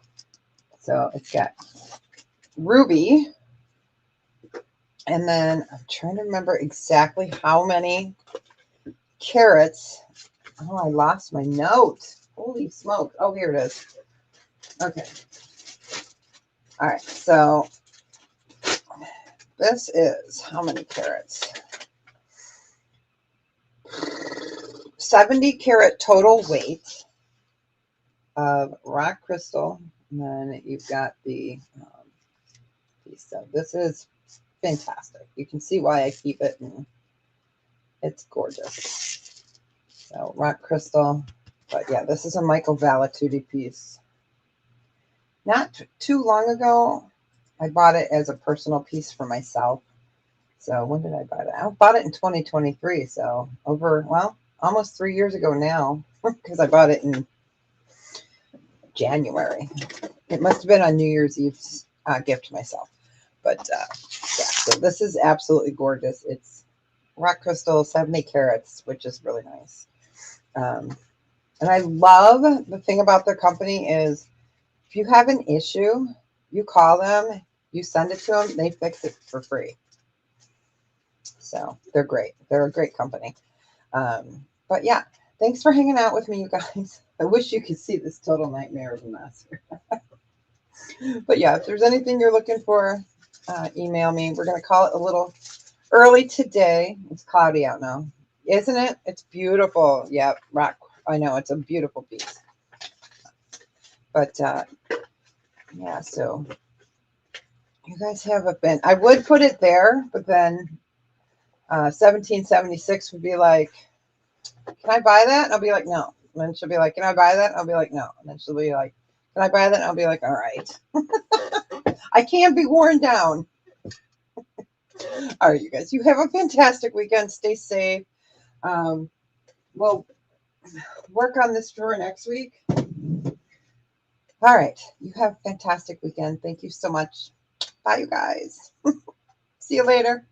So it's got ruby, and then I'm trying to remember exactly how many carats. Oh, I lost my note. Holy smoke. Oh, here it is. Okay. All right. So this is how many carats? 70 carat total weight of rock crystal. And then you've got the piece. So this is fantastic. You can see why I keep it, and it's gorgeous. So rock crystal. But yeah, this is a Michael Valatutti piece. Not too long ago, I bought it as a personal piece for myself. So when did I buy it? I bought it in 2023. So almost 3 years ago now, because I bought it in January. It must have been on New Year's Eve's gift to myself. But yeah, so this is absolutely gorgeous. It's rock crystal, 70 carats, which is really nice. And I love the thing about their company is if you have an issue, you call them, you send it to them, they fix it for free. So they're great. They're a great company. But yeah, thanks for hanging out with me, you guys. I wish you could see this total nightmare of a mess. But yeah, if there's anything you're looking for, email me. We're going to call it a little early today. It's cloudy out now, isn't it? It's beautiful. Yep, rock. I know it's a beautiful piece. But yeah, so you guys have a bin. I would put it there, but then 1776 would be like, can I buy that? And I'll be like, no. And then she'll be like, can I buy that? And I'll be like, no. And then she'll be like, can I buy that? And I'll be like, all right. I can't be worn down. All right, you guys, you have a fantastic weekend. Stay safe. We'll work on this drawer next week. All right, you have a fantastic weekend. Thank you so much. Bye, you guys. See you later.